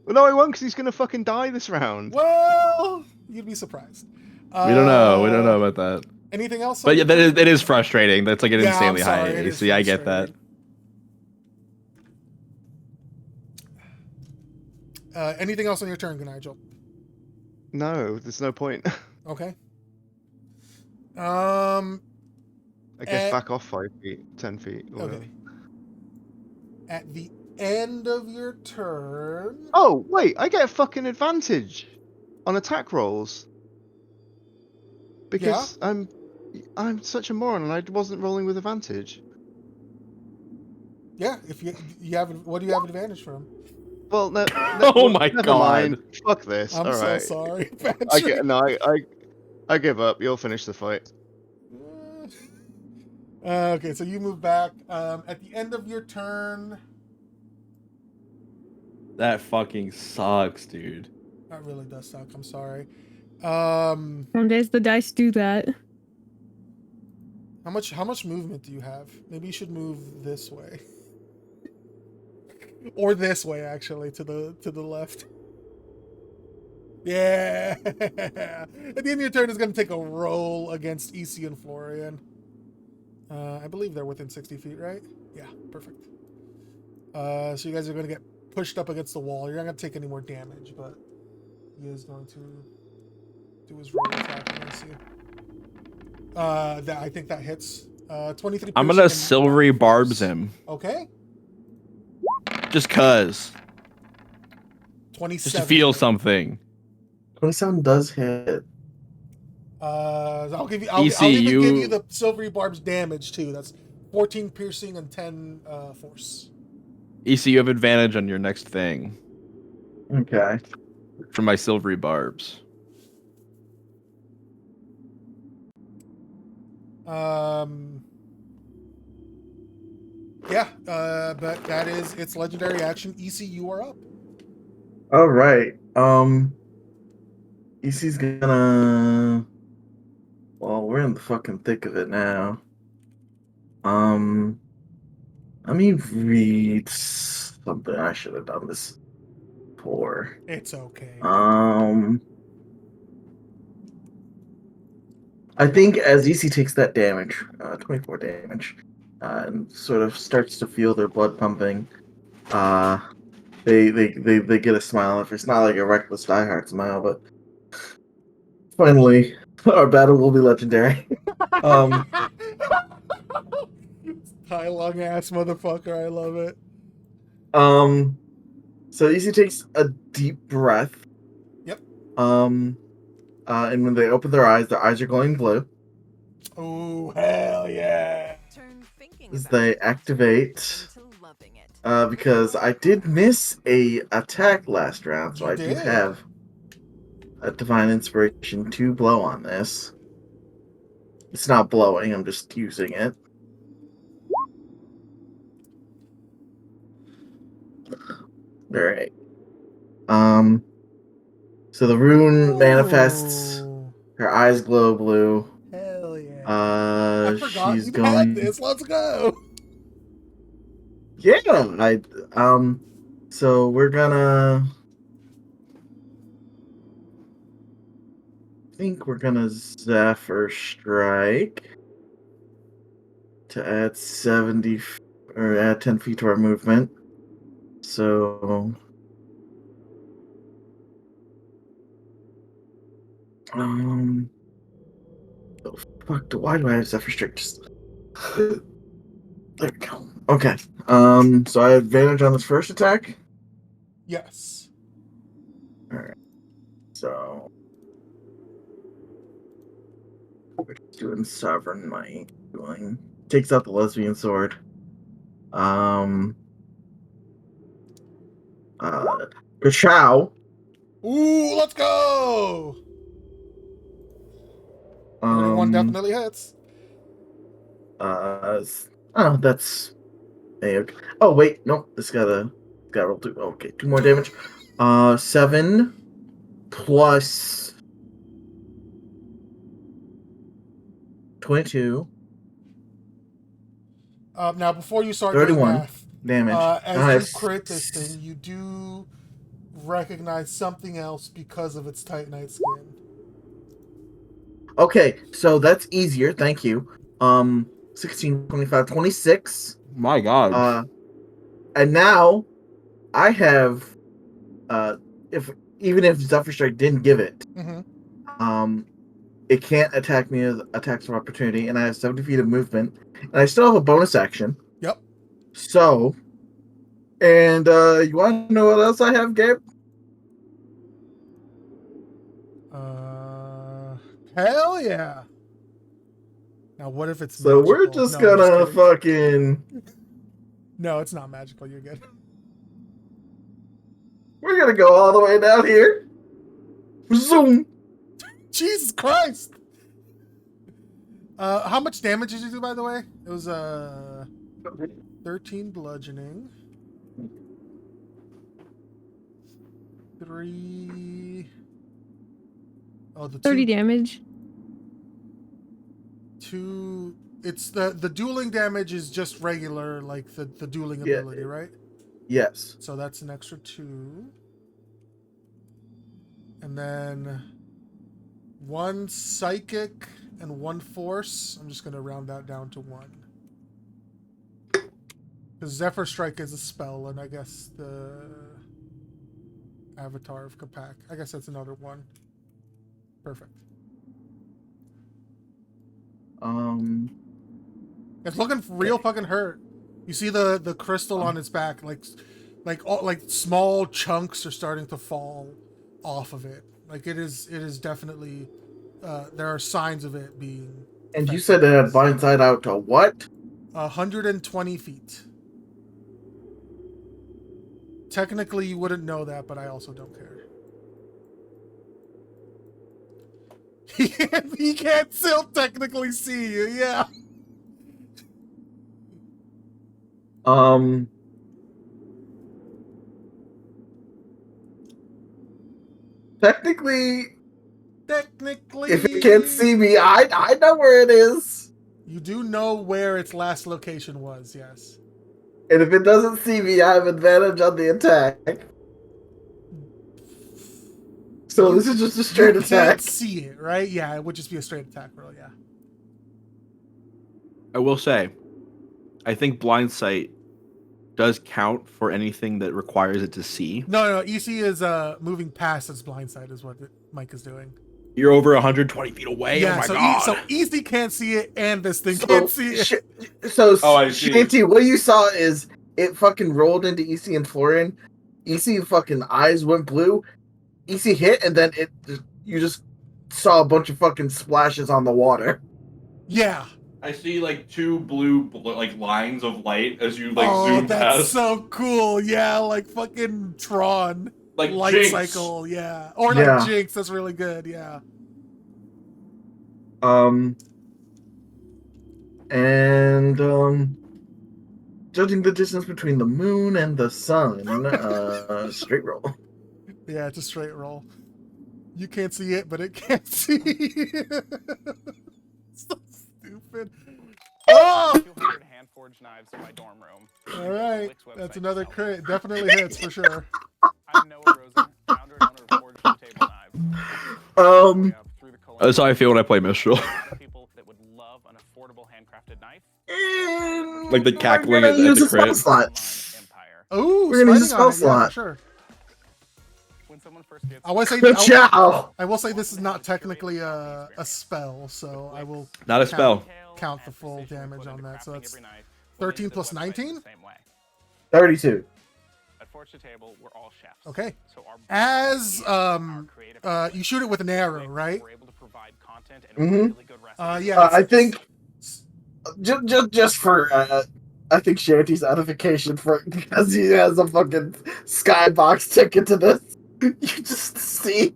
Well, no, I won't, because he's gonna fucking die this round. Well, you'd be surprised. We don't know. We don't know about that. Anything else? But yeah, it is frustrating. That's like an Yeah, insanely I'm high sorry, it is AC. I get that. Anything else on your turn, Nigel? No, there's no point. Okay. I guess back off 5 feet, 10 feet. Or Okay. whatever. At the end of your turn. Oh wait, I get a fucking advantage on attack rolls because I'm such a moron and I wasn't rolling with advantage. Yeah, if you have, what do you have advantage from? Well, no. Oh my never God. mind. Fuck this. I'm All so right. sorry, I Patrick. I give up. You'll finish the fight. Okay, so you move back. At the end of your turn. That fucking sucks, dude. That really does suck. I'm sorry. Some days the dice do that. How much movement do you have? Maybe you should move this way. Or this way, actually, to the left. Yeah. At the end of your turn is going to take a roll against EC and Florian. I believe they're within 60 feet, right? Yeah, perfect. So you guys are going to get pushed up against the wall. You're not going to take any more damage, but he is going to do his roll attack against you. I think that hits. 23. I'm gonna silvery barbs him. Okay. Just cause. 27. Just to feel something. 27 does hit. I'll even EC, give you the silvery barbs damage too. That's 14 piercing and 10 force. EC, you have advantage on your next thing. Okay. For my silvery barbs. Yeah, but that is its legendary action. EC, you are up. All right. EC's gonna. Well, we're in the fucking thick of it now. Let me read something. I should have done this before. It's okay. I think as EC takes that damage, 24 damage, and sort of starts to feel their blood pumping, they get a smile. If it's not like a reckless diehard smile, but finally, our battle will be legendary. High long ass motherfucker, I love it. So EC takes a deep breath. Yep. And when they open their eyes are glowing blue. Oh, hell yeah. As they activate, because I did miss a attack last round, so I do have a divine inspiration to blow on this. It's not blowing, I'm just using it. Alright. So the rune manifests. Her eyes glow blue. Hell yeah. I forgot she's you going. had this. Let's go. Yeah, so we're gonna. I think we're gonna Zephyr Strike to add 70 or add 10 feet to our movement. So. Oh, fuck, why do I have Zephyr Strike? There we go. Okay. So I have advantage on this first attack? Yes. Alright. So we're doing Sovereign Might. Takes out the lesbian sword. Kachow. Ooh, let's go. 31 definitely hits. That's okay. Oh wait, no, this got roll 2. Okay, 2 more damage. 7 plus 22. Now, before you start doing 31 math, damage. as Nice. you crit this thing, you do recognize something else because of its Titanite skin. Okay, so that's easier. Thank you. 16, 25, 26. My God. And now I have if even if Zephyr Strike didn't give it, it can't attack me as attacks of opportunity, and I have 70 feet of movement, and I still have a bonus action. Yep. So, and you want to know what else I have, Gabe? Hell yeah. Now, what if it's So magical? we're just No, I'm gonna kidding. fucking. No, it's not magical. You're good. We're gonna go all the way down here. Zoom. Jesus Christ. How much damage did you do, by the way? It was 13 bludgeoning. 3. Oh, the 30 damage. 2. It's the dueling damage is just regular, like the dueling ability, right? Yes. So that's an extra 2. And then 1 psychic and 1 force. I'm just going to round that down to 1. Because Zephyr Strike is a spell, and I guess the Avatar of Capac. I guess that's another 1. Perfect. It's looking real fucking hurt. You see the crystal on its back, like small chunks are starting to fall off of it. Like it is definitely there are signs of it being. And affected. you said it had blindside out to what? 120 feet. Technically, you wouldn't know that, but I also don't care. He can't still technically see you, yeah. Technically, if it Technically, can't see me, I know where it is. you do know where its last location was, yes. And if it doesn't see me, I have advantage on the attack. So this is just a straight You attack. can't see it, right? Yeah, it would just be a straight attack roll, yeah. I will say, I think blind sight does count for anything that requires it to see. No, EC is moving past its blind side is what Mike is doing. You're over 120 feet away. Yeah, oh my so God. so EC can't see it, and this thing can't see it. I see. Shanty, what you saw is it fucking rolled into EC and Florian. EC fucking eyes went blue. EC hit, and then you just saw a bunch of fucking splashes on the water. Yeah. I see like 2 blue like lines of light as you like Oh, zoom that's past. so cool. Yeah, like fucking Tron. Like light Jinx. cycle, yeah. Or Yeah. like Jinx, that's really good, yeah. Judging the distance between the moon and the sun, straight roll. Yeah, it's a straight roll. You can't see it, but it can't see you. So stupid. Oh! 200 hand-forged knives in my dorm room. All right, that's another crit. Definitely hits for sure. I'm Noah Rosen, founder and owner of Forged from Table Knives. That's how I feel when I play Mistral. People that would love an affordable handcrafted knife. Like the cackling We're at gonna use the a spell crit. slot. Ooh, We're gonna use a spending on spell it, yeah, slot. for sure. When someone first gets I will say, Good job. I will say this is not technically a spell, so I will Not a spell. count the full damage on that. So that's 13 plus 19. 32. At Forge to Table, we're all chefs. Okay. So our As you shoot it with an arrow, right? we're able to provide content and Mm-hmm. really good recipes. Yeah. I think just for I think Shanty's edification for because he has a fucking skybox ticket to this. You just see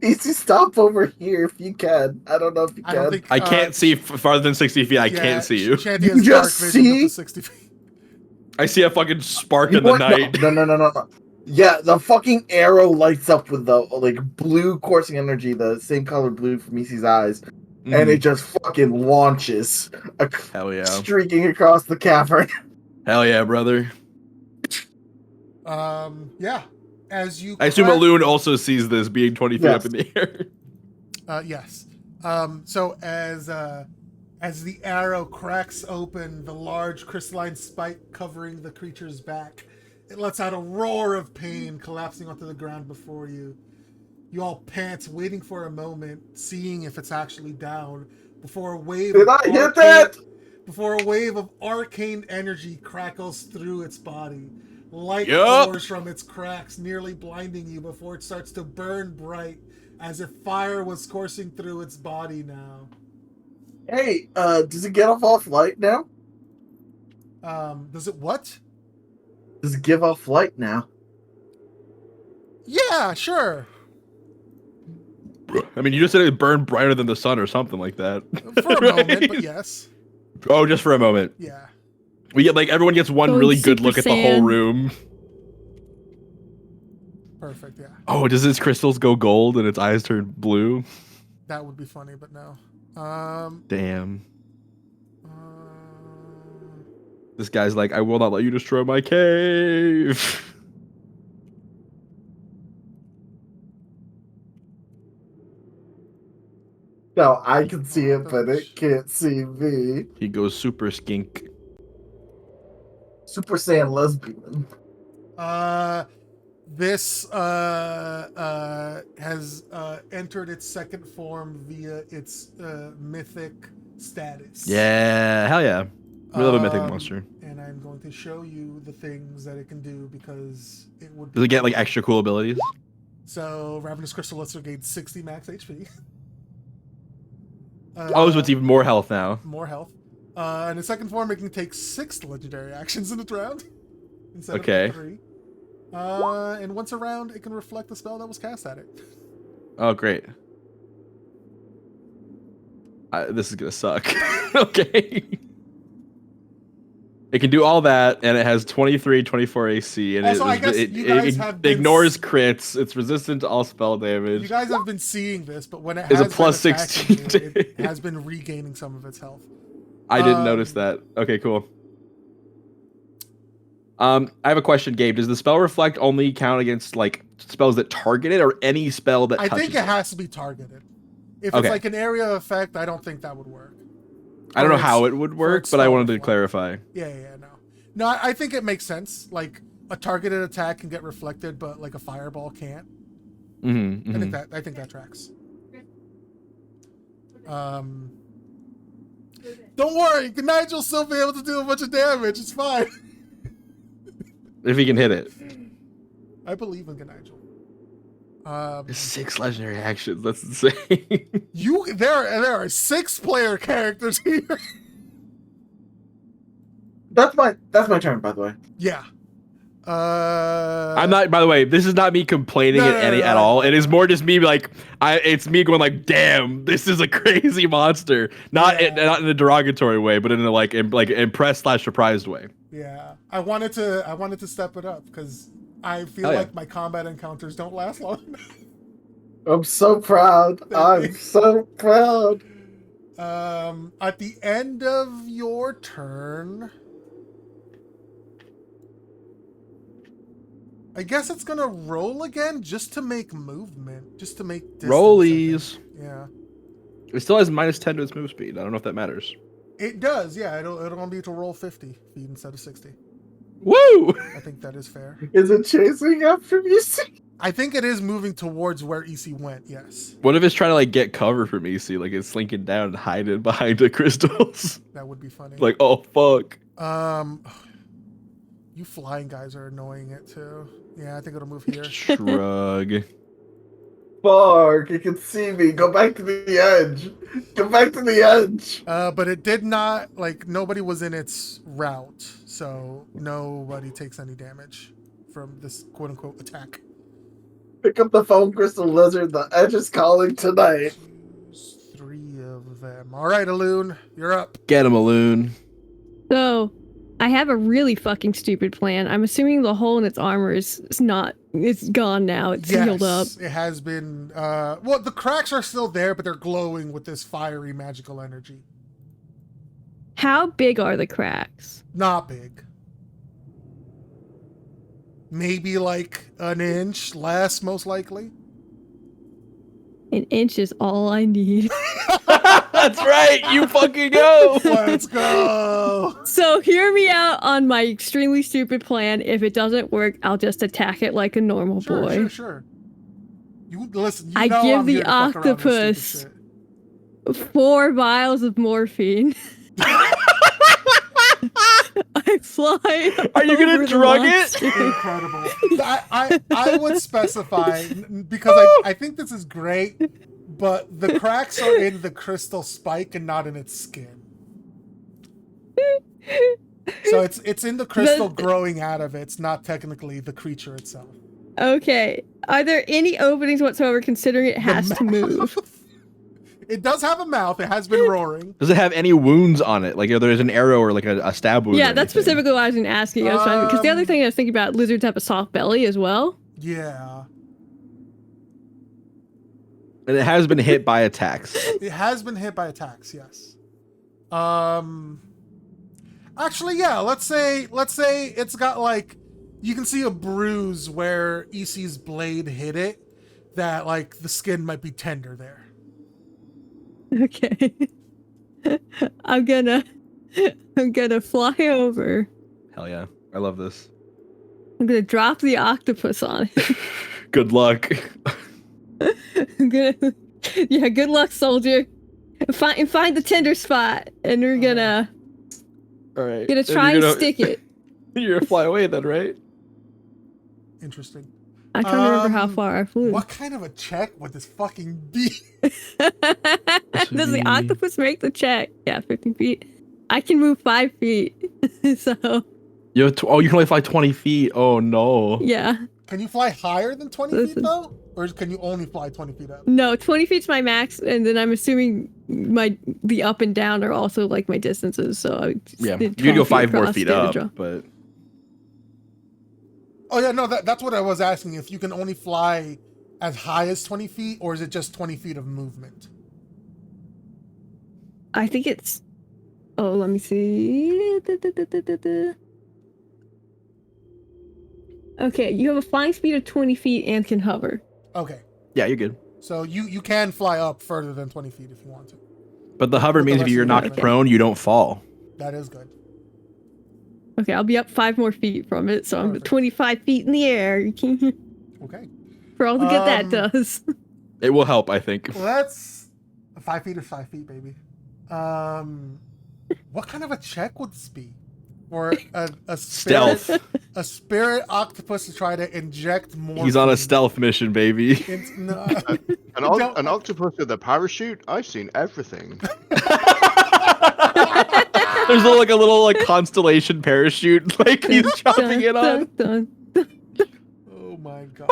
easy stop over here if you can. I don't know if you I don't can. think I can't see farther than 60 feet. I can't see you. Shanty You has dark just vision up see? to 60 feet. I see a fucking spark You in the want- night. No. Yeah, the fucking arrow lights up with the like blue coursing energy, the same color blue from Easy's eyes, and it just fucking launches, Hell yeah. streaking across the cavern. Hell yeah, brother. Yeah. As you I assume crack- Alun also sees this being 20 feet up Yes. in the air. Yes. So as the arrow cracks open the large crystalline spike covering the creature's back, it lets out a roar of pain, collapsing onto the ground before you. You all pant, waiting for a moment, seeing if it's actually down, before a wave Did I hit that? Before a wave of arcane energy crackles through its body. Light Yup. pours from its cracks, nearly blinding you before it starts to burn bright, as if fire was coursing through its body now. Hey, does it get off light now? Does it what? Does it give off light now? Yeah, sure. I mean, you just said it burned brighter than the sun or something like that. For a moment, but yes. Oh, just for a moment. Yeah. We get everyone gets one Going really good Super look at the whole Saiyan. room. Perfect, yeah. Oh, does its crystals go gold and its eyes turn blue? That would be funny, but no. Damn. This guy's like, I will not let you destroy my cave. No, I can see it, but it can't see me. He goes super skink. Super Saiyan lesbian. This has entered its second form via its mythic status. Yeah, hell yeah. We love a mythic monster. And I'm going to show you the things that it can do because it would. Does it get like extra cool abilities? So Ravenous Crystal lets her gain 60 max HP. Oh, so it's even more health now. More health. In its second form, it can take 6 legendary actions in its round instead Okay. of 3. And once a round, it can reflect the spell that was cast at it. Oh, great. This is gonna suck. Okay. It can do all that, and it has 23, 24 AC, and Also, I guess you guys have been ignores crits. It's resistant to all spell damage. You guys have been seeing this, but when it It's has a plus been attacking 16 you, it has been regaining some of its health. I didn't notice that. Okay, cool. I have a question, Gabe. Does the spell reflect only count against like spells that target it, or any spell that I touches think it has to be targeted. If Okay. it's like an area effect, I don't think that would work. I don't know For how its- it would for work, its but I spell wanted to reflect. clarify. Yeah, no. No, I think it makes sense. Like, a targeted attack can get reflected, but like a fireball can't. Mm-hmm, I think that tracks. Don't worry, Nigel will still be able to do a bunch of damage. It's fine. If he can hit it. I believe in Nigel. 6 legendary actions. That's insane. There are 6 player characters here. That's my turn, by the way. Yeah. I'm not. By the way, this is not me complaining at all. It is more just me like it's me going like, damn, this is a crazy monster. Not in a derogatory way, but in a like impressed / surprised way. Yeah. I wanted to step it up because I feel Hell yeah. like my combat encounters don't last long enough. I'm so proud. I'm so proud. At the end of your turn, I guess it's gonna roll again just to make movement, just to make distance, Rollies. Yeah, It still has -10 to its move speed. I don't know if that matters. it does. Yeah, it'll need to roll 50 feet instead of 60. Woo! I think that is fair. Is it chasing after me? I think it is moving towards where EC went. Yes, What if it's trying to like get cover from EC, like it's slinking down and hiding behind the crystals? that would be funny. Like, oh fuck. You flying guys are annoying it too. Yeah, I think it'll move here. Shrug. Fuck, you can see me. Go back to the edge. Go back to the edge. But it did not, like, nobody was in its route, so nobody takes any damage from this quote-unquote attack. Pick up the phone, Crystal Lizard. The edge is calling tonight. 3 of them. All right, Alun, you're up. Get him, Alun. So, I have a really fucking stupid plan. I'm assuming the hole in its armor is not. It's gone now. It's sealed up. It has been. Well, the cracks are still there, but they're glowing with this fiery magical energy. How big are the cracks? Not big. Maybe like an inch less, most likely. An inch is all I need. That's right. You fucking go. Let's go. So hear me out on my extremely stupid plan. If it doesn't work, I'll just attack it like a normal boy. Sure. You listen. You I know give I'm the here to fuck around with octopus stupid shit. 4 vials of morphine. I fly. Are you gonna over the drug it? monster. Incredible. I would specify because I think this is great, but the cracks are in the crystal spike and not in its skin. So it's in the crystal growing out of it. It's not technically the creature itself. Okay. Are there any openings whatsoever considering it has to move? It does have a mouth. It has been roaring. Does it have any wounds on it? Like if there's an arrow or like a stab wound? Yeah, that's specifically what I was going to ask you. Because the other thing I was thinking about, lizards have a soft belly as well. Yeah. And it has been hit by attacks. It has been hit by attacks, yes. Actually, yeah, let's say it's got like, you can see a bruise where EC's blade hit it, that like the skin might be tender there. Okay. I'm gonna fly over. Hell yeah. I love this. I'm gonna drop the octopus on it. Good luck. Yeah, good luck, soldier. Find the tender spot, and we're gonna All right. gonna try and stick it. You're gonna fly away then, right? Interesting. I can't remember how far I flew. What kind of a check would this fucking be? Does the octopus make the check? Yeah, 50 feet. I can move 5 feet, so. You can only fly 20 feet. Oh no. Yeah. Can you fly higher than 20 feet though, or can you only fly 20 feet up? No, 20 feet's my max, and then I'm assuming the up and down are also like my distances. So I you can go 5 more feet up, but. Oh yeah, no, that's what I was asking. If you can only fly as high as 20 feet, or is it just 20 feet of movement? I think it's. Oh, let me see. Okay, you have a flying speed of 20 feet and can hover. Okay. Yeah, you're good. So you can fly up further than 20 feet if you want to. But the hover means if you're knocked prone, you don't fall. That is good. Okay, I'll be up 5 more feet from it, so I'm 25 feet in the air. Okay. For all the good that does. It will help, I think. Well, that's 5 feet is 5 feet, baby. What kind of a check would this be? Or a spirit, stealth. A spirit octopus to try to inject more. He's on a stealth mission, baby. An octopus with a parachute? I've seen everything. There's a little constellation parachute, like he's chopping it on. Oh my god.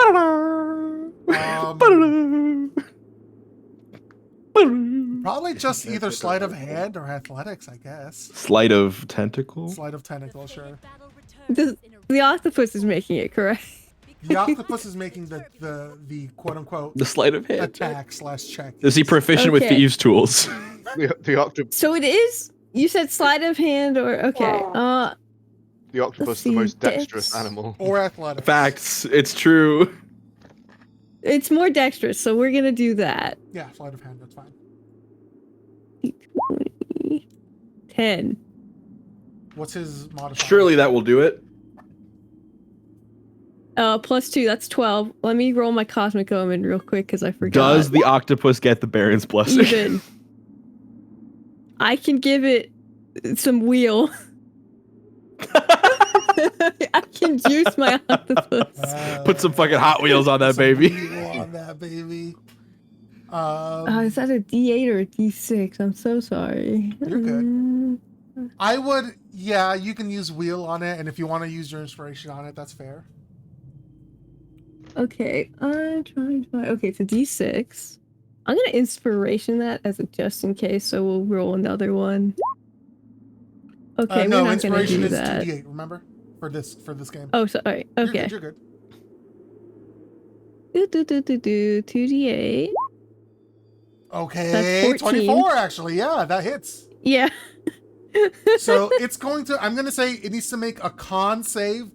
Probably just either sleight of hand or athletics, I guess. Sleight of tentacle? Sleight of tentacle, sure. The octopus is making it, correct? The octopus is making the quote unquote the sleight of hand attack / check. Is he proficient with thieves' tools? The octopus. So it is. You said sleight of hand, or okay. The octopus is the most dexterous animal. Or athletic. Facts. It's true. It's more dexterous, so we're gonna do that. Yeah, sleight of hand. That's fine. 10. What's his modifier? Surely that will do it. +2. That's 12. Let me roll my cosmic omen real quick because I forgot. Does the octopus get the Baron's blessing? Even. I can give it some wheel. I can juice my octopus. Put some fucking Hot Wheels on that baby. On that baby. Is that a D8 or a D6? I'm so sorry. You're good. I would, yeah, you can use wheel on it, and if you want to use your inspiration on it, that's fair. Okay, I'm trying to find. Okay, it's a D6. I'm gonna inspiration that as a just in case, so we'll roll another one. Okay, no, we're not gonna inspiration do is that. 2d8. Remember, for this game. Oh, sorry. Okay. You're good. 2d8. Okay, That's 14. 24 actually. Yeah, that hits. Yeah. So it's going to. I'm gonna say it needs to make a con save.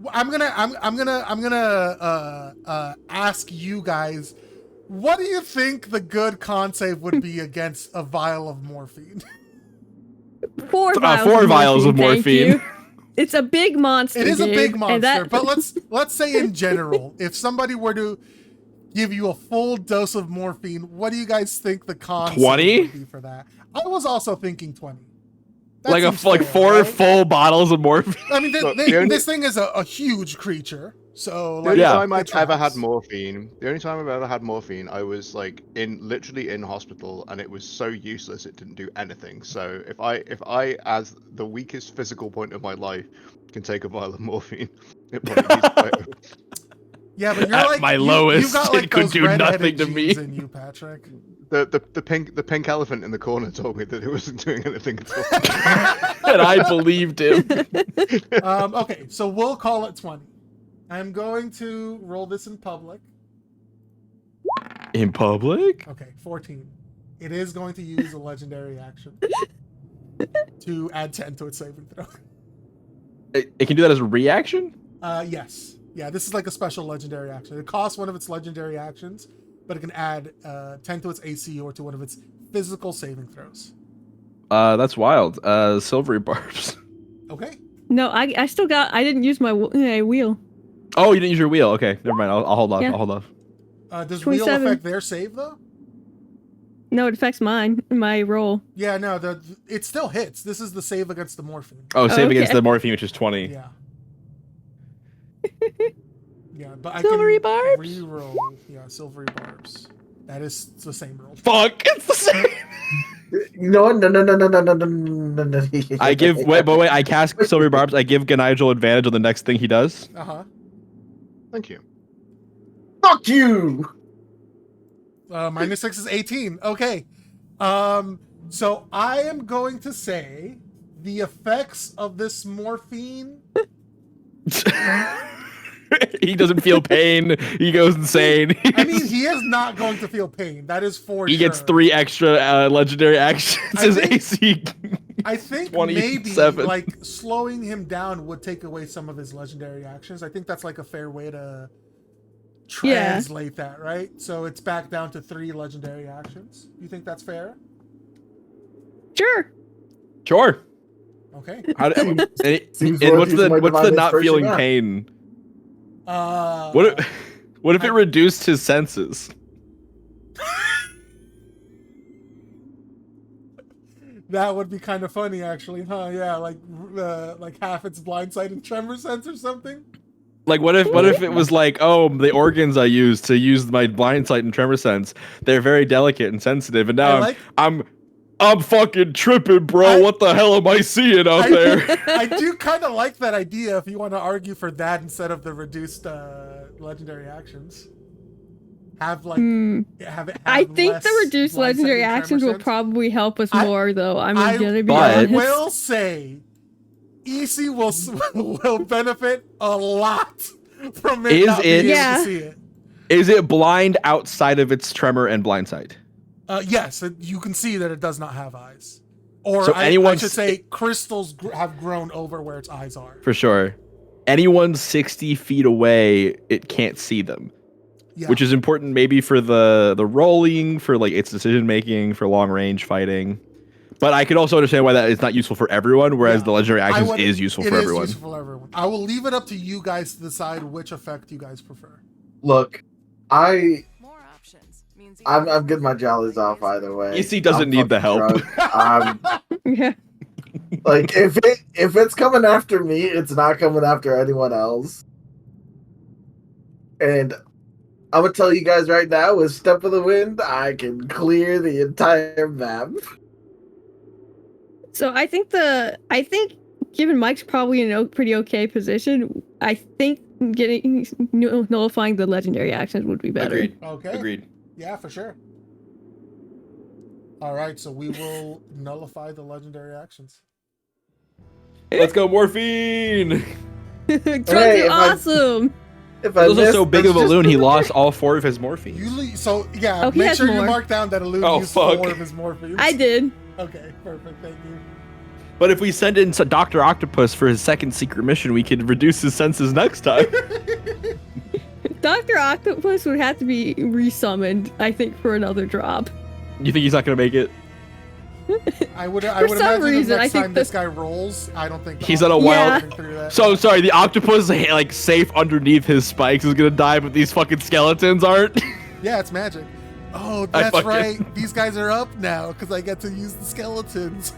I'm gonna ask you guys, what do you think the good con save would be against a vial of morphine? 4 vials of morphine. It's a big monster. It is a big Gabe, monster, but let's say in general, if somebody were to give you a full dose of morphine, what do you guys think the con 20 would be for that? I was also thinking 20. That like seems like fair, 4 right? full bottles of morphine. I mean, this thing is a huge creature, so The like, only time I've it ever had tracks. morphine, I was like literally in hospital, and it was so useless it didn't do anything. So if I as the weakest physical point of my life can take a vial of morphine, it probably needs quite. Yeah, but you're At like my you lowest, got like it could those do red-headed nothing to me. genes in you, Patrick. The pink elephant in the corner told me that it wasn't doing anything at all. And I believed him. Okay, so we'll call it 20. I'm going to roll this in public. In public? Okay, 14. It is going to use a legendary action to add 10 to its saving throw. It can do that as a reaction? Yes. Yeah, this is like a special legendary action. It costs one of its legendary actions, but it can add 10 to its AC or to one of its physical saving throws. That's wild. Silvery barbs. Okay. No, I didn't use my wheel. Oh, you didn't use your wheel. Okay, never mind. I'll hold off. Yeah. I'll hold off. Does 27. wheel affect their save though? No, it affects my roll. Yeah, no, it still hits. This is the save against the morphine. Oh, save against the morphine, which is 20. Yeah. Yeah, but Silvery I can barbs? re-roll. Yeah, silvery barbs. That is the same roll. Fuck, it's the same. No. I give wait, I cast Silvery Barbs. I give Ganigel advantage on the next thing he does. Thank you. Fuck you. -6 is 18. Okay. So I am going to say the effects of this morphine. He doesn't feel pain. He goes insane. I mean, he is not going to feel pain. That is for He sure. gets 3 extra legendary actions. His AC. I think 27. maybe like slowing him down would take away some of his legendary actions. I think that's like a fair way to translate that, right? So it's back down to 3 legendary actions. You think that's fair? Sure. Sure. Okay. And what's the not feeling pain? What if it reduced his senses? That would be kind of funny, actually, huh? Yeah, like half its blindsight and tremor sense or something. Like what if it was like, oh, the organs I use to use my blind sight and tremor sense, they're very delicate and sensitive, and now I'm fucking tripping, bro. What the hell am I seeing out there? I do kind of like that idea if you want to argue for that instead of the reduced legendary actions. Have like have it. Have I think the less reduced blindsight legendary and tremor actions will sense. probably help us more, though. I'm gonna be I honest. will say, EC will benefit a lot from it not being able to see it. Is it blind outside of its tremor and blind sight? Yes, you can see that it does not have eyes. Or So I should say crystals have grown over where its eyes are. For sure. Anyone 60 feet away, it can't see them. Yeah. Which is important maybe for the rolling, for like its decision making, for long range fighting. But I could also understand why that is not useful for everyone, whereas the legendary actions is useful for everyone. It is useful for everyone. I will leave it up to you guys to decide which effect you guys prefer. Look, I'm getting my jollies off either way. EC doesn't need the help. Like if it's coming after me, it's not coming after anyone else. And I'm gonna tell you guys right now, with Step of the Wind, I can clear the entire map. So I think given Mike's probably in a pretty okay position, I think nullifying the legendary actions would be better. Agreed. Okay. Agreed. Yeah, for sure. All right, so we will nullify the legendary actions. Let's go, morphine! Drugs Hey, are awesome. If He's also so big of a loon, he lost all 4 of his morphines. So yeah, Oh, he make has sure you more. mark down that a loon Oh, used fuck. 4 of his morphines. I did. Okay, perfect. Thank you. But if we send in Dr. Octopus for his second secret mission, we could reduce his senses next time. Dr. Octopus would have to be resummoned, I think, for another drop. You think he's not going to make it? I would For some imagine reason, the I next think time this guy rolls, I don't think He's on a wild. Yeah. So sorry, the octopus like safe underneath his spikes is gonna die, but these fucking skeletons aren't. Yeah, it's magic. Oh, I that's fucking- right. These guys are up now because I get to use the skeletons.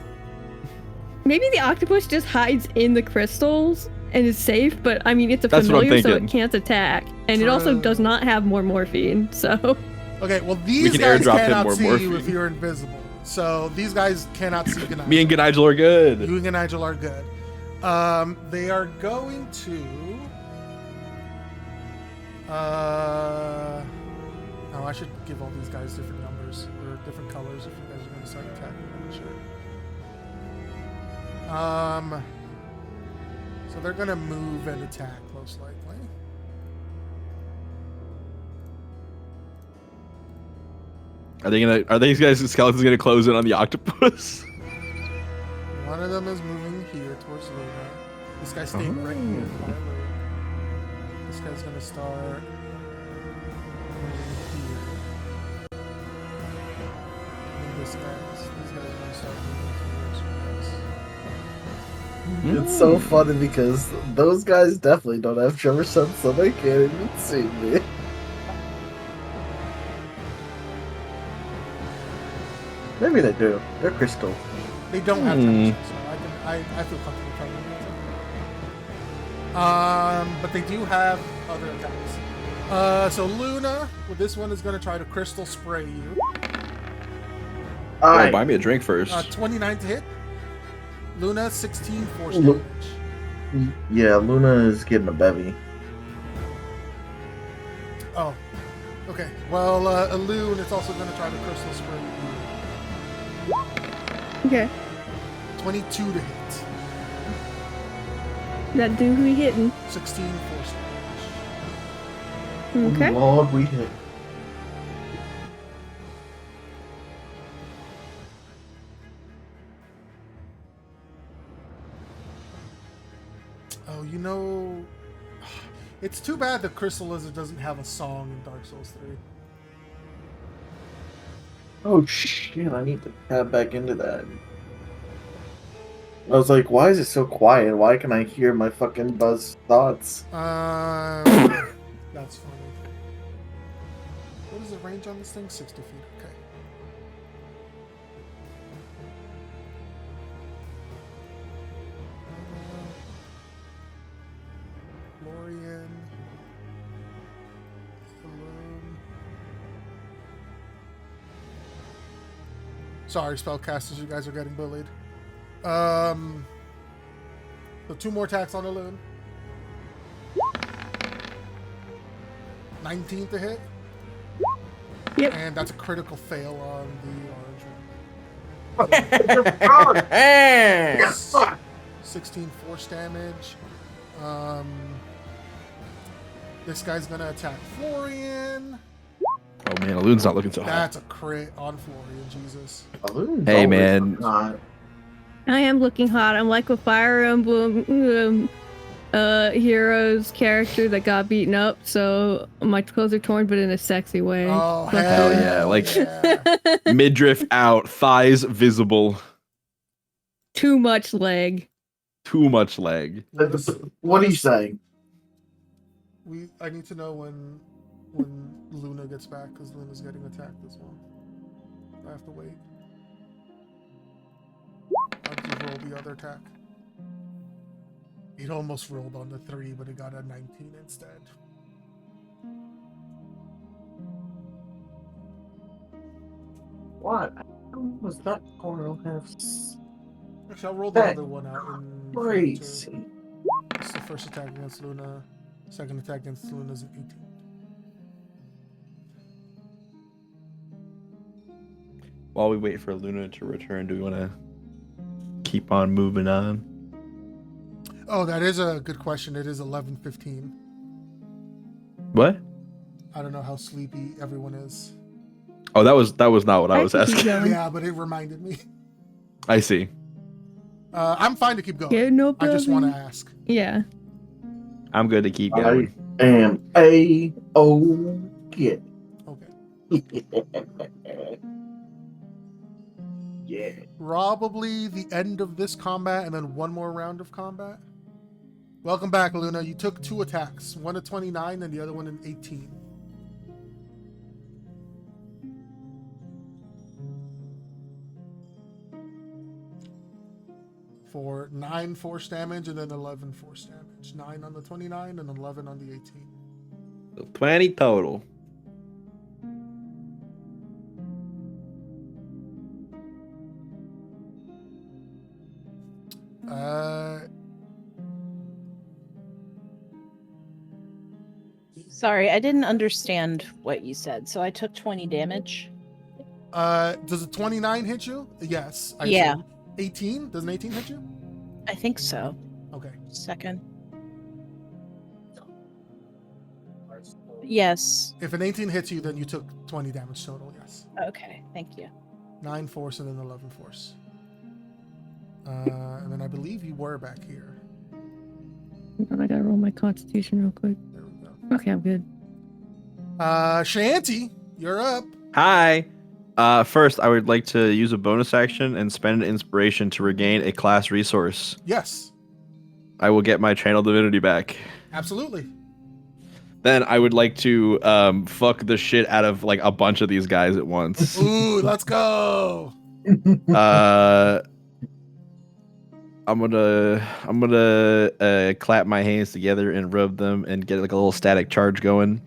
Maybe the octopus just hides in the crystals and is safe, but I mean, it's a That's what I'm familiar, so it thinking. can't attack. And it also True. does not have more morphine, so. Okay, well, these can guys airdrop him cannot more see you morphine. if you're invisible. So these guys cannot see Ganigel. Me and Ganigel are good. You and Ganigel are good. They are going to. Oh, I should give all these guys different numbers or different colors if you guys are going to start attacking them. Sure. So they're going to move and attack most likely. Are these guys skeletons gonna close in on the octopus? One of them is moving here towards Luna. This guy's staying right here by Luna. This guy's gonna start moving here. And these guys gonna start moving towards us. It's so funny because those guys definitely don't have Trevor sense, so they can't even see me. Maybe they do. They're crystal. They don't have temperature, so I feel comfortable telling you. But they do have other attacks. So Luna, with this one, is gonna try to crystal spray you. Oh, buy me a drink first. 29 to hit. Luna, 16 force Lu- damage. Yeah, Luna is getting a bevy. Oh, okay. Well, a loon is also gonna try to crystal spray you. Okay. 22 to hit. That dude who we hitting. 16 force damage. Okay. Lord, we hit. Oh, you know, it's too bad the Crystal Lizard doesn't have a song in Dark Souls 3. Oh shit, I need to tap back into that. I was like, why is it so quiet? Why can I hear my fucking buzz thoughts? That's funny. What is the range on this thing? 60 feet. Okay. Lorian. Alone. Sorry, spellcasters, you guys are getting bullied. So 2 more attacks on the loon. 19 to hit. Yep. And that's a critical fail on the orange one. Yes. 16 force damage. This guy's gonna attack Florian. Oh man, a loon's not looking so hot. That's a crit on Florian, Jesus. Hey man, I am looking hot. I'm like a Fire Emblem hero's character that got beaten up, so my clothes are torn, but in a sexy way. Oh, hell yeah! Like midriff out, thighs visible. Too much leg. Too much leg. What are you saying? I need to know when Luna gets back, because Luna's getting attacked as well. I have to wait. I'll just roll the other attack. It almost rolled on the 3, but it got a 19 instead. What? Was that Coral have? Actually, I'll roll the other one out in Crazy. This is the first attack against Luna. Second attack against Luna is an 18. While we wait for Luna to return, do we want to keep on moving on? Oh, that is a good question. It is 11:15. What? I don't know how sleepy everyone is. Oh, that was not what I was can keep asking. going. Yeah, but it reminded me. I see. I'm fine to keep going. Yeah, no I just want to problem. ask. Yeah. I'm good to keep I going. am A-OK. Okay. Yeah. Probably the end of this combat and then one more round of combat. Welcome back, Luna. You took 2 attacks. One at 29 and the other one at 18. For 9 force damage and then 11 force damage. 9 on the 29 and 11 on the 18. So 20 total. Sorry, I didn't understand what you said. So I took 20 damage. Does a 29 hit you? Yes. I Yeah. assume. 18? Does an 18 hit you? I think so. Okay. Second. Yes. If an 18 hits you, then you took 20 damage total, yes. Okay, thank you. 9 force and then 11 force. And then I believe you were back here. Hold on, I gotta roll my constitution real quick. There we go. Okay, I'm good. Shanty, you're up. Hi. First, I would like to use a bonus action and spend an inspiration to regain a class resource. Yes, I will get my channel divinity back. absolutely. Then I would like to fuck the shit out of like a bunch of these guys at once. Ooh, let's go. I'm gonna clap my hands together and rub them and get like a little static charge going,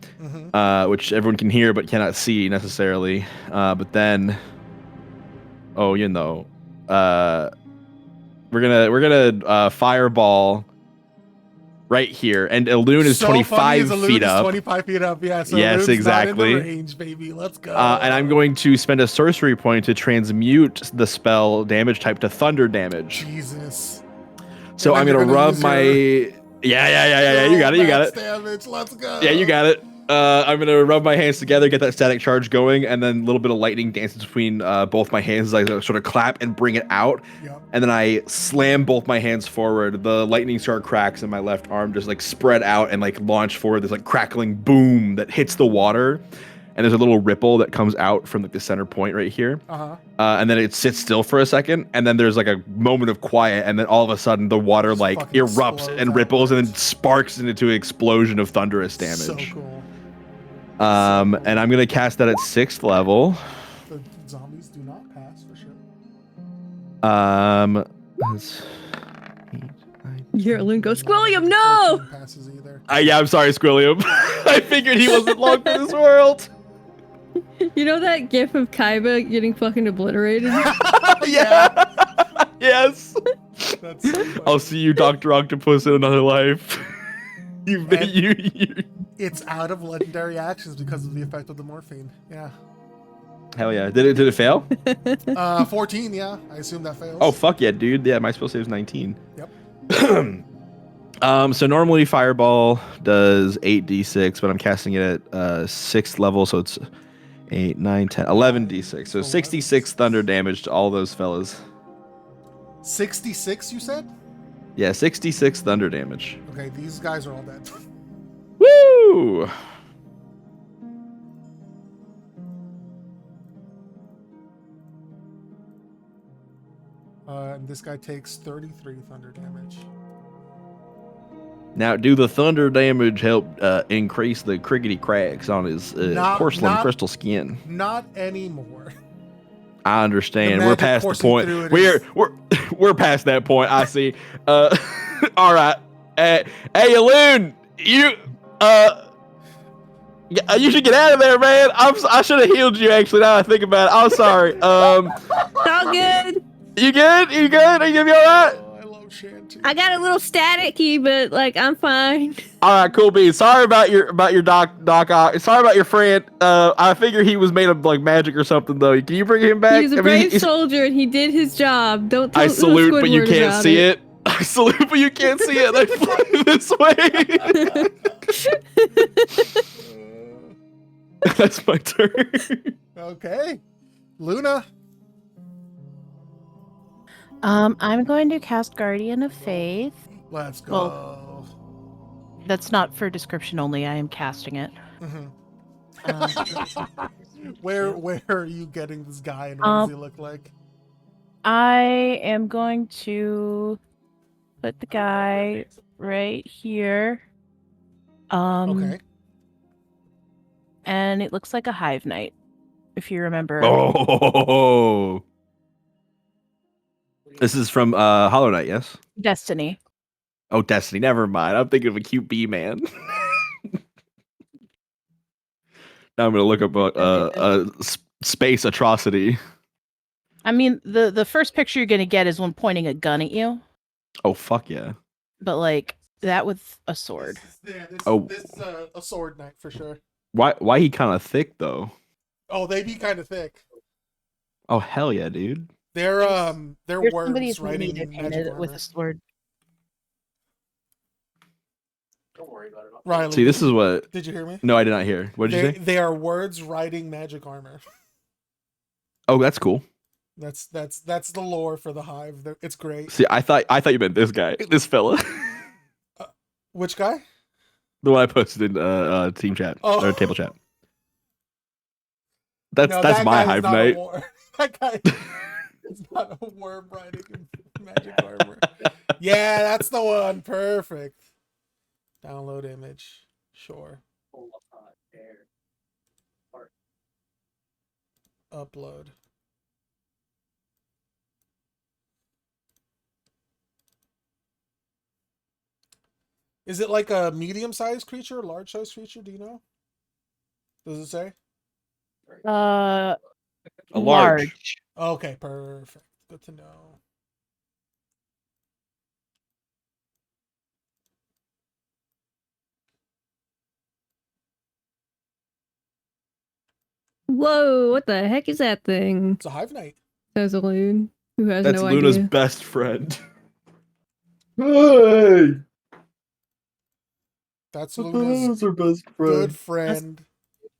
which everyone can hear but cannot see necessarily. But then, we're gonna fireball right here, and Elune is So 25 funny, feet is up. 25 feet up, yeah. So Yes, Lune's exactly. Not in the range, baby. Let's go. And I'm going to spend a sorcery point to transmute the spell damage type to thunder damage. Jesus. So I'm gonna rub my yeah. You got it. Damage. Let's go. Yeah, you got it. I'm gonna rub my hands together, get that static charge going, and then a little bit of lightning dances between both my hands. I sort of clap and bring it out, and then I slam both my hands forward. The lightning star cracks, and my left arm just like spread out and like launch forward. This like crackling boom that hits the water, and there's a little ripple that comes out from like the center point right here. And then it sits still for a second, and then there's like a moment of quiet, and then all of a sudden the water like erupts and ripples and then sparks into an explosion of thunderous damage. So cool. And I'm gonna cast that at 6th level. The zombies do not pass for sure. That's 8, 9, You hear Elune go, Squilliam, no! Passes either. yeah, I'm sorry, Squilliam. I figured he wasn't long for this world. You know that gif of Kaiba getting fucking obliterated? Yeah. Yes. That's so funny. I'll see you, Dr. Octopus, in another life. you. It's out of legendary actions because of the effect of the morphine. Yeah. Hell yeah. Did it fail? 14, yeah. I assume that fails. Oh, fuck yeah, dude. Yeah, my spell save is 19. Yep. So normally Fireball does 8d6, but I'm casting it at 6th level, so it's 8, 9, 10, 11d6. So 66 thunder damage to all those fellas. 66, you said? Yeah, 66 thunder damage. Okay, these guys are all dead. Woo! And this guy takes 33 thunder damage. Now, do the thunder damage help increase the crickety cracks on his porcelain crystal skin? Not anymore. I understand. We're past the point. We're past that point. I see. All right. Hey, Elune, you should get out of there, man. I should have healed you. Actually, now I think about it, I'm sorry. All good. You good? You good? Are you gonna be all right? I love Shanty. I got a little staticky, but like I'm fine. All right, cool beans. Sorry about your doc. Sorry about your friend. I figure he was made of like magic or something though. Can you bring him back? He's a brave soldier and he did his job. Don't. I salute, but you can't see it. it. I salute, but you can't see it. I fly this way. That's my turn. Okay. Luna. I'm going to cast Guardian of Faith. Let's go. Well, that's not for description only. I am casting it. Where are you getting this guy, and what does he look like? I am going to put the guy right here. Okay. And it looks like a Hive Knight, if you remember. Oh. This is from Hollow Knight, yes? Destiny. Oh, Destiny. Never mind. I'm thinking of a cute bee man. Now I'm gonna look up a space atrocity. I mean, the first picture you're gonna get is one pointing a gun at you. Oh fuck yeah! But like that with a sword. This is a sword knight for sure. Why he kind of thick though? Oh, they be kind of thick. Oh hell yeah, dude! They're There's words somebody's writing painted magic with armor. a sword. Don't worry about it. Riley, See, this is what. Did you hear me? No, I did not hear. What did you say? They are words writing magic armor. Oh, that's cool. That's the lore for the Hive. It's great. See, I thought you meant this guy, this fella. Which guy? The one I posted in team chat or table chat. That's that my guy Hive is not Knight. That guy is not a worm riding magic armor. Yeah, that's the one. Perfect. Download image. Sure. Upload. Is it like a medium-sized creature, large-sized creature? Do you know? Does it say? A large. Okay, perfect. Good to know. Whoa, what the heck is that thing? It's a Hive Knight. Says Loon, who has That's no Luna's idea. best friend. Hey! That's That's Luna's her best friend. good friend,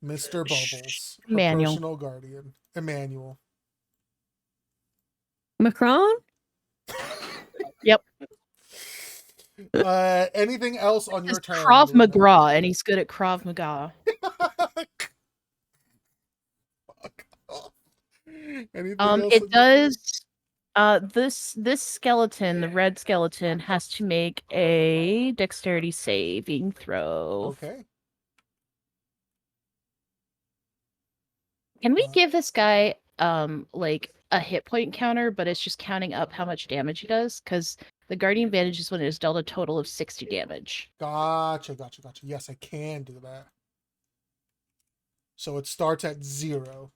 Mr. Bubbles, her Emmanuel. personal guardian, Emmanuel. Macron? Yep. Anything else on your It's turn? Krav Luna? Maga, and he's good at Krav Maga. Anything else It on your turn? does. This skeleton, the red skeleton, has to make a dexterity saving throw. Okay. Can we give this guy like a hit point counter, but it's just counting up how much damage he does? Because the guardian advantage is when it is dealt a total of 60 damage. Gotcha. Yes, I can do that. So it starts at 0.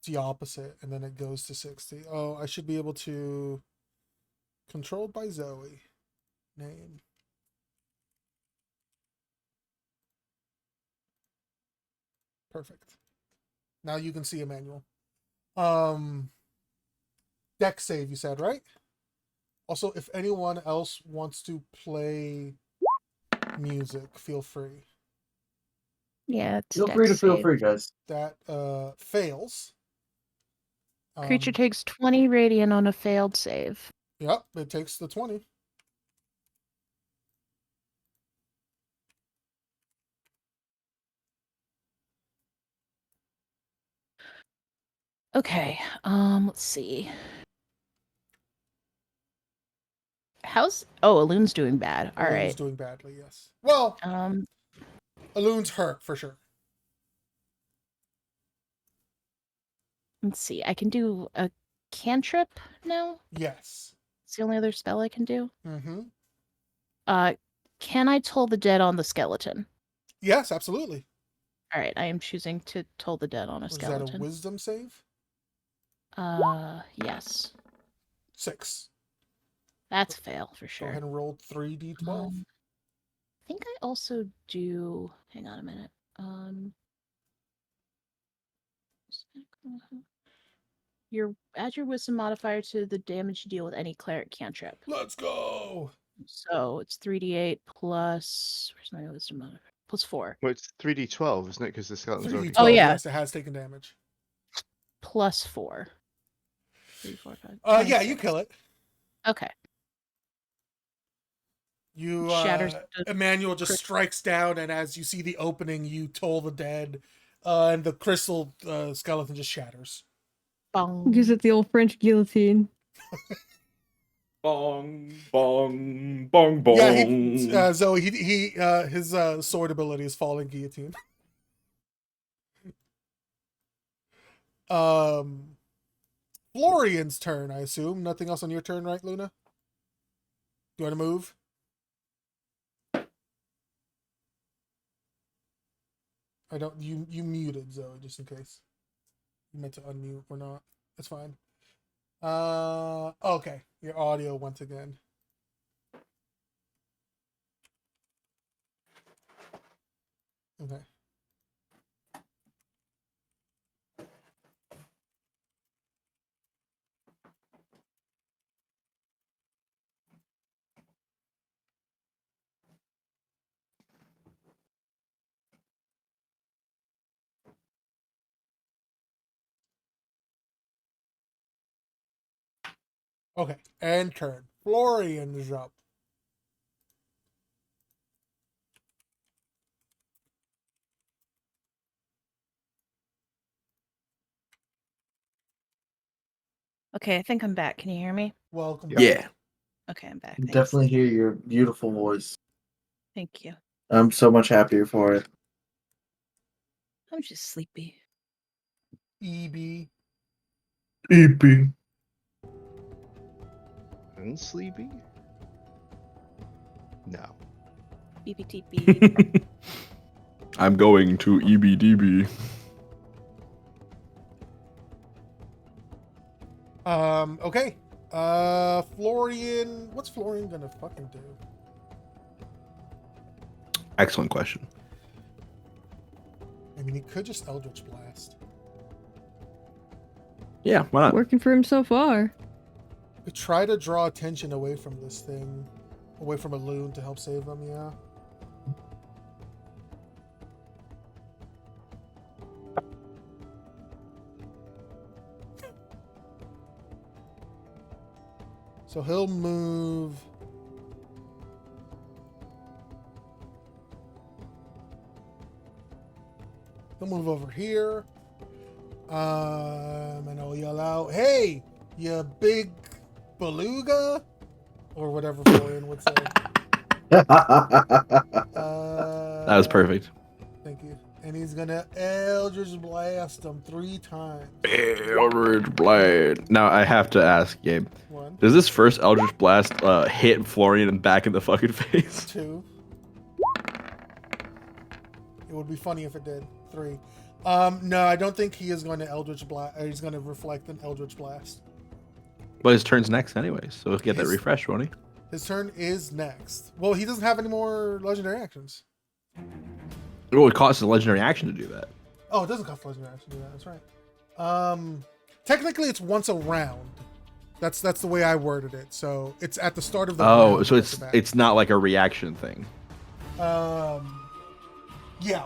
It's the opposite, and then it goes to 60. Oh, I should be able to. Controlled by Zoe. Name. Perfect. Now you can see Emmanuel. Deck save, you said, right? Also, if anyone else wants to play music, feel free. Yeah, it's Feel dex free to feel save. free, guys. That fails. Creature takes 20 radiant on a failed save. Yep, it takes the 20. Okay, let's see. Aloon's doing bad. All right. Aloon's doing badly, yes. Well, Aloon's hurt for sure. Let's see. I can do a cantrip now. Yes. It's the only other spell I can do. Mm-hmm. Can I toll the dead on the skeleton? Yes, absolutely. All right, I am choosing to toll the dead on a skeleton. Is that a wisdom save? Yes. 6. That's a fail for sure. Go ahead and roll 3d12. I think I also do. Hang on a minute. Add your wisdom modifier to the damage you deal with any cleric cantrip. Let's go. So it's 3d8 plus. Where's my wisdom modifier? Plus 4. Well, it's 3d12, isn't it? Because the skeleton's already. 3d12, Oh, yeah. yes, it has taken damage. Plus 4. 3, 4, 5. Yeah, you kill it. Okay. You, Shatters Emmanuel just strikes down, and as you see the opening, you toll the dead, and the crystal skeleton just shatters. Bong. Gives it the old French guillotine. Bong, bong, bong, bong. Yeah, Zoe, his sword ability is falling guillotine. Florian's turn, I assume. Nothing else on your turn, right, Luna? Do you want to move? I don't. You muted, Zoe, just in case. You meant to unmute or not. That's fine. Okay. Your audio once again. Okay. Okay, and turn. Florian's up. Okay, I think I'm back. Can you hear me? Welcome. Yeah. Okay, I'm back. I Thanks. definitely hear your beautiful voice. Thank you. I'm so much happier for it. I'm just sleepy. EB. EP. And sleepy? No. BBTB. I'm going to EBDB. Okay. Florian. What's Florian gonna fucking do? Excellent question. I mean, he could just Eldritch Blast. Yeah, why not? Working for him so far. We try to draw attention away from this thing, away from a loon to help save them. Yeah. So he'll move. He'll move over here. And I'll yell out, "Hey, you big beluga," or whatever Florian would say. That was perfect. Thank you. And he's gonna Eldritch Blast him 3 times. Eldritch Blast. Now I have to ask, Gabe. One. Does this first Eldritch Blast hit Florian back in the fucking face? 2. It would be funny if it did. 3. No, I don't think he is going to Eldritch Blast. He's going to reflect an Eldritch Blast. But his turn's next anyway, so he'll get that refresh, won't he? His turn is next. Well, he doesn't have any more legendary actions. Well, it costs a legendary action to do that. Oh, it doesn't cost legendary action to do that. That's right. Technically, it's once a round. That's the way I worded it. So it's at the start of the round. Oh, so it's not like a reaction thing. Yeah.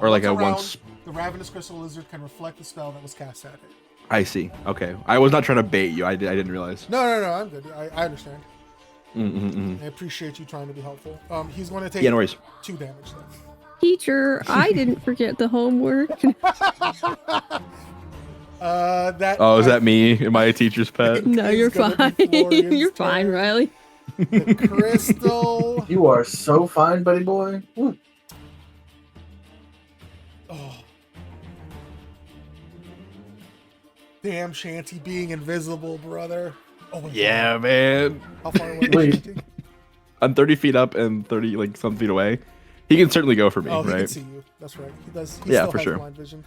Or like a round, once. The Ravenous Crystal Lizard can reflect the spell that was cast at it. I see. Okay, I was not trying to bait you. I didn't realize. No, I'm good. I understand. I appreciate you trying to be helpful. He's going to take no worries. 2 damage then. Teacher, I didn't forget the homework. Is that me? Am I a teacher's pet? No, you're fine. You're fine, Riley. The crystal. You are so fine, buddy boy. Woo. Oh. Damn Shanty being invisible, brother. Oh my Yeah, God. man. How far away is Shanty? I'm 30 feet up and 30 like some feet away. He can certainly go for me, Oh, he right? can see you. That's right. He does. He Yeah, still for has sure. blind vision.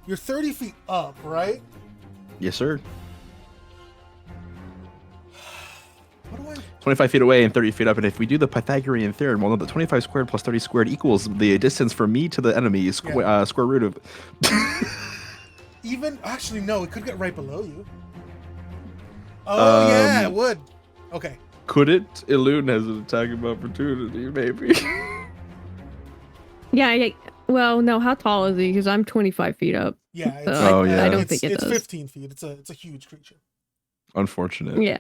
You're 30 feet up, right? Yes, sir. What do I? 25 feet away and 30 feet up, and if we do the Pythagorean theorem, we'll know that 25 squared plus 30 squared equals the distance from me to the enemy, square root of... Even actually, no, it could get right below you. Oh yeah, it would. Okay. Could it? Elune has an attack of opportunity, maybe. Yeah. Well, no. How tall is he? Because I'm 25 feet up. Yeah. It's, So I don't think it's does. 15 feet. It's a huge creature. Unfortunate. Yeah.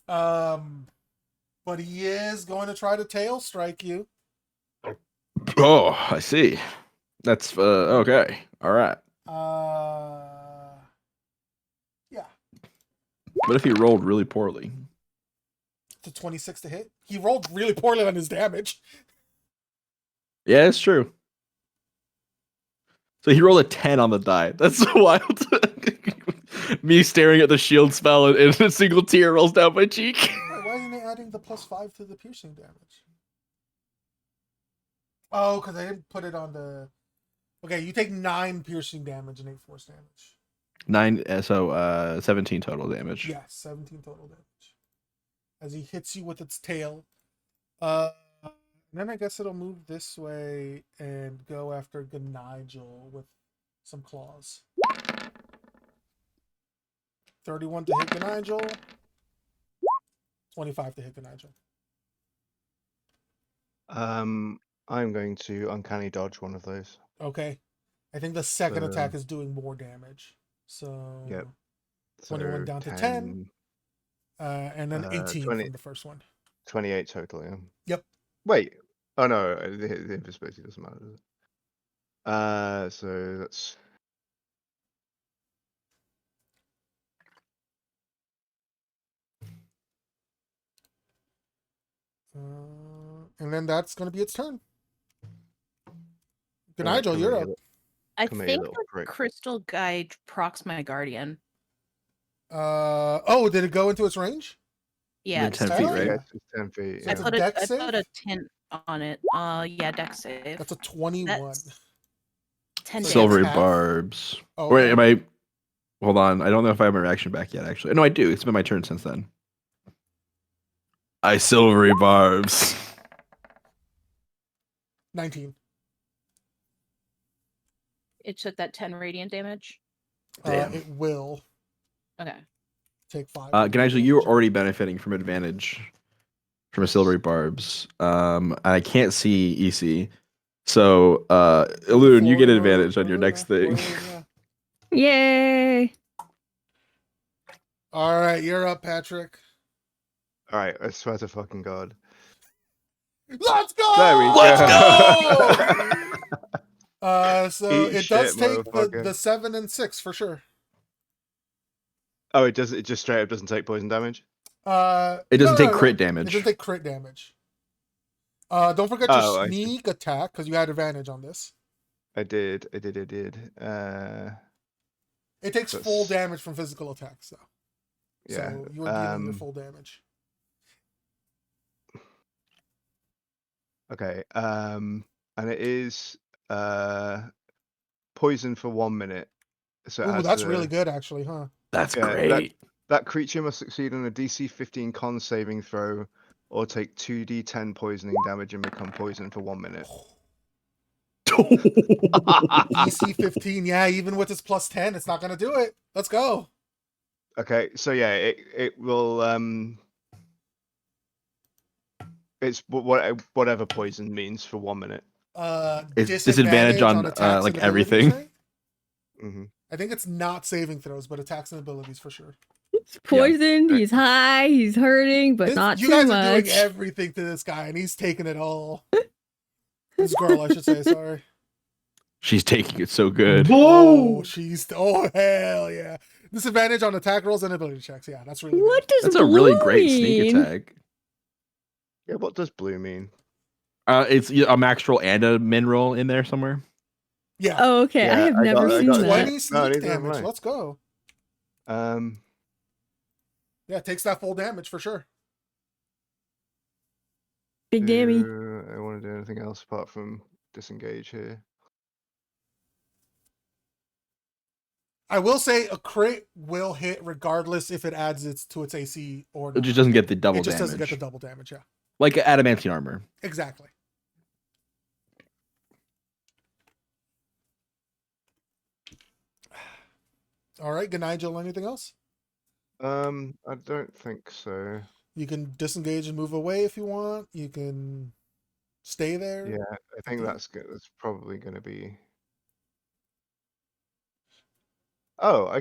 But he is going to try to tail strike you. Oh, I see. That's okay. All right. Yeah. What if he rolled really poorly? It's a 26 to hit. He rolled really poorly on his damage. Yeah, it's true. So he rolled a 10 on the die. That's so wild. Me staring at the shield spell and a single tear rolls down my cheek. Wait, why isn't it adding the +5 to the piercing damage? Oh, because I didn't put it on the... Okay, you take 9 piercing damage and 8 force damage. 9, so 17 total damage. Yes, 17 total damage. As he hits you with its tail. Then I guess it'll move this way and go after Gnigel with some claws. 31 to hit Gnigel. 25 to hit Gnigel. I'm going to uncanny dodge one of those. Okay. I think the second attack is doing more damage. So yep. 21 down to 10. And then 18 from the first one. 28 total, yeah. Yep. Wait. Oh no, the invisibility doesn't matter, does it? So that's and then that's going to be its turn. Good night, Joel. You're up. I think the crystal guy procs my guardian. Oh, did it go into its range? Yeah, 10 feet, right? Yeah, it's 10 feet. So Yeah. it's a I put a 10 on it. Yeah, dex save. That's a 21. That's 10 Silvery damage. barbs. Oh, Wait, okay. am I? Hold on. I don't know if I have my reaction back yet. Actually, no, I do. It's been my turn since then. I silvery barbs. 19. It took that 10 radiant damage. Damn. It will Okay. take 5. Gnigel, you were already benefiting from advantage from a silvery barbs. I can't see EC. So, Elune, you get advantage on your next thing. Yay! All right, you're up, Patrick. All right, I swear to fucking God. Let's go! There we go. Let's go! So Eat it does shit, take motherfucker. the 7 and 6 for sure. Oh, it does. It just straight up doesn't take poison damage. It doesn't take crit damage. It doesn't take crit damage. Don't forget your sneak attack because you had advantage on this. I did. It takes full damage from physical attacks, though. Yeah. So you are dealing your full damage. Okay. And it is poison for 1 minute. So Ooh, that's really good, actually, huh? That's great. That creature must succeed on a DC 15 con saving throw, or take 2d10 poisoning damage and become poisoned for 1 minute. DC 15, yeah. Even with its +10, it's not gonna do it. Let's go. Okay, so yeah, it will it's whatever poison means for 1 minute. It's disadvantage on attacks like and everything. abilities, right? I think it's not saving throws, but attacks and abilities for sure. He's poisoned, he's high, he's hurting, but not you too guys much. are doing everything to this guy, and he's taking it all. This girl, I should say, sorry. She's taking it so good. Oh, hell yeah. Disadvantage on attack rolls and ability checks. Yeah, that's really What does That's a really great sneak attack. Yeah, what does blue mean? It's a max roll and a min roll in there somewhere. Yeah. Oh, okay. I have never seen that. 20 sneak damage. Let's go. Yeah, it takes that full damage for sure. Big dammy. I want to do anything else apart from disengage here. I will say a crit will hit regardless if it adds it to its AC or not. It just doesn't get the double damage. It just damage. doesn't get the double damage, yeah. Like adamantine armor. Exactly. All right, good Nigel. Anything else? I don't think so. You can disengage and move away if you want. You can stay there. Yeah, I think that's good. That's probably going to be. Oh, I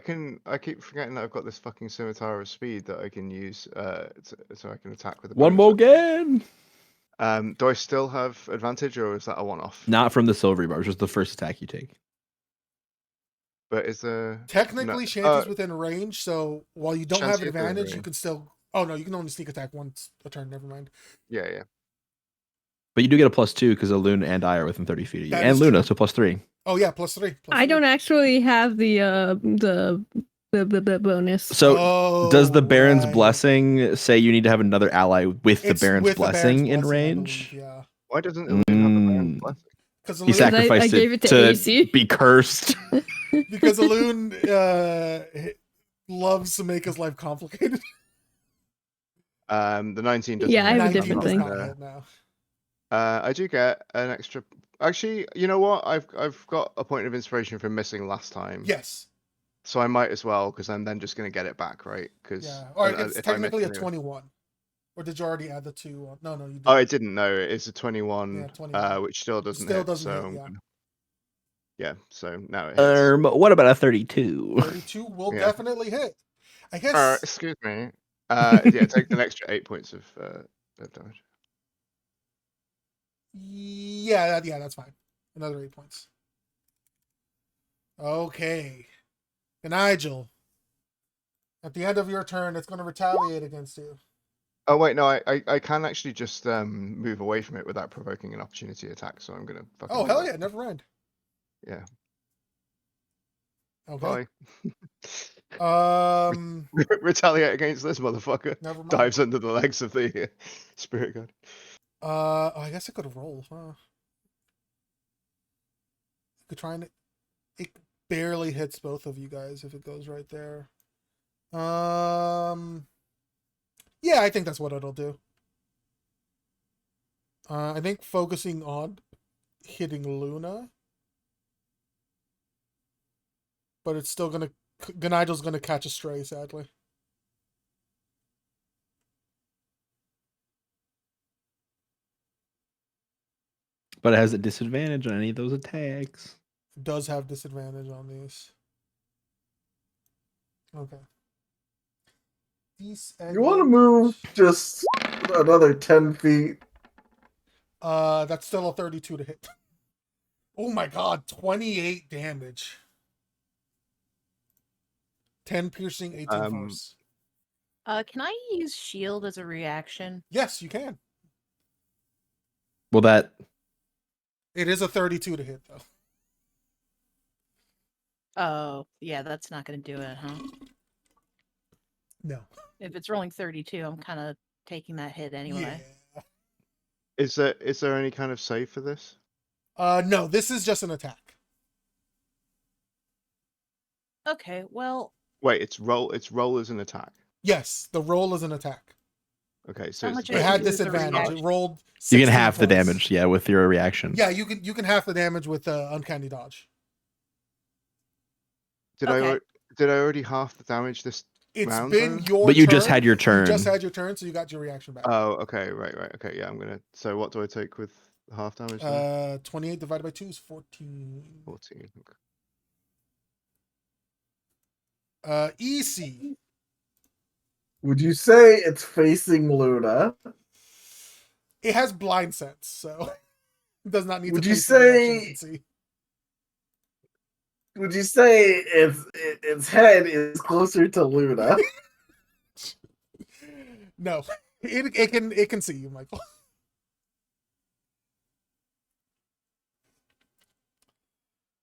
keep forgetting that I've got this fucking scimitar of speed that I can use, so I can attack with a One bonus more action. again. Do I still have advantage, or is that a one-off? Not from the silvery bar, just the first attack you take. But is there Technically, no, Shanty's within range, so while you don't have Shanty is within advantage, you range. can still. Oh no, you can only sneak attack once a turn. Never mind. Yeah. But you do get a +2 because Luna and I are within 30 feet of you, That and is Luna, true. so +3. Oh yeah, +3. I don't actually have the bonus. So does the Baron's right. Blessing say you need to have another ally with the It's Baron's with the Baron's Blessing in Blessing, I range? believe, yeah. Why doesn't Illusion have the Baron's Blessing? Because He sacrificed I gave it to AC. be cursed. Because Alun loves to make his life complicated. The 19 doesn't Yeah, hit. I have a 19 different does thing. not hit now. I do get an extra. Actually, you know what? I've got a point of inspiration from missing last time. Yes. So I might as well, because I'm then just going to get it back, right? Because Yeah. Or it's technically a 21. Or did you already add the 2? No, you didn't. Oh, I didn't know. It's a 21, Yeah, 21. which still doesn't Still hit. doesn't so hit, I'm yeah. gonna... Yeah, so now it hits. What about a 32? 32 will definitely hit. I guess. Excuse me. Yeah, take an extra 8 points of damage. Yeah, that's fine. Another 8 points. Okay. Nigel. At the end of your turn, it's going to retaliate against you. Oh wait, no, I can actually just move away from it without provoking an opportunity attack. So I'm gonna. Oh do hell that. yeah! Never mind. Yeah. Okay. Retaliate against this motherfucker. Never mind. Dives under the legs of the spirit god. I guess I could have rolled, huh? Could try and it barely hits both of you guys if it goes right there. Yeah, I think that's what it'll do. I think focusing on hitting Luna, but it's still gonna. Gnigel's gonna catch a stray, sadly. But it has a disadvantage on any of those attacks. It does have disadvantage on these. Okay. You want to move just another 10 feet? That's still a 32 to hit. Oh my god, 28 damage. 10 piercing, 18 force. Can I use shield as a reaction? Yes, you can. Well, that... It is a 32 to hit, though. Oh, yeah, that's not going to do it, huh? No. If it's rolling 32, I'm kind of taking that hit anyway. Yeah. Is there any kind of save for this? No, this is just an attack. Okay, well... Wait, it's roll as an attack. Yes, the roll is an attack. Okay, so it had disadvantage. It rolled. You can half the points. damage, yeah, with your reaction. Yeah, you can half the damage with uncanny dodge. Did I already half the damage this round? It's been your. But you turn. just had your turn. You just had your turn, so you got your reaction back. Oh, okay, right. Okay, yeah, I'm gonna. So what do I take with half damage? Then? 28 divided by 2 is 14. 14. EC. Would you say it's facing Luna? It has blind sense, so it does not need Would to you face the direction it can see. Would you say its head is closer to Luna? No. It can see you, Michael.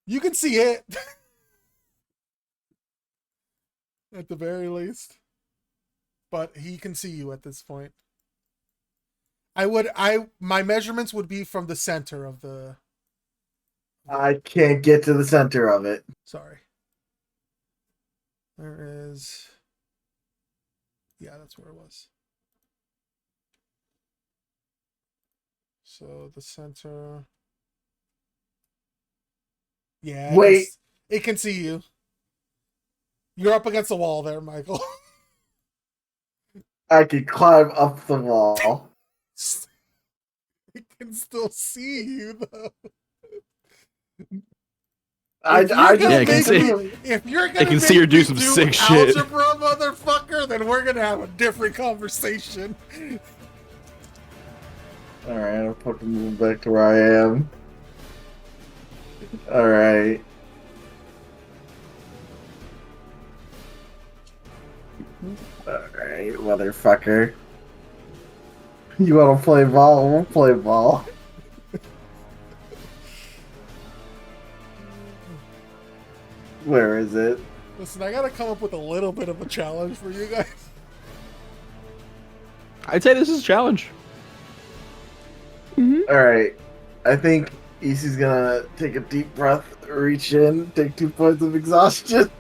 You can see it. At the very least. But he can see you at this point. My measurements would be from the center of the... I can't get to the center of it. Sorry. There is... Yeah, that's where it was. So the center... Yeah. Wait. It can see you. You're up against the wall there, Michael. I can climb up the wall. I can still see you though. I If you're gonna I can make see her do me some sick shit. algebra, motherfucker, then we're gonna have a different conversation. Alright, I'll fucking move back to where I am. Alright. Alright, motherfucker. You wanna play ball? We'll play ball. Where is it? Listen, I gotta come up with a little bit of a challenge for you guys. I'd say this is a challenge. Alright. I think Easy's gonna take a deep breath, reach in, take 2 points of exhaustion.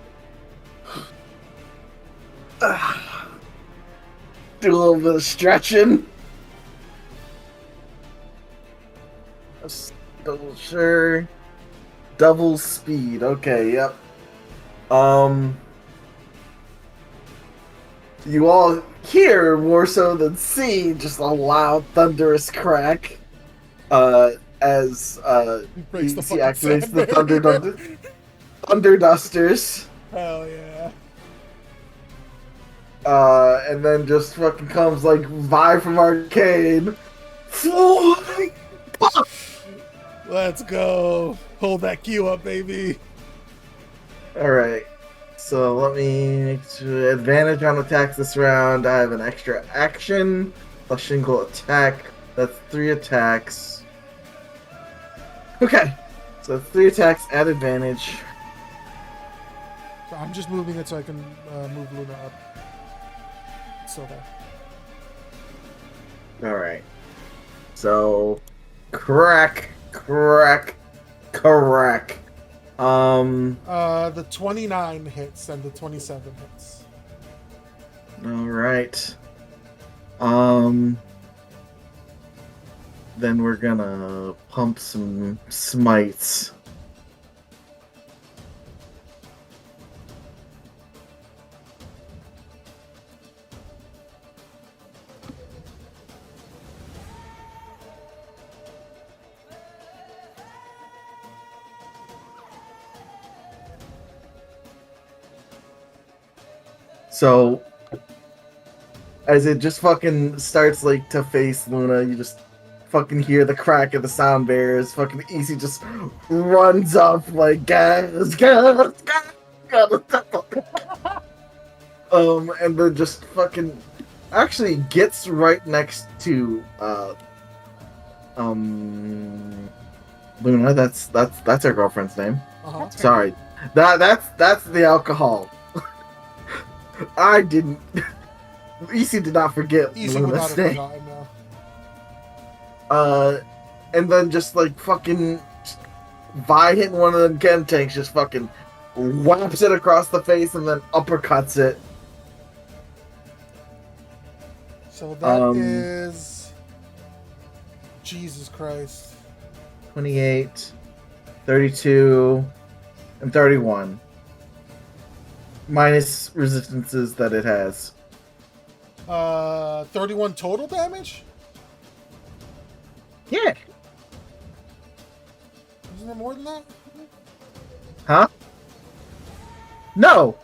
Do a little bit of stretching. Double sure. Double speed. Okay, yep. You all hear more so than see just a loud thunderous crack. As Breaks the Easy fucking activates the sand thunder dusters. Hell yeah. And then just fucking comes like Vi from Arcade. Let's go. Hold that Q up, baby. Alright. So let me make sure advantage on attacks this round. I have an extra action, a single attack. That's 3 attacks. Okay. So 3 attacks at advantage. So I'm just moving it so I can move Luna up. So there. Alright. So crack. The 29 hits and the 27 hits. Alright. Then we're gonna pump some smites. So, as it just fucking starts like to face Luna, you just fucking hear the crack of the sound barriers. Fucking Easy just runs up like gas. And then just fucking actually gets right next to Luna. That's her girlfriend's name. Uh-huh. Sorry, that's the alcohol. I didn't. Easy did not forget Easy would not Luna's have name. forgotten now. And then just like fucking Vi hitting one of them chem tanks, just fucking whaps it across the face and then uppercuts it. So that is Jesus Christ. 28, 32, and 31. Minus resistances that it has. 31 total damage? Yeah. Isn't there more than that? Huh? No.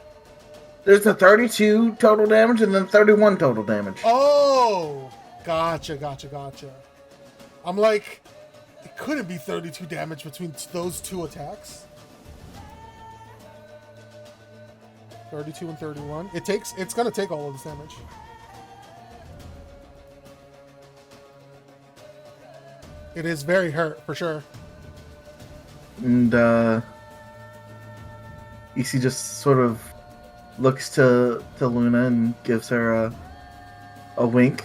There's a 32 total damage and then 31 total damage. Oh! Gotcha. I'm like, it couldn't be 32 damage between those 2 attacks. 32 and 31. It's gonna take all of this damage. It is very hurt, for sure. And, Easy just sort of looks to Luna and gives her a wink.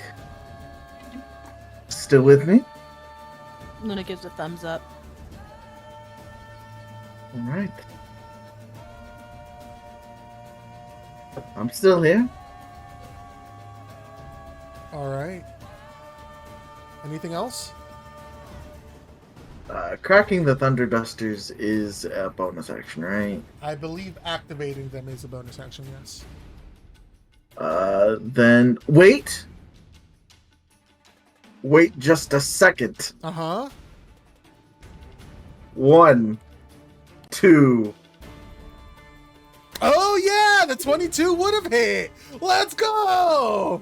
Still with me? Luna gives a thumbs up. Alright. I'm still here. Alright. Anything else? Cracking the Thunder Dusters is a bonus action, right? I believe activating them is a bonus action, yes. Then wait. Wait just a second. Uh-huh. 1, 2. Oh yeah, the 22 would have hit. Let's go.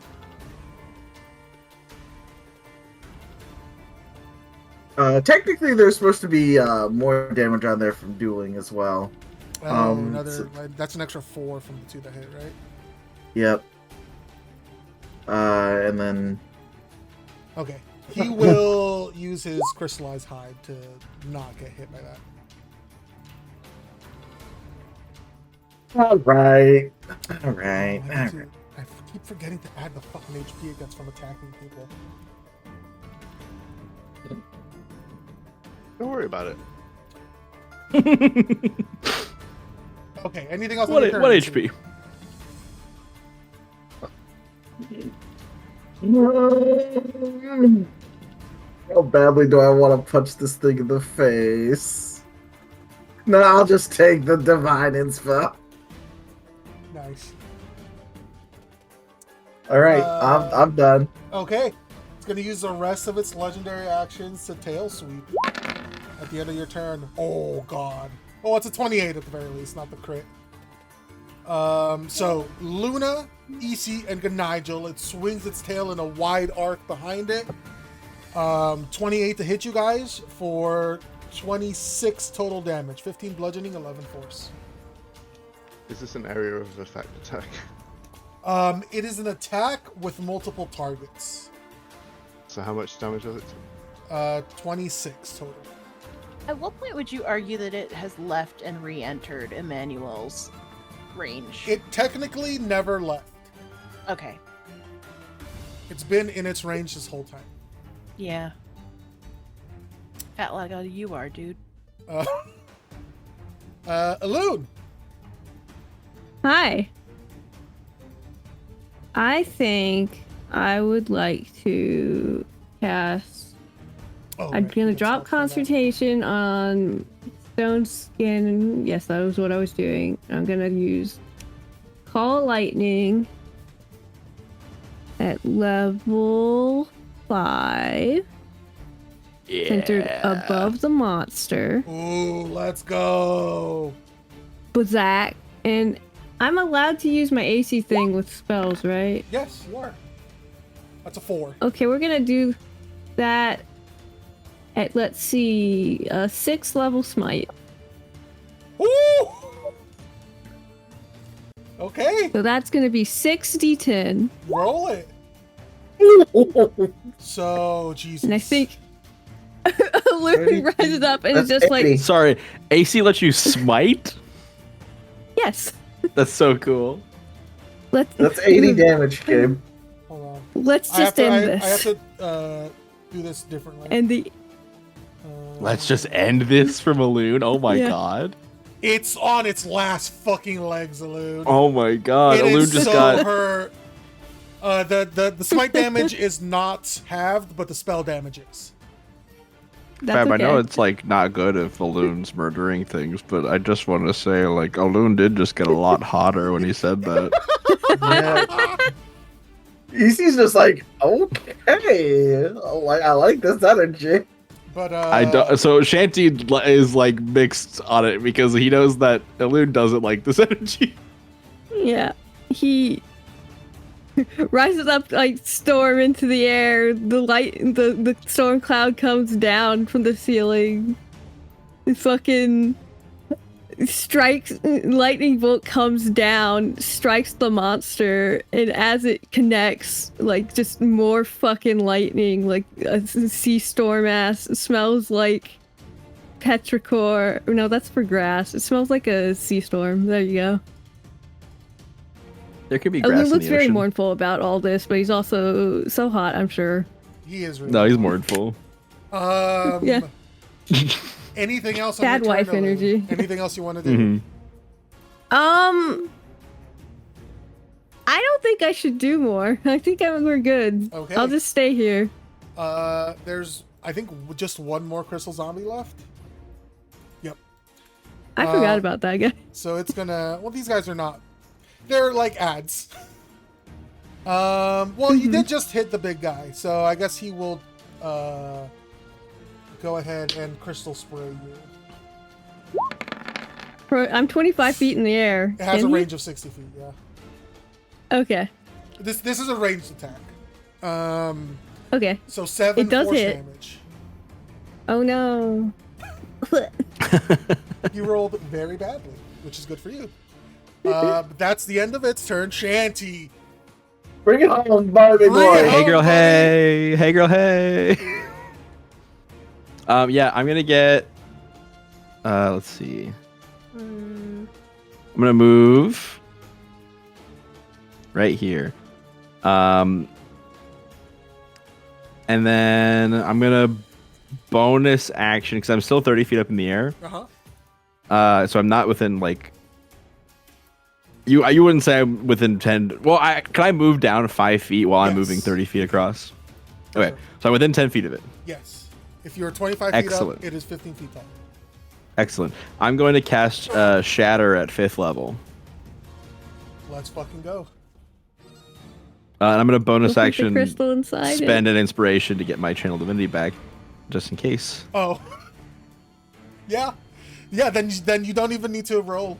Technically, there's supposed to be more damage on there from dueling as well. That's an extra 4 from the 2 that hit, right? Yep. And then. Okay. He will use his crystallized hide to not get hit by that. All right. I keep forgetting to add the fucking HP it gets from attacking people. Don't worry about it. Okay, anything else? What HP? How badly do I want to punch this thing in the face? No, I'll just take the divine inspo. Nice. All right, I'm done. Okay, it's gonna use the rest of its legendary actions to tail sweep at the end of your turn. Oh god. Oh, it's a 28 at the very least, not the crit. So Luna, EC, and Ganigel, it swings its tail in a wide arc behind it. 28 to hit you guys for 26 total damage, 15 bludgeoning, 11 force. Is this an area of effect attack? It is an attack with multiple targets. So how much damage does it? 26 total. At what point would you argue that it has left and re-entered Emmanuel's range? It technically never left. Okay. It's been in its range this whole time. Yeah. Fat like you are, dude. Alune. Hi. I think I would like to cast. I'm gonna drop concentration on stone skin. Yes, that was what I was doing. I'm gonna use Call Lightning at level 5. Yeah. Centered above the monster. Ooh, let's go. Bazak. And I'm allowed to use my AC thing with spells, right? Yes, you are. That's a 4. Okay, we're gonna do that at, let's see, 6th level smite. Ooh! Okay. So that's gonna be 6d10. Roll it. So, Jesus. And I think Luke rises up and is just like, Sorry, AC lets you smite? yes. That's so cool. That's 80 damage, Gabe. Hold on. Let's just end this. I have to do this differently. And the Let's just end this from Alune. Oh my god. It's on its last fucking legs, Alune. Oh my god. It Alune is just so got hurt. The smite damage is not halved, but the spell damage is. That's Fab, I know okay. it's like not good if Alune's murdering things, but I just want to say like Alune did just get a lot hotter when he said that. EC's just like, okay, I like this energy. But I don't. So Shanty is like mixed on it because he knows that Alune doesn't like this energy. yeah, he rises up like storm into the air. The storm cloud comes down from the ceiling. It fucking strikes. Lightning bolt comes down, strikes the monster, and as it connects, like just more fucking lightning, like a sea storm ass. It smells like petrichor. No, that's for grass. It smells like a sea storm. There you go. There could be Oh, grass he in looks the very ocean. mournful about all this, but he's also so hot, I'm sure. he is really No, he's mournful. Yeah. Anything else on Bad your turn, wife Alune? energy. Anything else you want to do? Mhm. I don't think I should do more. I think we're good. Okay. I'll just stay here. There's I think just one more crystal zombie left. Yep. I forgot about that guy. So it's gonna. Well, these guys are not. They're like ads. Well, you did just hit the big guy, so I guess he will go ahead and crystal spray you. I'm 25 feet in the air. It has Can a you? range of 60 feet. Yeah. Okay. This is a ranged attack. Okay. So 7 It does force hit. damage. Oh no. You rolled very badly, which is good for you. But that's the end of its turn. Shanty. Bring it home, Barbie boy. Hey girl, hey. Hey girl, hey. Yeah, I'm gonna get. Let's see. I'm gonna move right here. And then I'm gonna bonus action because I'm still 30 feet up in the air. So I'm not within like. You wouldn't say I'm within 10. Well, can I move down 5 feet while I'm moving 30 feet across? Okay, so I'm within 10 feet of it. Yes. If you're 25 Excellent. feet up, it is 15 feet tall. Excellent. I'm going to cast Shatter at 5th level. Let's fucking go. And I'm going to bonus Look at the action crystal inside spend it. an inspiration to get my Channel Divinity back, just in case. Oh. Yeah. Yeah, then you don't even need to roll.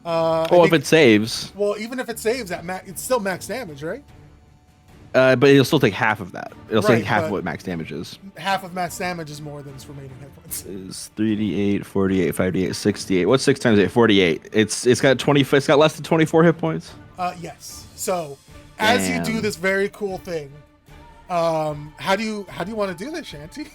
If it saves. Well, even if it saves, it's still max damage, right? But it'll still take half of that. It'll Right, take half but- of what max damage is. Half of max damage is more than its remaining hit points. Is 3d8, 48, 5d8, 68. What's 6 times 8? 48. It's got 20. It's got less than 24 hit points. Yes. So, as you do Damn. this very cool thing, how do you want to do this, Shanty?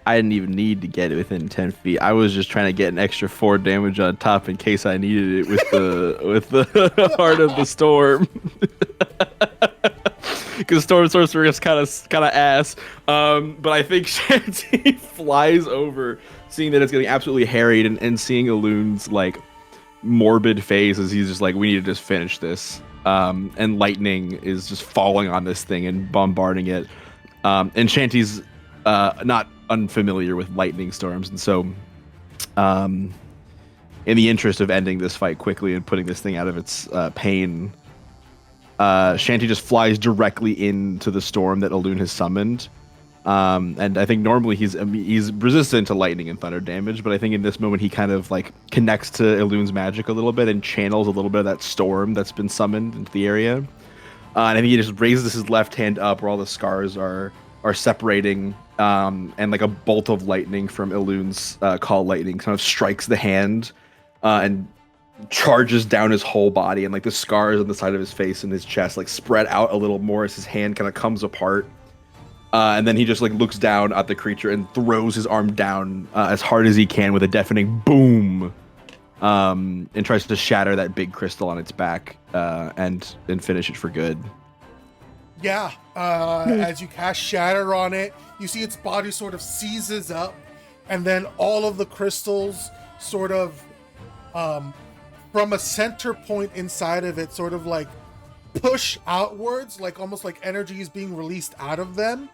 I didn't even need to get it within 10 feet. I was just trying to get an extra 4 damage on top in case I needed it with the Heart of the Storm. Because Storm Sorcerer is kind of ass. But I think Shanty flies over, seeing that it's getting absolutely harried, and seeing Elun's like morbid face as he's just like, we need to just finish this. And lightning is just falling on this thing and bombarding it. And Shanty's not unfamiliar with lightning storms, and so in the interest of ending this fight quickly and putting this thing out of its pain, Shanty just flies directly into the storm that Elun has summoned. And I think normally he's resistant to lightning and thunder damage, but I think in this moment he kind of like connects to Elun's magic a little bit and channels a little bit of that storm that's been summoned into the area. And I think he just raises his left hand up where all the scars are separating, and like a bolt of lightning from Elun's call lightning kind of strikes the hand and charges down his whole body, and like the scars on the side of his face and his chest like spread out a little more as his hand kind of comes apart. And then he just like looks down at the creature and throws his arm down as hard as he can with a deafening boom, and tries to shatter that big crystal on its back and finish it for good. Yeah. As you cast Shatter on it, you see its body sort of seizes up, and then all of the crystals sort of, from a center point inside of it, sort of like push outwards, like almost like energy is being released out of them.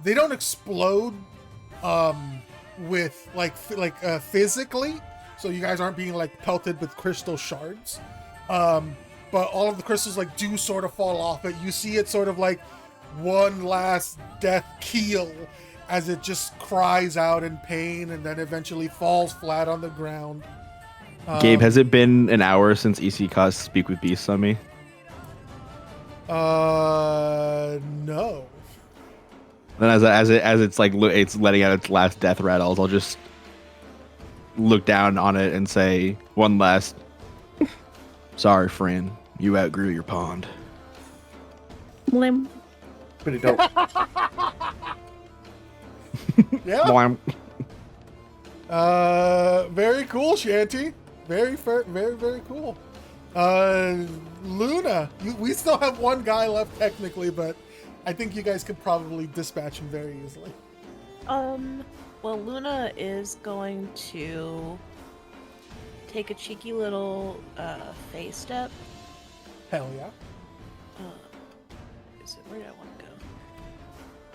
They don't explode with physically, so you guys aren't being like pelted with crystal shards. But all of the crystals like do sort of fall off it. You see it sort of like one last death keel as it just cries out in pain and then eventually falls flat on the ground. Gabe, has it been an hour since EC caused Speak with Beasts on me? No. Then as it's like it's letting out its last death rattles, I'll just look down on it and say one last, sorry friend, you outgrew your pond. Lim. Pretty dope. Yeah. Blam. Very cool, Shanty. Very, very cool. Luna, we still have one guy left technically, but I think you guys could probably dispatch him very easily. Well, Luna is going to take a cheeky little phase step. Hell yeah. Where do I want to go?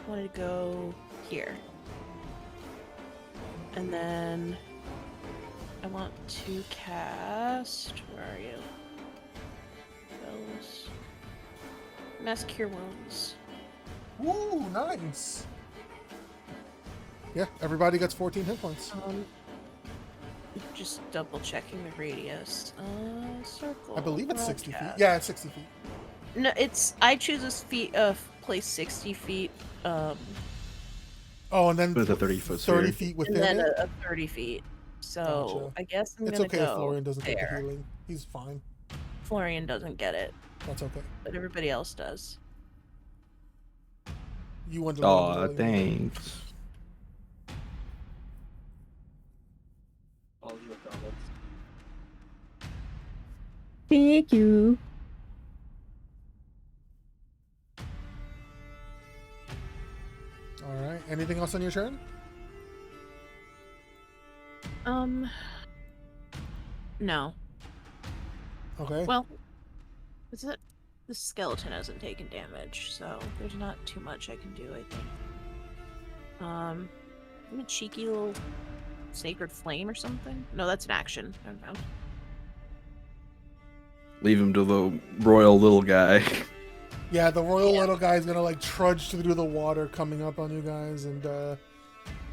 want to go here. And then I want to cast. Where are you? Those. Mass Cure Wounds. Ooh, nice. Yeah, everybody gets 14 hit points. Just double checking the radius. Circle. I believe it's 60 feet. broadcast. Yeah, it's 60 feet. No, it's I choose a place 60 feet. Oh, and then With a 30-foot 30 sphere. feet And within then it. a 30 feet. So Gotcha. I guess I'm It's gonna okay go if Florian doesn't get the there. healing. He's fine. Florian doesn't get it, That's okay. but everybody else does. You went to Aw, Lily. thanks. Thank you. All right. Anything else on your turn? No. Okay. Well, is it? The skeleton hasn't taken damage, so there's not too much I can do, I think. I'm a cheeky little sacred flame or something? No, that's an action. I don't know. Leave him to the royal little guy. Yeah, the royal little guy is gonna like trudge through the water coming up on you guys, and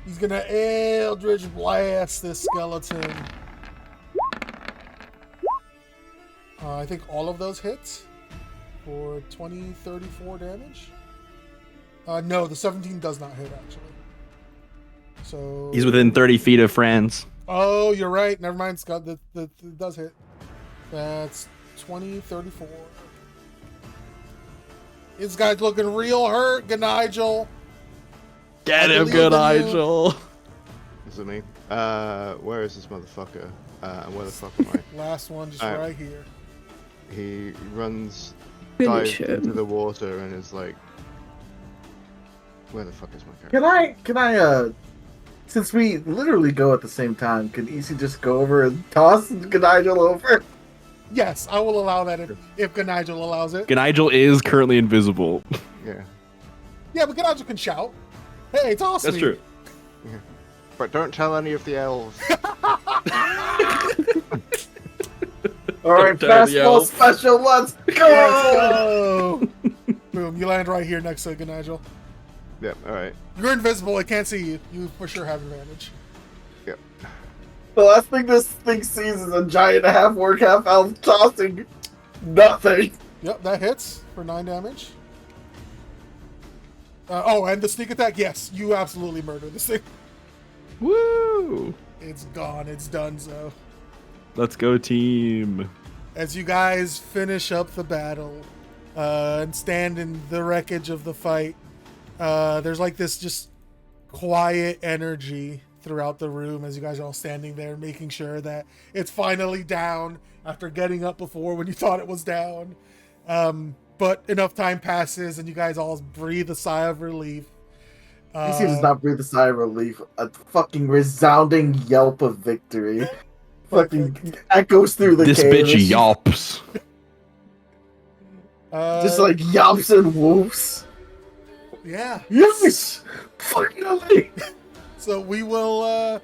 he's gonna Eldritch Blast this skeleton. I think all of those hits for 34 damage. No, the 17 does not hit actually. So He's within 30 feet of Franz. Oh, you're right. Never mind, Scott. That does hit. That's 34. This guy's looking real hurt, Nigel. Get him, good Nigel. Is it me? Where is this motherfucker? And where the fuck am I? Last one, just right here. He runs, Finish dives him. into the water and is like, where the fuck is my character? Can I, since we literally go at the same time, can Easy just go over and toss Nigel over? Yes, I will allow that if Nigel allows it. Nigel is currently invisible. Yeah. Yeah, but Nigel can shout. Hey, toss That's me. true. Yeah. But don't tell any of the elves. Alright, fastball special, let's go! Let's go! Boom, you land right here next to Nigel. Yep, alright. You're invisible, I can't see you. You for sure have advantage. Yep. The last thing this thing sees is a giant half-orc, half-elf tossing nothing. Yep, that hits for 9 damage. Oh, and the sneak attack, yes, you absolutely murder this thing. Woo! It's gone, it's done so. Let's go, team. As you guys finish up the battle and stand in the wreckage of the fight, there's like this just quiet energy throughout the room as you guys are all standing there making sure that it's finally down after getting up before when you thought it was down. But enough time passes and you guys all breathe a sigh of relief. Easy does not breathe a sigh of relief. A fucking resounding yelp of victory. Fucking echoes through the This cave. bitch yelps. Just like yelps and whoops. Yeah. Yes! Finally! So we will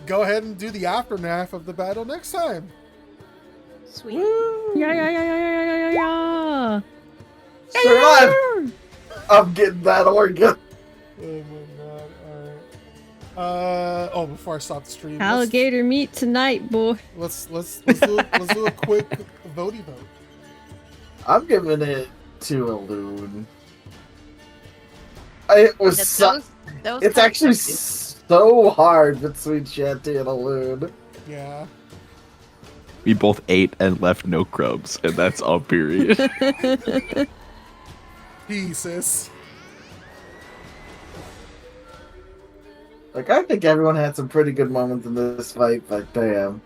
go ahead and do the aftermath of the battle next time. Sweet. Yeah. Survive! I'm getting that organ. Oh my god, alright. Before I stop the stream. Alligator meat tonight, boy. Let's do a quick votey vote. I'm giving it to a loon. It was it's actually so hard between Shanty and a loon. Yeah. We both ate and left no crumbs, and that's all period. Jesus. Like, I think everyone had some pretty good moments in this fight, but damn.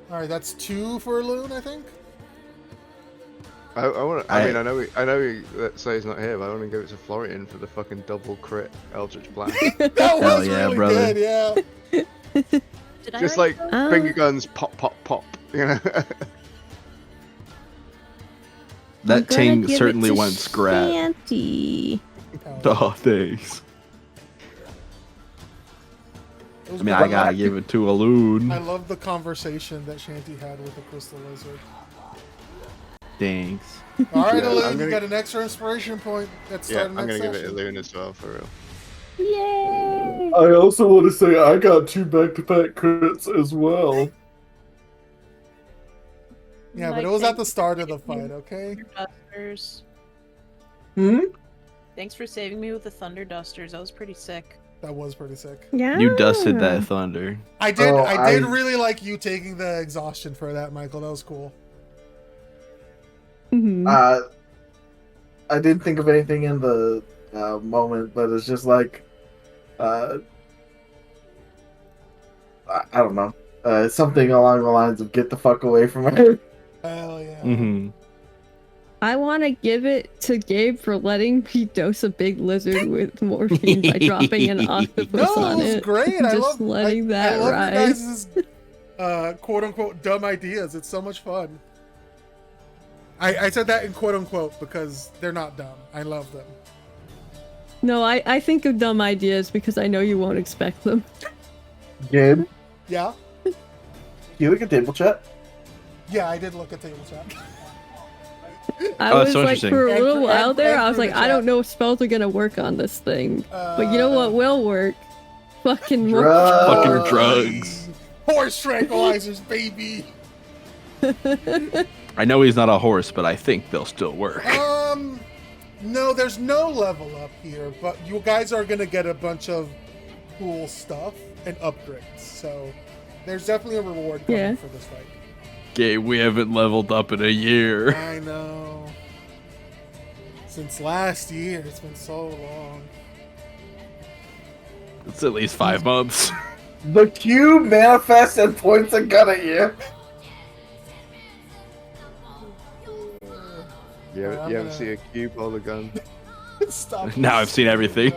Alright, that's 2 for a loon, I think. I know that Say's not here, but I want to give it to Florian for the fucking double crit Eldritch Blast. That Hell was yeah, really brother. good, yeah. Just like finger guns, pop, pop, pop. You know. That gonna ting give it certainly to went scrat. Shanty. Oh, thanks. It was I mean, good. I gotta give it to a loon. I love the conversation that Shanty had with the crystal lizard. Thanks. All right, Yeah, Loon, I'm you gonna- got an extra inspiration point. That's Yeah, starting I'm next gonna give it a session. loon as well, for real. Yay! I also want to say I got 2 back-to-back crits as well. Yeah, but Mike, it was at thanks the for start of the saving me fight, okay? with the Dusters. Thanks for saving me with the Thunder Dusters. That was pretty sick. That was pretty sick. Yeah. You dusted that thunder. I did. Oh, I did I- really like you taking the exhaustion for that, Michael. That was cool. Mhm. I didn't think of anything in the moment, but it's just like, I don't know, something along the lines of "get the fuck away from her." Hell yeah. Mm-hmm. I want to give it to Gabe for letting me dose a big lizard with morphine by dropping an octopus No, on it was it. great. I Just love letting that I love ride. your guys' quote unquote dumb ideas. It's so much fun. I said that in quote unquote because they're not dumb. I love them. No, I think of dumb ideas because I know you won't expect them. Gabe, Yeah? you look at table chat. Yeah, I did look at table chat. I Oh, was that's so like, interesting. for a And little for- while and- there, and I was for like, the I don't chat. know if spells are gonna work on this thing. But you know what will work? Fucking Drugs. Fucking drugs. Horse tranquilizers, baby. I know he's not a horse, but I think they'll still work. No, there's no level up here, but you guys are gonna get a bunch of cool stuff and upgrades. So there's definitely a reward coming for this fight. Okay, we haven't leveled up in a year. I know. Since last year, it's been so long. It's at least 5 months. The cube manifests and points a gun at you. You ever see a cube hold a gun? Stop. Now I've seen everything.